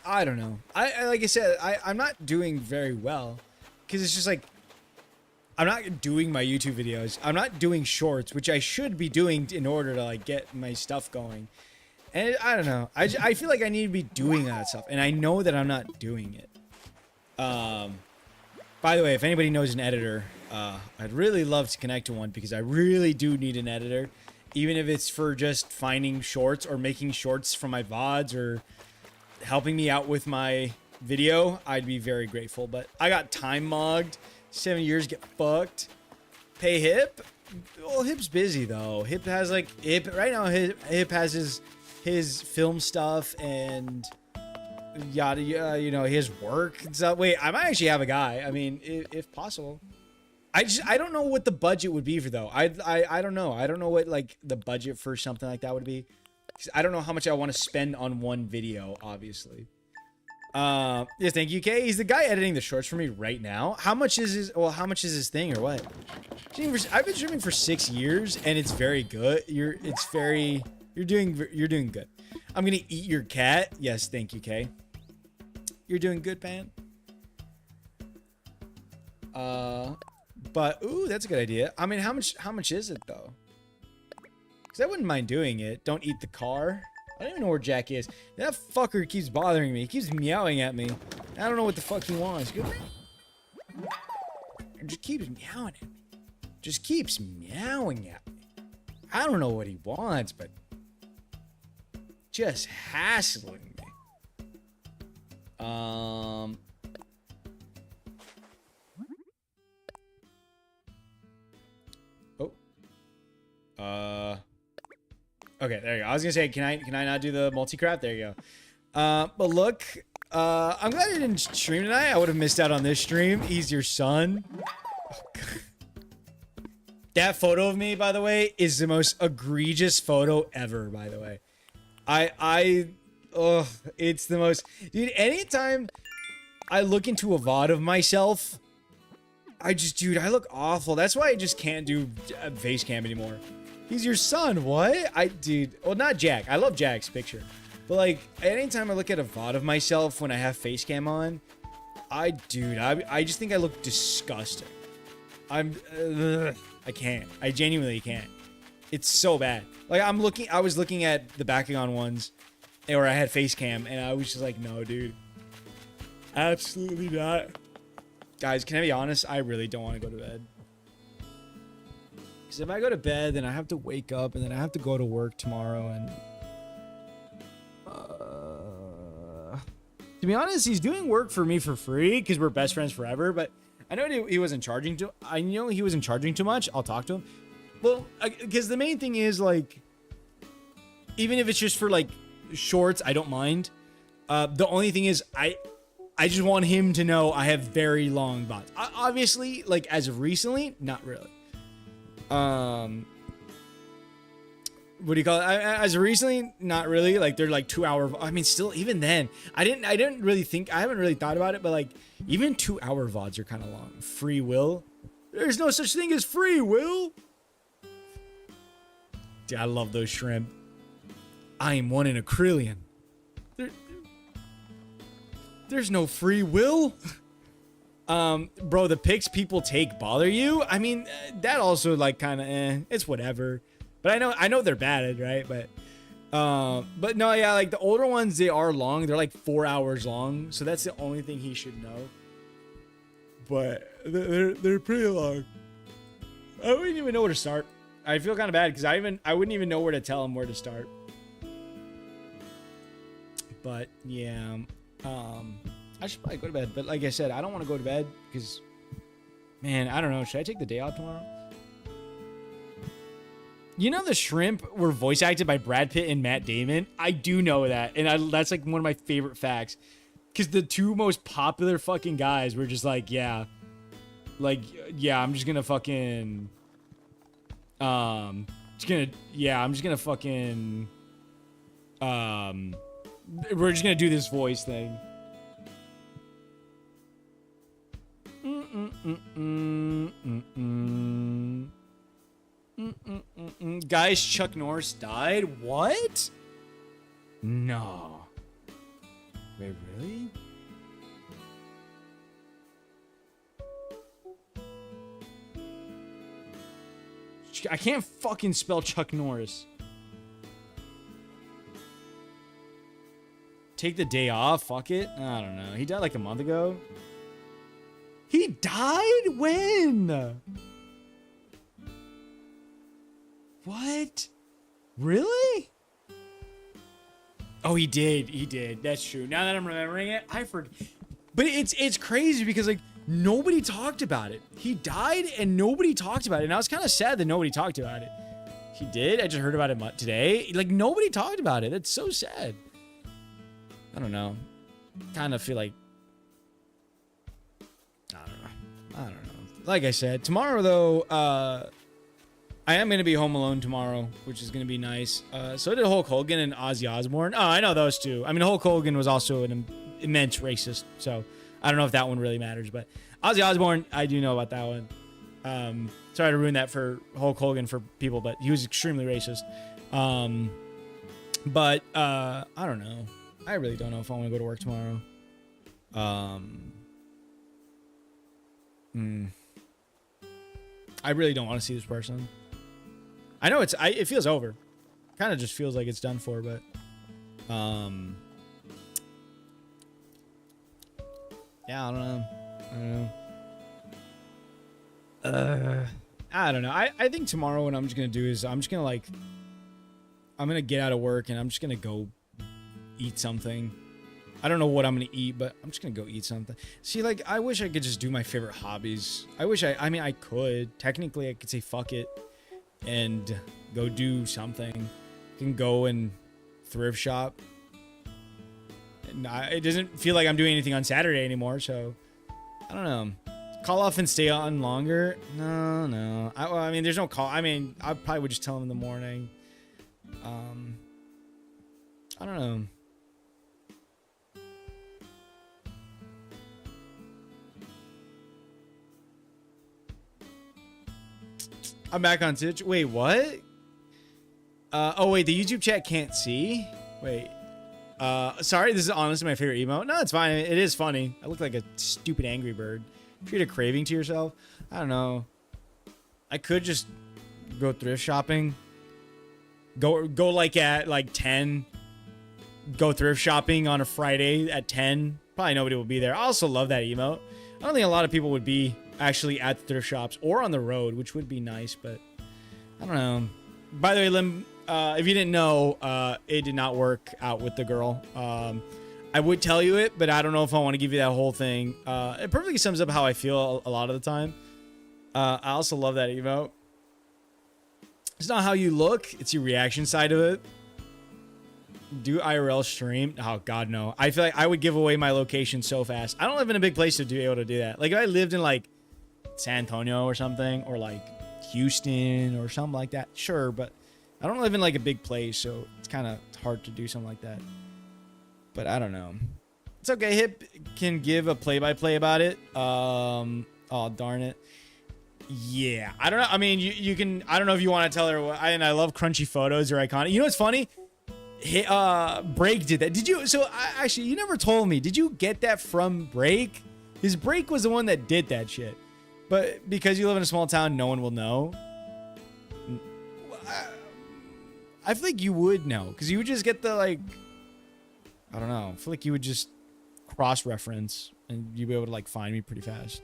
I don't know. Like I said, I'm not doing very well because it's just like I'm not doing my YouTube videos. I'm not doing shorts, which I should be doing in order to like get my stuff going. And I don't know. I feel like I need to be doing that stuff, and I know that I'm not doing it. By the way, if anybody knows an editor, I'd really love to connect to one because I really do need an editor, even if it's for just finding shorts or making shorts from my VODs or helping me out with my video. I'd be very grateful. But I got time mogged. 7 years, get fucked. Pay Hip. Well, Hip's busy though. Hip has like right now. Hip has his film stuff and yada yada, you know, his work and stuff. Wait, I might actually have a guy. I mean, if possible. I don't know what the budget would be for though. I don't know. I don't know what like the budget for something like that would be. 'Cause I don't know how much I want to spend on one video, obviously. Yes, thank you, Kay. He's the guy editing the shorts for me right now. How much is his thing or what? I've been streaming for 6 years and it's very good. You're doing good. I'm gonna eat your cat. Yes, thank you, Kay. You're doing good, man. But ooh, that's a good idea. I mean, how much is it though? Because I wouldn't mind doing it. Don't eat the car. I don't even know where Jack is. That fucker keeps bothering me. He keeps meowing at me. I don't know what the fuck he wants. It just keeps meowing at me. Just keeps meowing at me. I don't know what he wants, but just hassling me. Okay, there you go. I was gonna say, can I not do the multi-craft? There you go. But look, I'm glad I didn't stream tonight. I would have missed out on this stream. He's your son. Oh, that photo of me, by the way, is the most egregious photo ever, by the way. It's the most, dude, anytime I look into a VOD of myself, dude, I look awful. That's why I just can't do face cam anymore. He's your son, what? Dude, well, not Jack. I love Jack's picture. But like, anytime I look at a VOD of myself when I have face cam on, I just think I look disgusting. I can't. I genuinely can't. It's so bad. Like, I was looking at the Bakugan ones, where I had face cam, and I was just like, no, dude. Absolutely not. Guys, can I be honest? I really don't want to go to bed. Because if I go to bed, then I have to wake up, and then I have to go to work tomorrow, and... to be honest, he's doing work for me for free, because we're best friends forever, but I know he wasn't charging too... I know he wasn't charging too much. I'll talk to him. Well, because the main thing is, like... even if it's just for, like, shorts, I don't mind. The only thing is, I just want him to know I have very long VODs. Obviously, like, as of recently, not really. What do you call it? As of recently, not really. Like, they're like 2 hour. I mean, still, even then, I haven't really thought about it, but like, even 2 hour VODs are kind of long. Free will? There's no such thing as free will. Dude, I love those shrimp. I am one in a trillion. There's no free will. Bro, the pics people take bother you? I mean, that also like kind of it's whatever. But I know they're bad, right? But no, yeah, like the older ones, they are long. They're like 4 hours long. So that's the only thing he should know. But they're pretty long. I wouldn't even know where to start. I feel kind of bad because I wouldn't even know where to tell him where to start. But yeah, I should probably go to bed. But like I said, I don't want to go to bed because, man, I don't know. Should I take the day off tomorrow? You know the shrimp were voice acted by Brad Pitt and Matt Damon? I do know that. And that's like one of my favorite facts. Because the two most popular fucking guys were just like, yeah. Like, yeah, I'm just gonna fucking... I'm just gonna fucking... we're just gonna do this voice thing. Guys, Chuck Norris died? What? No. Wait, really? I can't fucking spell Chuck Norris. Take the day off. Fuck it. I don't know. He died like a month ago. He died? When? What? Really? Oh, he did. He did. That's true. Now that I'm remembering it, I forget. But it's crazy because like nobody talked about it. He died and nobody talked about it. And I was kind of sad that nobody talked about it. He did. I just heard about it today. Like nobody talked about it. That's so sad. I don't know. Kind of feel like I don't know. Like I said, tomorrow though, I am gonna be home alone tomorrow, which is gonna be nice. So did Hulk Hogan and Ozzy Osbourne. Oh, I know those two. I mean, Hulk Hogan was also an immense racist, so I don't know if that one really matters. But Ozzy Osbourne, I do know about that one. Sorry to ruin that for Hulk Hogan for people, but he was extremely racist. But I don't know. I really don't know if I want to go to work tomorrow. I really don't want to see this person. I know it feels over. Kind of just feels like it's done for, but yeah, I don't know. I think tomorrow what I'm just gonna do is I'm gonna get out of work and I'm just gonna go eat something. I don't know what I'm gonna eat, but I'm just gonna go eat something. See, like, I wish I could just do my favorite hobbies. I mean, I could. Technically, I could say fuck it and go do something. I can go and thrift shop. And it doesn't feel like I'm doing anything on Saturday anymore, so I don't know. Call off and stay on longer? No. I mean, there's no call. I mean, I probably would just tell him in the morning. I don't know. I'm back on Twitch. Wait, what? Oh, wait, the YouTube chat can't see? Wait. Sorry, this is honestly my favorite emote. No, it's fine. It is funny. I look like a stupid Angry Bird. If you had a craving to yourself, I don't know. I could just go thrift shopping. Go like at like 10. Go thrift shopping on a Friday at 10. Probably nobody will be there. I also love that emote. I don't think a lot of people would be actually at the thrift shops or on the road, which would be nice, but I don't know. By the way, Lim, if you didn't know, it did not work out with the girl. I would tell you it, but I don't know if I want to give you that whole thing. It perfectly sums up how I feel a lot of the time. I also love that emote. It's not how you look, it's your reaction side of it. Do IRL stream? Oh, God, no. I feel like I would give away my location so fast. I don't live in a big place to be able to do that. Like, if I lived in, like, San Antonio or something, or, like, Houston or something like that, sure, but I don't live in, like, a big place, so it's kind of hard to do something like that. But I don't know. It's okay. Hip can give a play-by-play about it. Oh, darn it. Yeah. I don't know. I mean, you can... I don't know if you want to tell her what... And I love crunchy photos or iconic. You know what's funny? Break did that. Did you? So actually, you never told me. Did you get that from Break? His Break was the one that did that shit. But because you live in a small town, no one will know. I feel like you would know because you would just get the like. I don't know. I feel like you would just cross-reference and you'd be able to like find me pretty fast.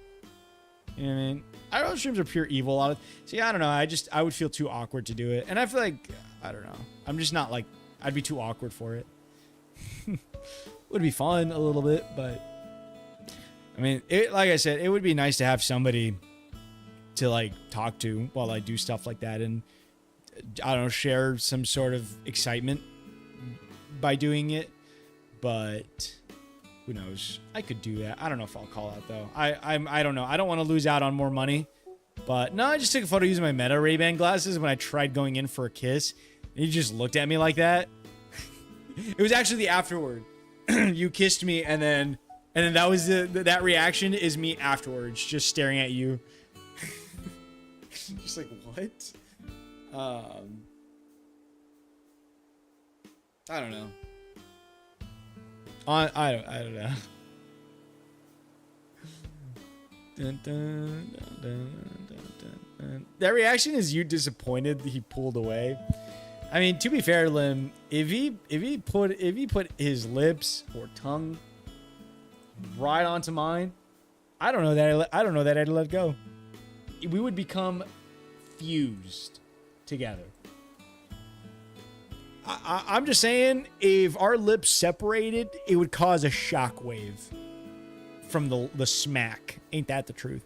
You know what I mean? IRL streams are pure evil. A lot of. See, I don't know. I would feel too awkward to do it, and I feel like I don't know. I'm just not like. I'd be too awkward for it. Would be fun a little bit, but I mean, like I said, it would be nice to have somebody to like talk to while I do stuff like that, and I don't know, share some sort of excitement by doing it. But who knows? I could do that. I don't know if I'll call out though. I don't know. I don't want to lose out on more money. But no, I just took a photo using my Meta Ray-Ban glasses when I tried going in for a kiss. He just looked at me like that. It was actually the afterward. You kissed me, and then that was that reaction is me afterwards, just staring at you. Just like what? I don't know. I don't know. Dun, dun, dun, dun, dun, dun. That reaction is you disappointed that he pulled away. I mean, to be fair, Lim, if he put his lips or tongue right onto mine, I don't know that I'd let go. We would become fused together. I'm just saying, if our lips separated, it would cause a shockwave from the smack. Ain't that the truth?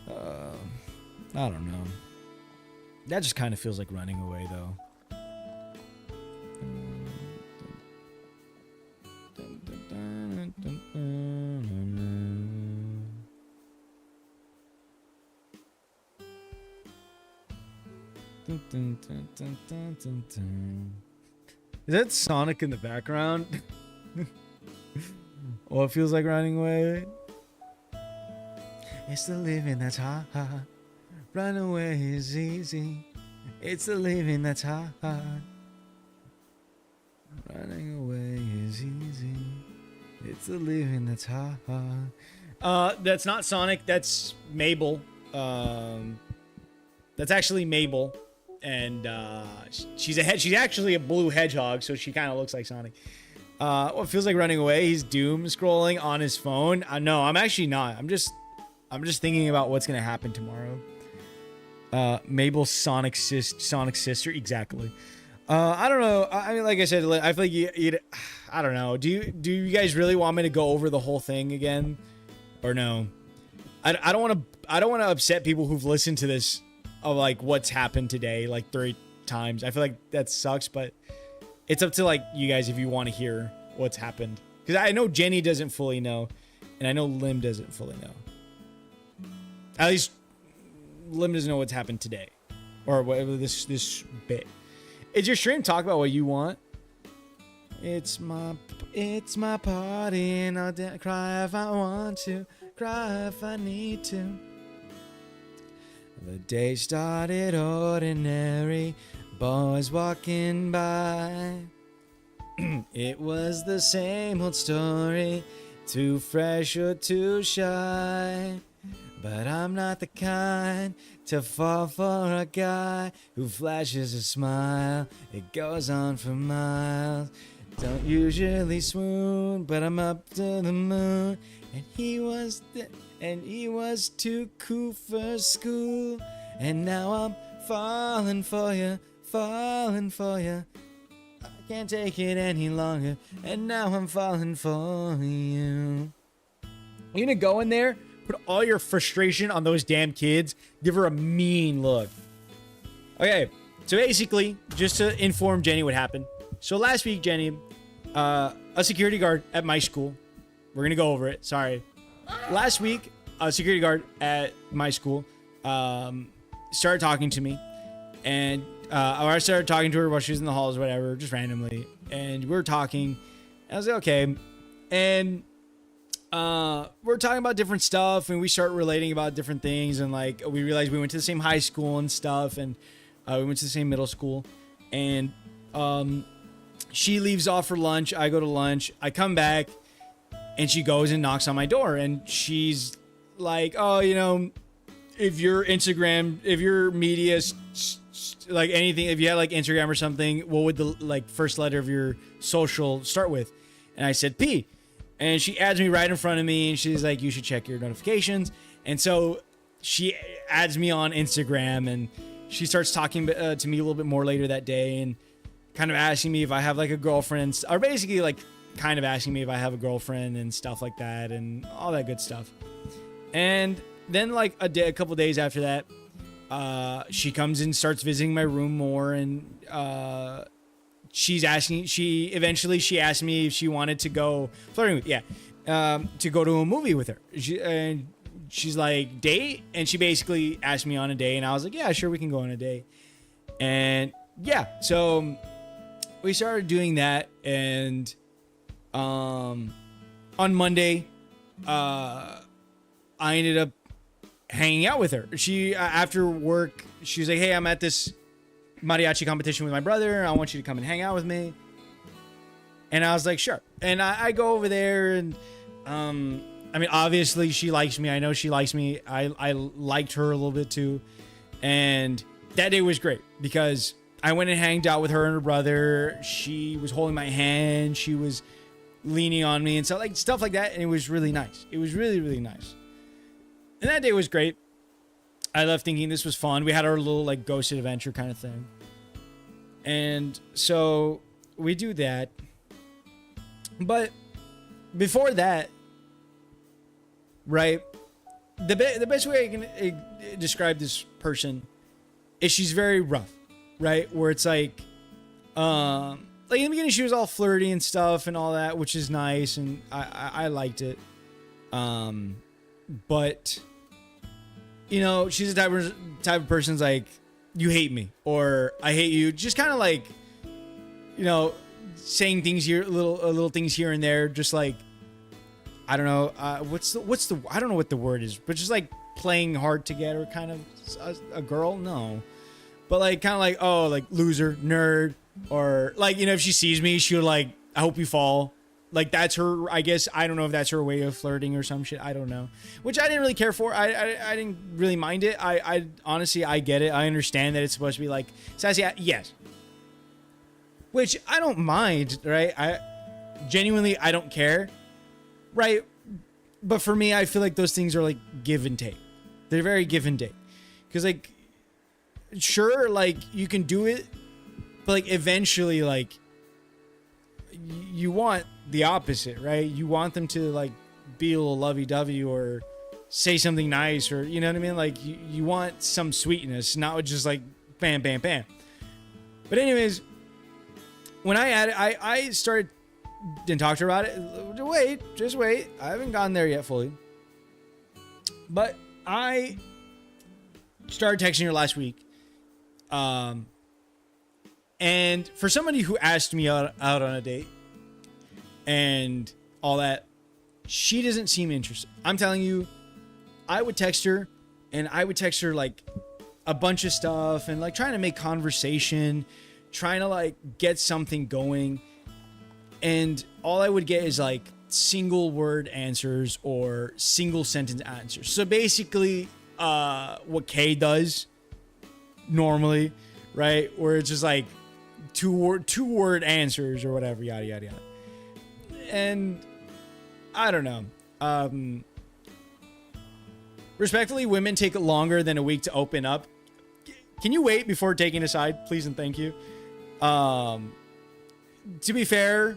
I don't know. That just kind of feels like running away, though. Is that Sonic in the background? Well, it feels like running away. It's the living that's hard. Run away is easy. It's the living that's hard. Running away is easy. It's the living that's hard. That's not Sonic. That's Mabel. That's actually Mabel, and she's actually a blue hedgehog, so she kind of looks like Sonic. Well, it feels like running away. He's doom scrolling on his phone. No, I'm actually not. I'm just thinking about what's gonna happen tomorrow. Mabel's Sonic sister, exactly. I don't know. I mean, like I said, I feel like you I don't know. Do you guys really want me to go over the whole thing again, or no? I don't want to upset people who've listened to this of like what's happened today like 3 times. I feel like that sucks, but it's up to like you guys if you want to hear what's happened, because I know Jenny doesn't fully know, and I know Lim doesn't fully know. At least Lim doesn't know what's happened today, or whatever this bit. It's your stream. Talk about what you want. It's my party, and I'll cry if I want to, cry if I need to. The day started ordinary, boys walking by. It was the same old story, too fresh or too shy. But I'm not the kind to fall for a guy who flashes a smile. It goes on for miles. Don't usually swoon, but I'm up to the moon. And he was too cool for school. And now I'm falling for you, falling for you. I can't take it any longer. And now I'm falling for you. You gonna go in there, put all your frustration on those damn kids, give her a mean look. Okay, so basically, just to inform Jenny what happened. So last week, Jenny, a security guard at my school, we're gonna go over it, sorry. Last week, a security guard at my school started talking to me, and I started talking to her while she was in the halls, whatever, just randomly, and we were talking, and I was like, okay, and we're talking about different stuff, and we start relating about different things, and like we realized we went to the same high school and stuff, and we went to the same middle school, and she leaves off for lunch, I go to lunch, I come back, and she goes and knocks on my door, and she's like, oh, you know, if your media, like anything, if you had like Instagram or something, what would the like first letter of your social start with? And I said P. And she adds me right in front of me, and she's like, you should check your notifications. And so she adds me on Instagram, and she starts talking to me a little bit more later that day, and kind of asking me if I have like a girlfriend, or basically like kind of asking me if I have a girlfriend and stuff like that, and all that good stuff. And then like a couple days after that, she comes and starts visiting my room more, and she asked me if she wanted to go flirting with, to go to a movie with her. And she's like, date? And she basically asked me on a date, and I was like, yeah, sure, we can go on a date. And yeah, so we started doing that, and on Monday, I ended up hanging out with her. She, after work, she was like, hey, I'm at this mariachi competition with my brother. I want you to come and hang out with me. And I was like, sure. And I go over there, and I mean, obviously she likes me. I know she likes me. I liked her a little bit too. And that day was great because I went and hanged out with her and her brother. She was holding my hand. She was leaning on me and stuff like that. And it was really nice. It was really, really nice. And that day was great. I left thinking this was fun. We had our little like ghosted adventure kind of thing. And so we do that. But before that, right, the best way I can describe this person is she's very rough, right? Where it's like in the beginning she was all flirty and stuff and all that, which is nice, and I liked it. But you know, she's the type of person's like, you hate me or I hate you, just kind of like, you know, saying things here, little things here and there, just like, I don't know, what's the I don't know what the word is, but just like playing hard to get her, kind of a girl, no, but like kind of like, oh, like loser, nerd, or like, you know, if she sees me, she'll like, I hope you fall. Like that's her, I guess. I don't know if that's her way of flirting or some shit. I don't know, which I didn't really care for. I didn't really mind it. I honestly, I get it. I understand that it's supposed to be like sassy. Yes, which I don't mind, right? I genuinely, I don't care, right? But for me, I feel like those things are like give and take. They're very give and take, because like, sure, like you can do it, but like eventually, like you want the opposite, right? You want them to like be a little lovey-dovey or say something nice, or you know what I mean? Like you want some sweetness, not just like bam, bam, bam. But anyways, when I started and talked to her about it. Just wait. I haven't gotten there yet fully. But I started texting her last week. And for somebody who asked me out on a date and all that, she doesn't seem interested. I'm telling you, I would text her and I would text her like a bunch of stuff and like trying to make conversation, trying to like get something going. And all I would get is like single word answers or single sentence answers. So basically, what Kay does normally, right? Where it's just like two word answers or whatever, yada, yada, yada. And I don't know. Respectfully, women take longer than a week to open up. Can you wait before taking a side, please and thank you? To be fair,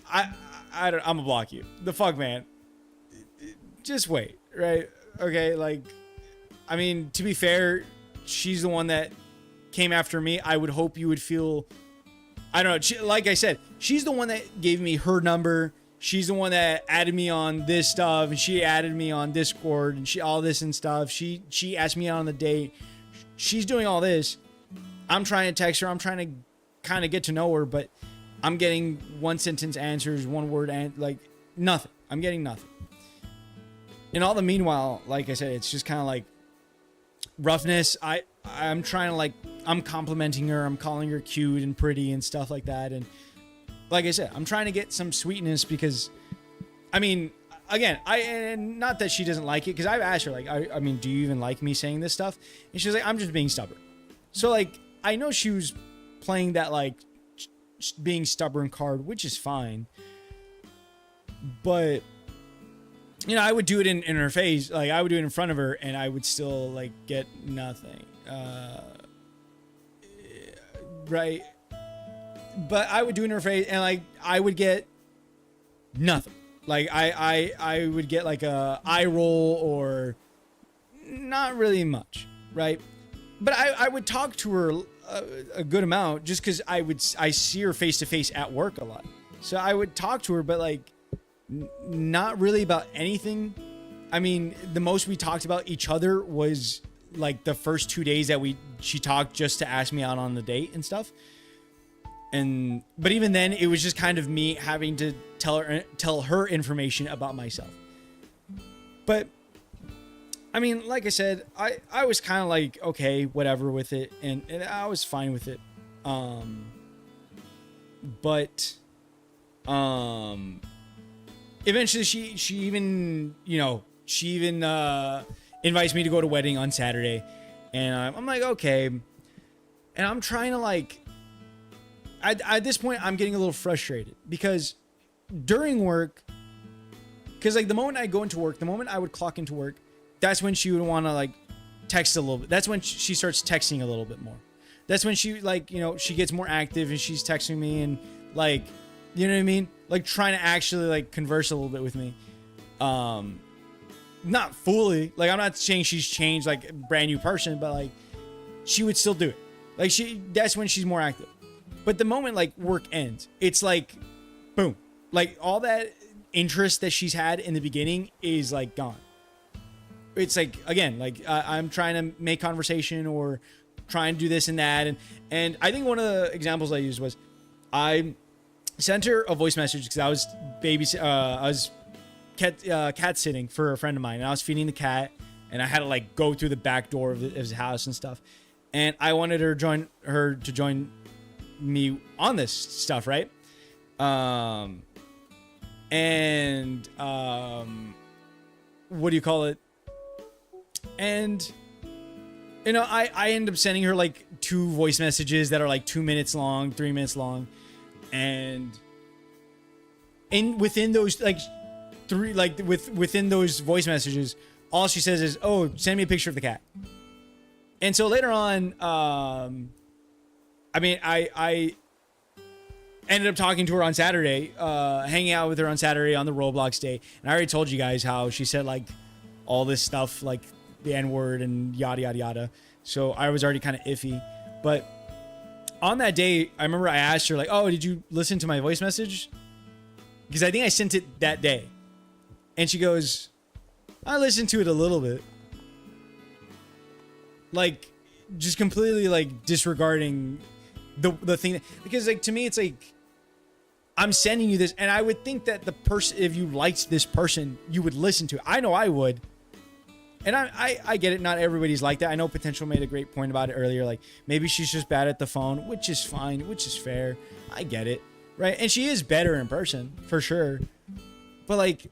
I'm gonna block you. The fuck, man. Just wait, right? Okay, like, I mean, to be fair, she's the one that came after me. I would hope you would feel, I don't know, like I said, she's the one that gave me her number. She's the one that added me on this stuff, and she added me on Discord, and all this and stuff. She asked me out on the date. She's doing all this. I'm trying to text her. I'm trying to kind of get to know her, but I'm getting one sentence answers, one word, and like nothing. I'm getting nothing. And all the meanwhile, like I said, it's just kind of like roughness. I'm trying to like, I'm complimenting her. I'm calling her cute and pretty and stuff like that. And like I said, I'm trying to get some sweetness because, I mean, again, and not that she doesn't like it, because I've asked her, like, I mean, do you even like me saying this stuff? And she's like, I'm just being stubborn. So like, I know she was playing that like being stubborn card, which is fine. But, you know, I would do it in her face. Like, I would do it in front of her, and I would still like get nothing. Right. But I would do it in her face, and like I would get nothing. Like I would get like a eye roll or not really much, right? But I would talk to her a good amount just because I see her face to face at work a lot. So I would talk to her, but like not really about anything. I mean, the most we talked about each other was like the first 2 days that she talked just to ask me out on the date and stuff. But even then, it was just kind of me having to tell her information about myself. But I mean, like I said, I was kind of like, okay, whatever with it, and I was fine with it. But eventually she even, she even invites me to go to a wedding on Saturday. And I'm like, okay. And I'm trying to like, at this point, I'm getting a little frustrated because during work, because like the moment I go into work, the moment I would clock into work, that's when she would want to like text a little bit. That's when she starts texting a little bit more. That's when she like, she gets more active and she's texting me and like, you know what I mean? Like trying to actually like converse a little bit with me. Not fully. Like I'm not saying she's changed like a brand new person, but like she would still do it. Like that's when she's more active. But the moment like work ends, it's like, boom. Like all that interest that she's had in the beginning is like gone. It's like, again, like I'm trying to make conversation or trying to do this and that. And I think one of the examples I used was I sent her a voice message because I was cat sitting for a friend of mine, and I was feeding the cat, and I had to like go through the back door of his house and stuff, and I wanted her to join me on this stuff, right? What do you call it? And I end up sending her like 2 voice messages that are like 2 minutes long, 3 minutes long, and within those like within those voice messages, all she says is, "Oh, send me a picture of the cat." And so later on, I ended up talking to her on Saturday, hanging out with her on Saturday on the Roblox day, and I already told you guys how she said like all this stuff like the N-word and yada yada yada. So I was already kind of iffy, but on that day, I remember I asked her like, "Oh, did you listen to my voice message?" Because I think I sent it that day. And she goes, "I listened to it a little bit." Like, just completely like disregarding the thing. Because like to me, it's like, I'm sending you this, and I would think that the person, if you liked this person, you would listen to it. I know I would. And I get it. Not everybody's like that. I know Potential made a great point about it earlier. Like, maybe she's just bad at the phone, which is fine, which is fair. I get it. Right? And she is better in person, for sure. But, like,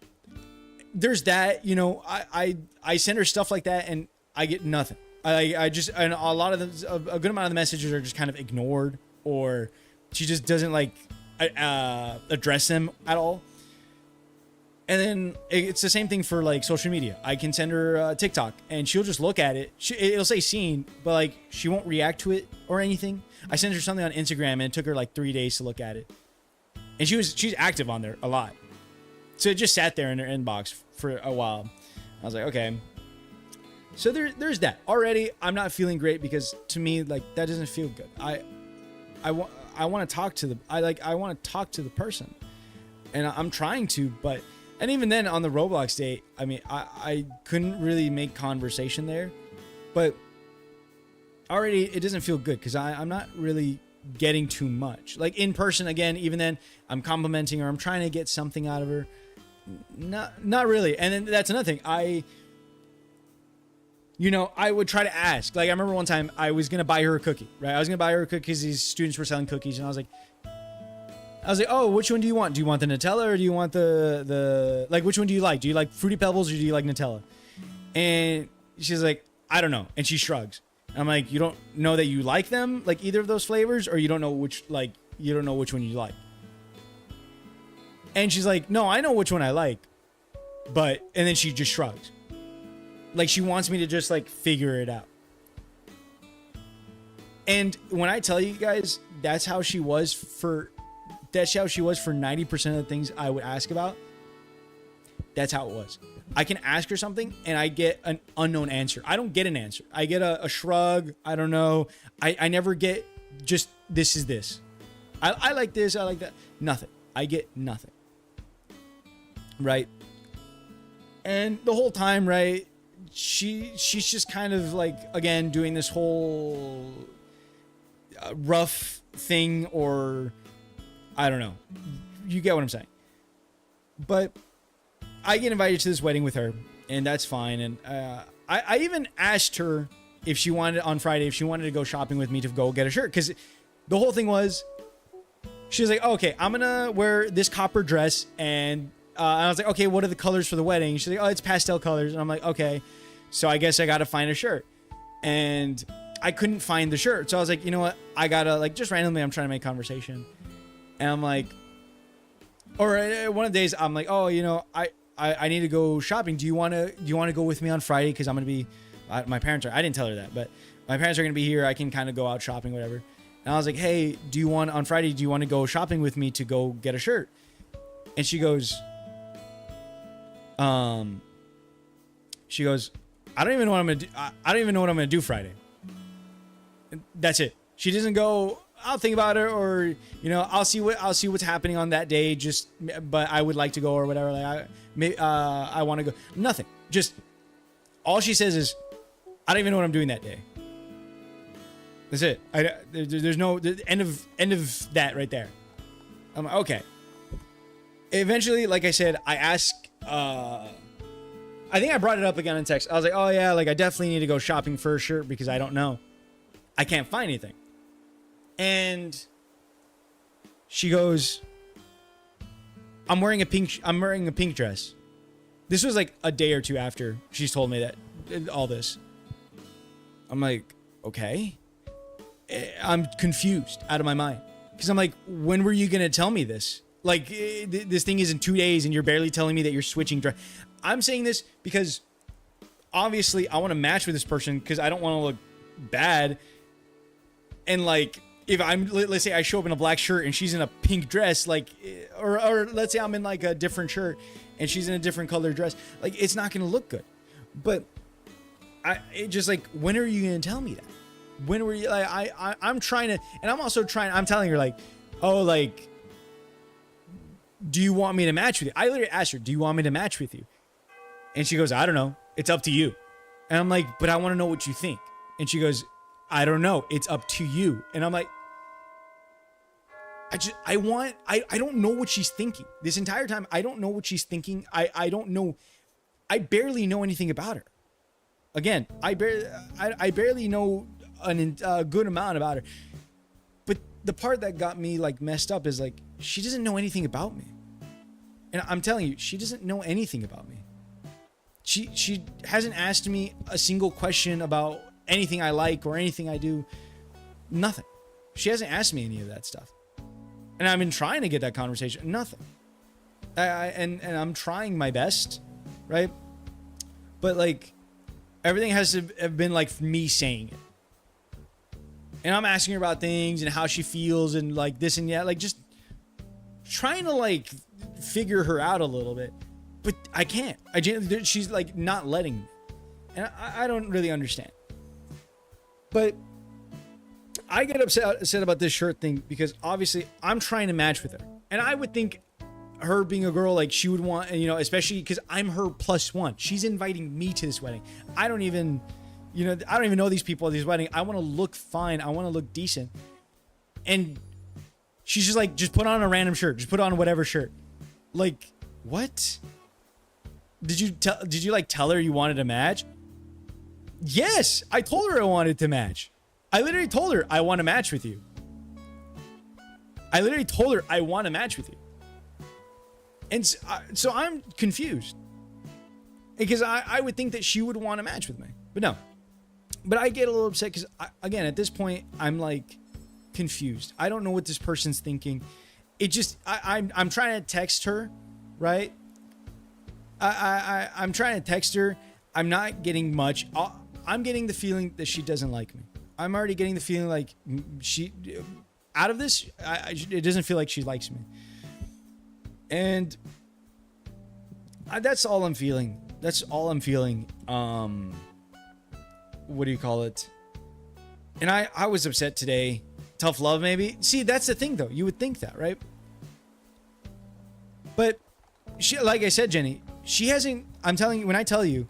there's that, I send her stuff like that, and I get nothing. I just, and a lot of a good amount of the messages are just kind of ignored, or she just doesn't, like, address them at all. And then it's the same thing for like social media. I can send her TikTok and she'll just look at it. It'll say seen, but like she won't react to it or anything. I sent her something on Instagram and it took her like 3 days to look at it. And she's active on there a lot. So it just sat there in her inbox for a while. I was like, okay. So there's that. Already I'm not feeling great because to me, like, that doesn't feel good. I want to talk to I want to talk to the person. And I'm trying to, but and even then on the Roblox day, I mean, I couldn't really make conversation there, but already it doesn't feel good because I'm not really getting too much. Like in person, again, even then I'm complimenting her. I'm trying to get something out of her. Not really. And then that's another thing. I would try to ask. Like I remember one time I was going to buy her a cookie, right? I was going to buy her a cookie because these students were selling cookies. And I was like, "Oh, which one do you want? Do you want the Nutella or do you want the like, which one do you like? Do you like Fruity Pebbles or do you like Nutella?" And she's like, "I don't know." And she shrugs. I'm like, "You don't know that you like them, like either of those flavors, or you don't know which one you like?" And she's like, "No, I know which one I like." And then she just shrugs. Like she wants me to just like figure it out. And when I tell you guys, that's how she was for 90% of the things I would ask about. That's how it was. I can ask her something and I get an unknown answer. I don't get an answer. I get a shrug. I don't know. I never get just this is this. I like this. I like that. Nothing. I get nothing. Right. And the whole time, right, she's just kind of like, again, doing this whole rough thing, or I don't know. You get what I'm saying. But I get invited to this wedding with her, and that's fine. And I even asked her if she wanted on Friday, if she wanted to go shopping with me to go get a shirt. Because the whole thing was, she was like, "Oh, okay, I'm going to wear this copper dress, and I was like, okay, what are the colors for the wedding? She's like, oh, it's pastel colors. And I'm like, okay. So I guess I got to find a shirt. And I couldn't find the shirt. So I was like, you know what? I got to, like, just randomly, I'm trying to make conversation. And I'm like, or one of the days, I'm like, oh, you know, I need to go shopping. Do you want to go with me on Friday? Because I'm going to be, my parents are, I didn't tell her that, but my parents are going to be here. I can kind of go out shopping, whatever. And I was like, hey, on Friday, do you want to go shopping with me to go get a shirt? And she goes, I don't even know what I'm going to do. I don't even know what I'm going to do Friday. And that's it. She doesn't go, I'll think about it, or, you know, I'll see what's happening on that day. But I would like to go or whatever. Like I want to go. Nothing. Just all she says is, I don't even know what I'm doing that day. That's it. There's no end of that right there. I'm like, okay. Eventually, like I said, I asked. I think I brought it up again in text. I was like, oh yeah, like I definitely need to go shopping for a shirt because I don't know. I can't find anything. And she goes, I'm wearing a pink dress. This was like a day or two after she's told me that all this. I'm like, okay. I'm confused out of my mind because I'm like, when were you going to tell me this? Like this thing is in 2 days and you're barely telling me that you're switching dress. I'm saying this because obviously I want to match with this person because I don't want to look bad. And like, if let's say I show up in a black shirt and she's in a pink dress, like, or let's say I'm in like a different shirt and she's in a different color dress, like it's not going to look good. But it just like, when are you going to tell me that? When were you like, I'm trying to, and I'm also trying, I'm telling her like, oh, like, do you want me to match with you? I literally asked her, do you want me to match with you? And she goes, I don't know. It's up to you. And I'm like, but I want to know what you think. And she goes, I don't know. It's up to you. And I'm like, I don't know what she's thinking. This entire time, I don't know what she's thinking. I don't know. I barely know anything about her. Again, I barely know a good amount about her. But the part that got me like messed up is like, she doesn't know anything about me. And I'm telling you, she doesn't know anything about me. She hasn't asked me a single question about anything I like or anything I do. Nothing. She hasn't asked me any of that stuff. And I've been trying to get that conversation. Nothing. And I'm trying my best, right? But like, everything has to have been like me saying it. And I'm asking her about things and how she feels and like this and that, like just trying to like figure her out a little bit. But I can't. She's like not letting me. And I don't really understand. But I get upset about this shirt thing because obviously I'm trying to match with her. And I would think her being a girl, like she would want, you know, especially because I'm her plus one. She's inviting me to this wedding. I don't even know these people at this wedding. I want to look fine. I want to look decent. And she's just like, just put on a random shirt. Just put on whatever shirt. Like, what? Did you like tell her you wanted to match? Yes, I told her I wanted to match. I literally told her I want to match with you. And so I'm confused. Because I would think that she would want to match with me. But no. But I get a little upset because, again, at this point, I'm like confused. I don't know what this person's thinking. It just, I'm trying to text her, right? I'm trying to text her. I'm not getting much. I'm getting the feeling that she doesn't like me. I'm already getting the feeling like out of this, it doesn't feel like she likes me. And that's all I'm feeling. What do you call it? And I was upset today. Tough love, maybe. See, that's the thing, though. You would think that, right? But she, like I said, Jenny, she hasn't. I'm telling you, when I tell you,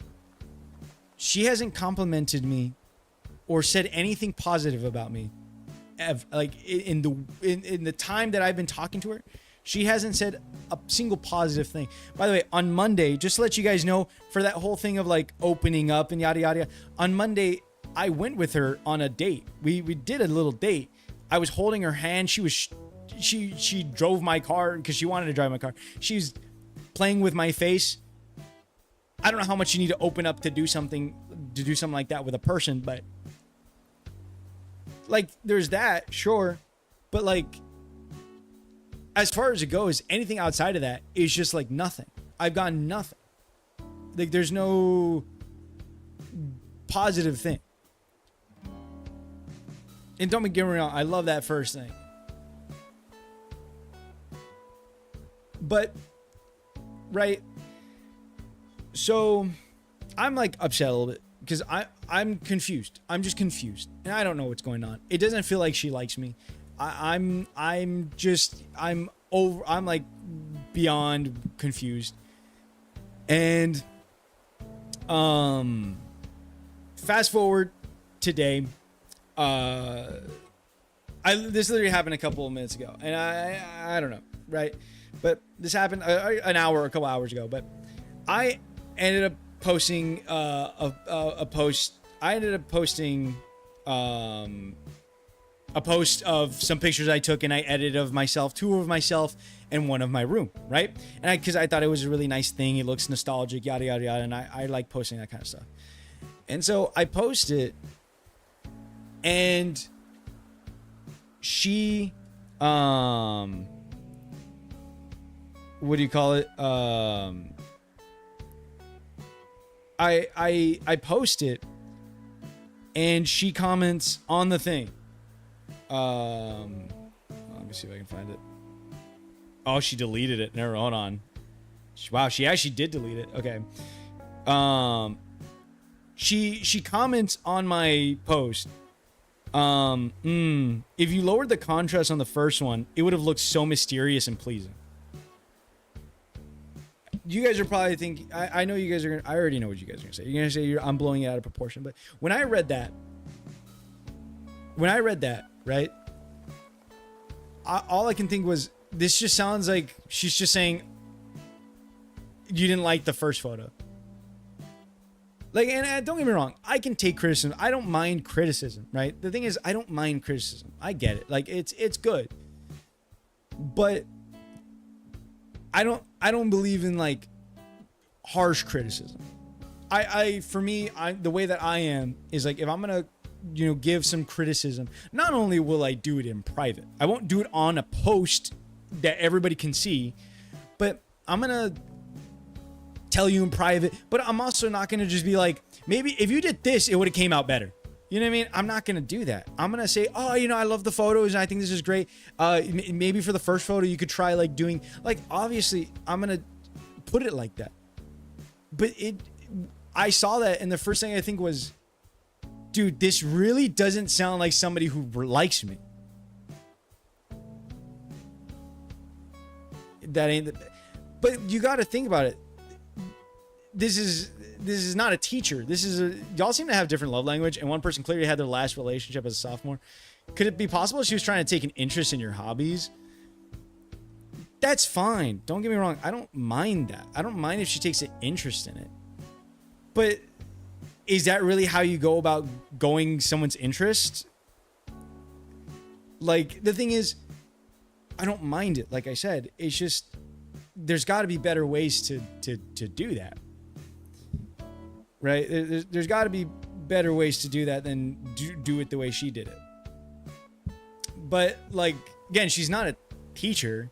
she hasn't complimented me or said anything positive about me. Like in the time that I've been talking to her, she hasn't said a single positive thing. By the way, on Monday, just to let you guys know, for that whole thing of like opening up and yada yada, on Monday I went with her on a date. We did a little date. I was holding her hand. She drove my car because she wanted to drive my car. She was playing with my face. I don't know how much you need to open up to do something like that with a person, but like there's that, sure. But like as far as it goes, anything outside of that is just like nothing. I've gotten nothing. Like there's no positive thing. And don't get me wrong, I love that first thing. But, right, so I'm like upset a little bit because I'm confused. I'm just confused, and I don't know what's going on. It doesn't feel like she likes me. I'm like beyond confused. And fast forward today, this literally happened a couple of minutes ago, and I don't know, right? But this happened a couple hours ago. But I ended up posting a post. I ended up posting a post of some pictures I took and I edited of myself, 2 of myself and 1 of my room, right? And because I thought it was a really nice thing, it looks nostalgic, yada yada yada, and I like posting that kind of stuff. And so I post it, and she what do you call it? I post it, and she comments on the thing. Let me see if I can find it. Oh, she deleted it. Never, hold on. Wow, she actually did delete it. Okay. She comments on my post. If you lowered the contrast on the first one, it would have looked so mysterious and pleasing. You guys are probably thinking, I know you guys are gonna, I already know what you guys are gonna say. You're gonna say I'm blowing it out of proportion. But when I read that, right, all I can think was, this just sounds like she's just saying you didn't like the first photo. Like, and don't get me wrong, I can take criticism. I don't mind criticism, right? The thing is, I don't mind criticism. I get it. Like, it's good. But I don't believe in like harsh criticism. For me, the way that I am is like, if I'm gonna, give some criticism, not only will I do it in private, I won't do it on a post that everybody can see, but I'm gonna tell you in private. But I'm also not gonna just be like, maybe if you did this, it would have came out better. You know what I mean? I'm not gonna do that. I'm gonna say, oh, I love the photos and I think this is great. Maybe for the first photo, you could try like doing, like, obviously I'm gonna put it like that. But I saw that, and the first thing I think was, dude, this really doesn't sound like somebody who likes me. That ain't. But you got to think about it. This is not a teacher. Y'all seem to have different love language, and one person clearly had their last relationship as a sophomore. Could it be possible she was trying to take an interest in your hobbies? That's fine. Don't get me wrong. I don't mind that. I don't mind if she takes an interest in it. But is that really how you go about going someone's interest? Like, the thing is, I don't mind it. Like I said, it's just, there's got to be better ways to do that. Right? There's got to be better ways to do that than do it the way she did it. But, like, again, she's not a teacher.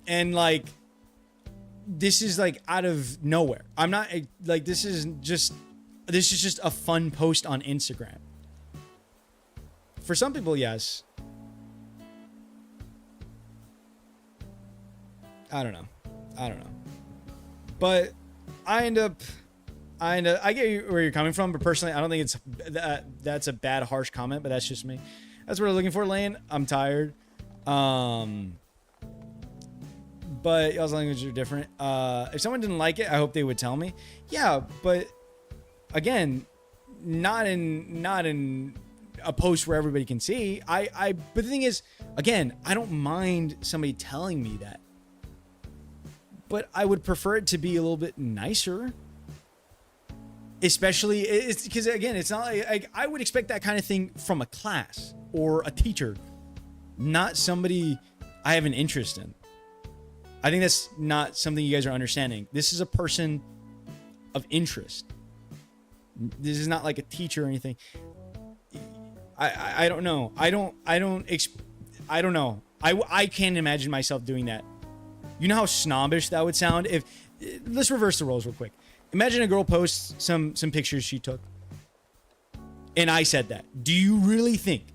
And, like, this is, like, out of nowhere. I'm not, like, this is just a fun post on Instagram. For some people, yes. I don't know. But I get where you're coming from, but personally, I don't think that's a bad, harsh comment, but that's just me. That's what I'm looking for, Lane. I'm tired. But y'all's languages are different. If someone didn't like it, I hope they would tell me. Yeah, but again, not in a post where everybody can see. But the thing is, again, I don't mind somebody telling me that. But I would prefer it to be a little bit nicer. Especially, it's because, again, it's not like I would expect that kind of thing from a class or a teacher, not somebody I have an interest in. I think that's not something you guys are understanding. This is a person of interest. This is not like a teacher or anything. I don't know. I don't know. I can't imagine myself doing that. You know how snobbish that would sound if. Let's reverse the roles real quick. Imagine a girl posts some pictures she took, and I said that. Do you really think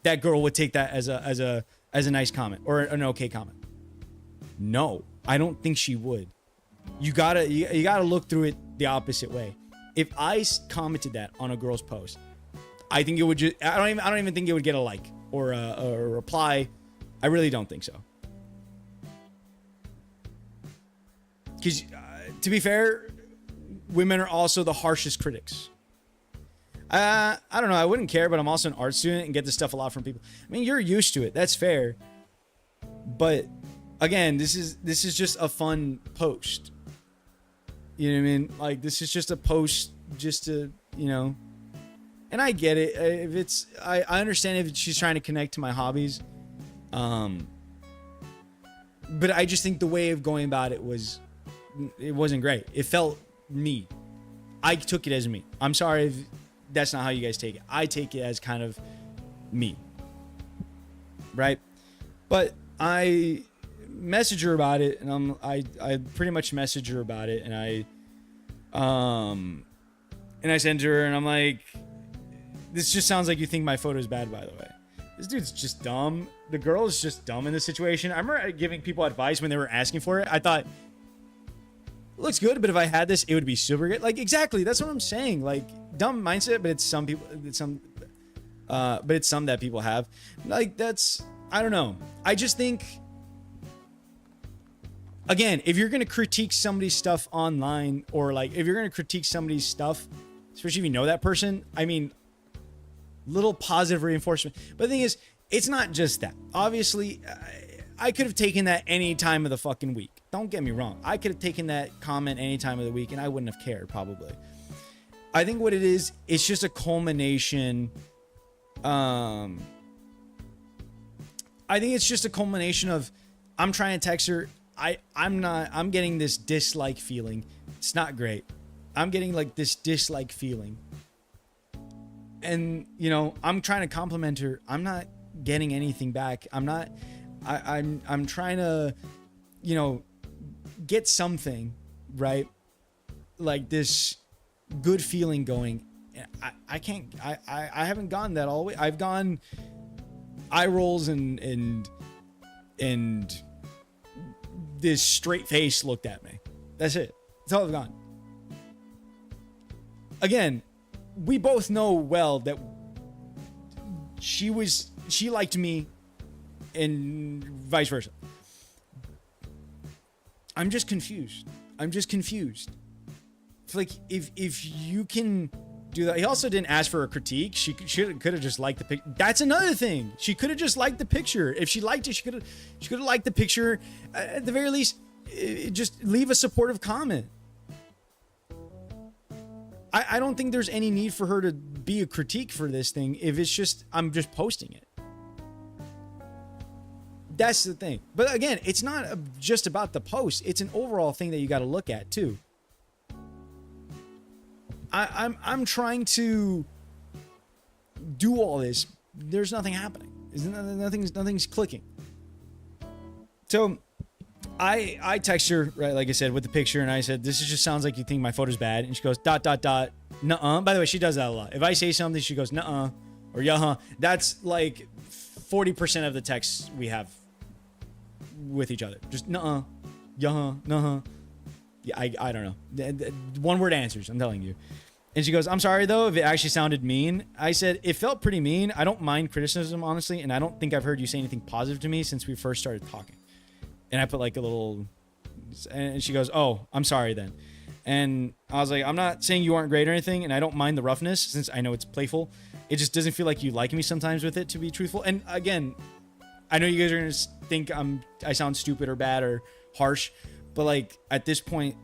that girl would take that as a nice comment or an okay comment? No, I don't think she would. You gotta look through it the opposite way. If I commented that on a girl's post, I think it would just. I don't even think it would get a like or a reply. I really don't think so. Because to be fair, women are also the harshest critics. I don't know. I wouldn't care, but I'm also an art student and get this stuff a lot from people. I mean, you're used to it. That's fair. But again, this is just a fun post. You know what I mean? Like, this is just a post just to, you know. And I get it. If it's, I understand if she's trying to connect to my hobbies. But I just think the way of going about it wasn't great. It felt me. I took it as me. I'm sorry if that's not how you guys take it. I take it as kind of me. Right? But I message her about it, and I pretty much message her about it, and I send her, and I'm like, this just sounds like you think my photo is bad, by the way. This dude's just dumb. The girl is just dumb in this situation. I remember giving people advice when they were asking for it. I thought, it looks good, but if I had this, it would be super good. Like, exactly. That's what I'm saying. Like, dumb mindset, but it's some that people have. Like, that's, I don't know. I just think, again, if you're going to critique somebody's stuff online, or like, if you're going to critique somebody's stuff, especially if you know that person, I mean, little positive reinforcement. But the thing is, it's not just that. Obviously, I could have taken that any time of the fucking week. Don't get me wrong. I could have taken that comment any time of the week, and I wouldn't have cared, probably. I think what it is, it's just a culmination. I think it's just a culmination of, I'm trying to text her. I'm getting this dislike feeling. It's not great. I'm getting like this dislike feeling. And, you know, I'm trying to compliment her. I'm not getting anything back. I'm trying to, you know, get something, right? Like this good feeling going. I can't, I haven't gone that all the way. I've gone eye rolls and this straight face looked at me. That's it. That's all I've gone. Again, we both know well that she liked me and vice versa. I'm just confused. It's like, if you can do that. He also didn't ask for a critique. She could have just liked the picture. That's another thing. She could have just liked the picture. If she liked it, she could have liked the picture. At the very least, just leave a supportive comment. I don't think there's any need for her to be a critique for this thing if it's just, I'm just posting it. That's the thing. But again, it's not just about the post. It's an overall thing that you got to look at too. I'm trying to do all this. There's nothing happening. Nothing's clicking. So I text her, right, like I said, with the picture, and I said, this just sounds like you think my photo's bad. And she goes, ... nuh-uh. By the way, she does that a lot. If I say something, she goes, nuh-uh, or yeah-huh. That's like 40% of the texts we have with each other. Just nuh-uh, yeah-huh, nuh-huh. Yeah, I don't know. One word answers, I'm telling you. And she goes, I'm sorry, though, if it actually sounded mean. I said, it felt pretty mean. I don't mind criticism, honestly, and I don't think I've heard you say anything positive to me since we first started talking. And I put like a little, and she goes, oh, I'm sorry then. And I was like, I'm not saying you aren't great or anything, and I don't mind the roughness since I know it's playful. It just doesn't feel like you like me sometimes with it, to be truthful. And again, I know you guys are going to think I sound stupid or bad or harsh, but like at this point,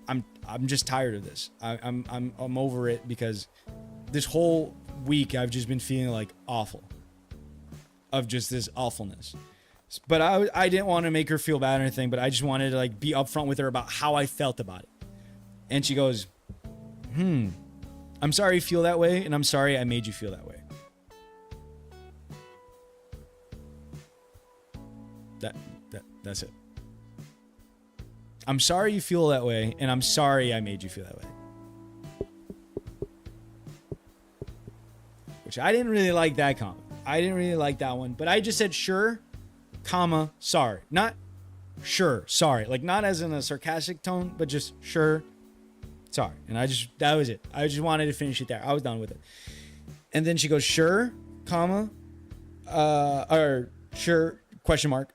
I'm just tired of this. I'm over it because this whole week I've just been feeling like awful, of just this awfulness. But I didn't want to make her feel bad or anything, but I just wanted to like be upfront with her about how I felt about it. And she goes, I'm sorry you feel that way, and I'm sorry I made you feel that way. That's it. I'm sorry you feel that way, and I'm sorry I made you feel that way. Which I didn't really like that comment. I didn't really like that one, but I just said sure, comma, sorry. Not sure, sorry. Like not as in a sarcastic tone, but just sure, sorry. And that was it. I just wanted to finish it there. I was done with it. And then she goes, sure, comma, or sure, question mark.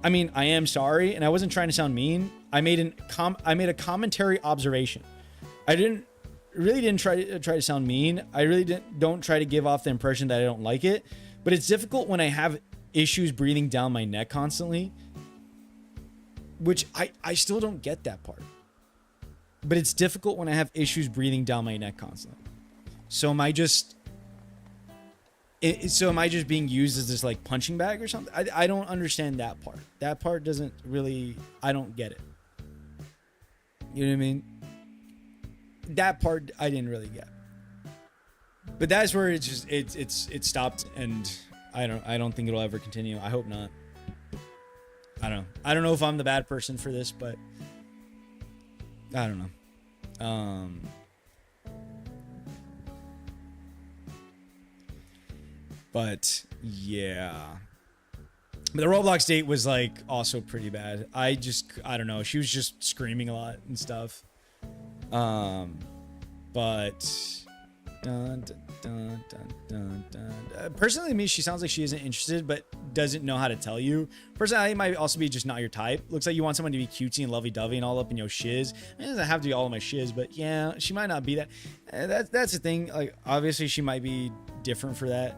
I mean, I am sorry, and I wasn't trying to sound mean. I made a commentary observation. I didn't try to sound mean. I really don't try to give off the impression that I don't like it. But it's difficult when I have issues breathing down my neck constantly, which I still don't get that part. But it's difficult when I have issues breathing down my neck constantly. So am I just being used as this like punching bag or something? I don't understand that part. That part doesn't really, I don't get it. You know what I mean? That part I didn't really get. But that's where it stopped, and I don't think it'll ever continue. I hope not. I don't know if I'm the bad person for this, but I don't know. But yeah. But the Roblox date was like also pretty bad. I don't know. She was just screaming a lot and stuff. But personally to me, she sounds like she isn't interested, but doesn't know how to tell you. Personally, it might also be just not your type. Looks like you want someone to be cutesy and lovey-dovey and all up in your shiz. It doesn't have to be all of my shiz, but yeah, she might not be that. That's the thing. Like, obviously, she might be different for that.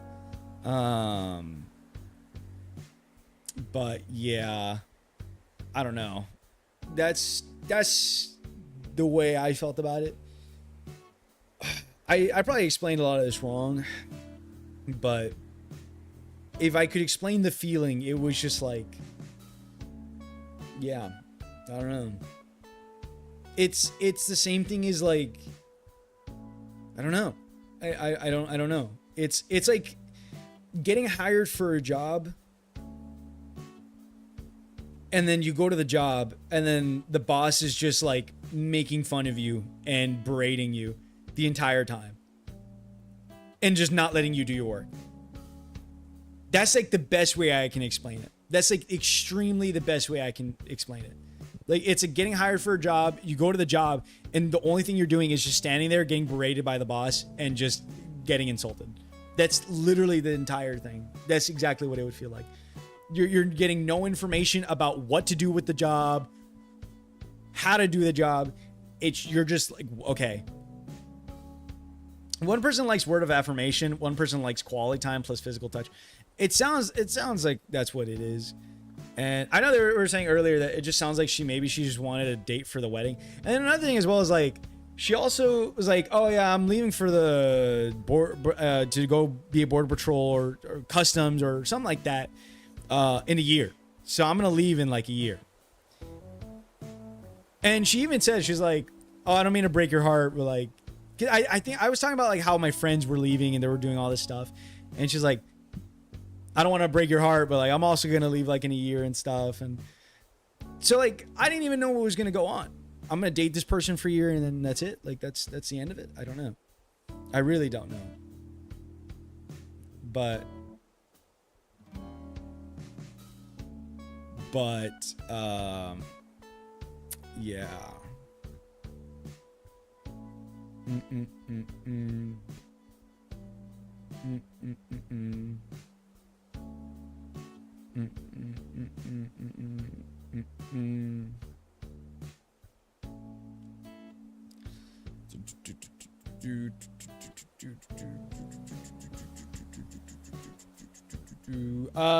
But yeah, I don't know. That's the way I felt about it. I probably explained a lot of this wrong, but if I could explain the feeling, it was just like, yeah, I don't know. It's the same thing as like, I don't know. I don't know. It's like getting hired for a job, and then you go to the job, and then the boss is just like making fun of you and berating you the entire time and just not letting you do your work. That's like the best way I can explain it. That's like extremely the best way I can explain it. Like, it's like getting hired for a job. You go to the job, and the only thing you're doing is just standing there getting berated by the boss and just getting insulted. That's literally the entire thing. That's exactly what it would feel like. You're getting no information about what to do with the job, how to do the job. You're just like, okay. One person likes word of affirmation. One person likes quality time plus physical touch. It sounds like that's what it is. And I know they were saying earlier that it just sounds like she just wanted a date for the wedding. And then another thing as well is like, she also was like, oh yeah, I'm leaving for the board to go be a border patrol or customs or something like that in a year. So I'm gonna leave in like a year. And she even said, she's like, oh, I don't mean to break your heart, but like, I think I was talking about like how my friends were leaving and they were doing all this stuff, and she's like, I don't want to break your heart, but like I'm also gonna leave like in a year and stuff. And so like I didn't even know what was gonna go on. I'm gonna date this person for a year and then that's it. Like that's the end of it. I don't know. I really don't know. But yeah.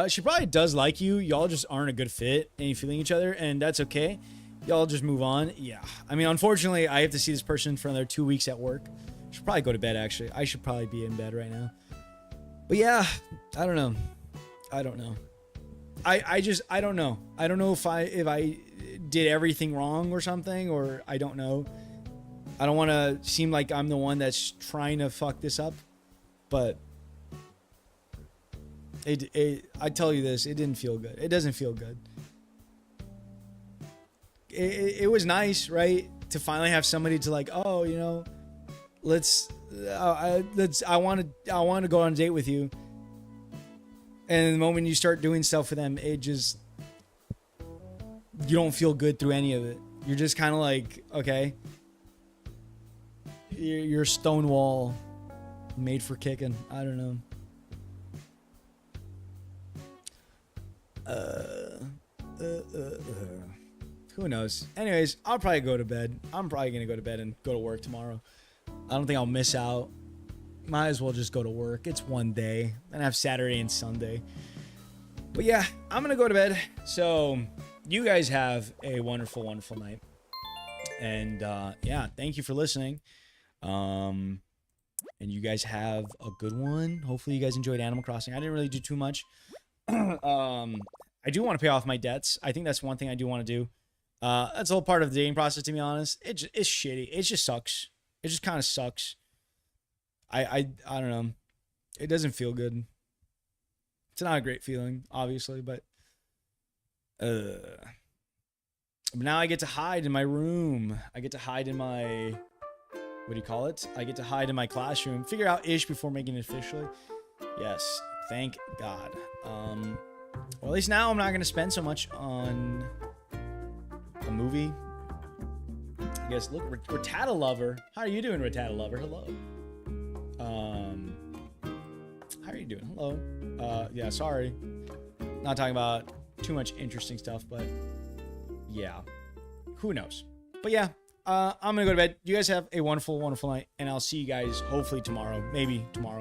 She probably does like you. Y'all just aren't a good fit and you feeling each other, and that's okay. Y'all just move on. Yeah. I mean, unfortunately, I have to see this person for another 2 weeks at work. I should probably go to bed, actually. I should probably be in bed right now. But yeah, I don't know. I don't know. I don't know if I did everything wrong or something, or I don't know. I don't want to seem like I'm the one that's trying to fuck this up, but I tell you this, it didn't feel good. It doesn't feel good. It was nice, right? To finally have somebody to like, oh, you know, I want to go on a date with you. And the moment you start doing stuff with them, it just, you don't feel good through any of it. You're just kind of like, okay, you're Stonewall, made for kicking. I don't know. Who knows? Anyways, I'll probably go to bed. I'm probably gonna go to bed and go to work tomorrow. I don't think I'll miss out. Might as well just go to work. It's one day. And I have Saturday and Sunday. But yeah, I'm gonna go to bed. So you guys have a wonderful, wonderful night. And yeah, thank you for listening. And you guys have a good one. Hopefully you guys enjoyed Animal Crossing. I didn't really do too much. I do want to pay off my debts. I think that's one thing I do want to do. That's a whole part of the dating process, to be honest. It's shitty. It just sucks. It just kind of sucks. I don't know. It doesn't feel good. It's not a great feeling, obviously, but now I get to hide in my room. I get to hide in my, what do you call it? I get to hide in my classroom. Figure out ish before making it officially. Yes, thank God. Well, at least now I'm not going to spend so much on a movie. I guess, look, Rattata Lover. How are you doing, Rattata Lover? Hello. How are you doing? Hello. Yeah, sorry. Not talking about too much interesting stuff, but yeah. Who knows? But yeah, I'm going to go to bed. You guys have a wonderful, wonderful night, and I'll see you guys hopefully tomorrow. Maybe tomorrow.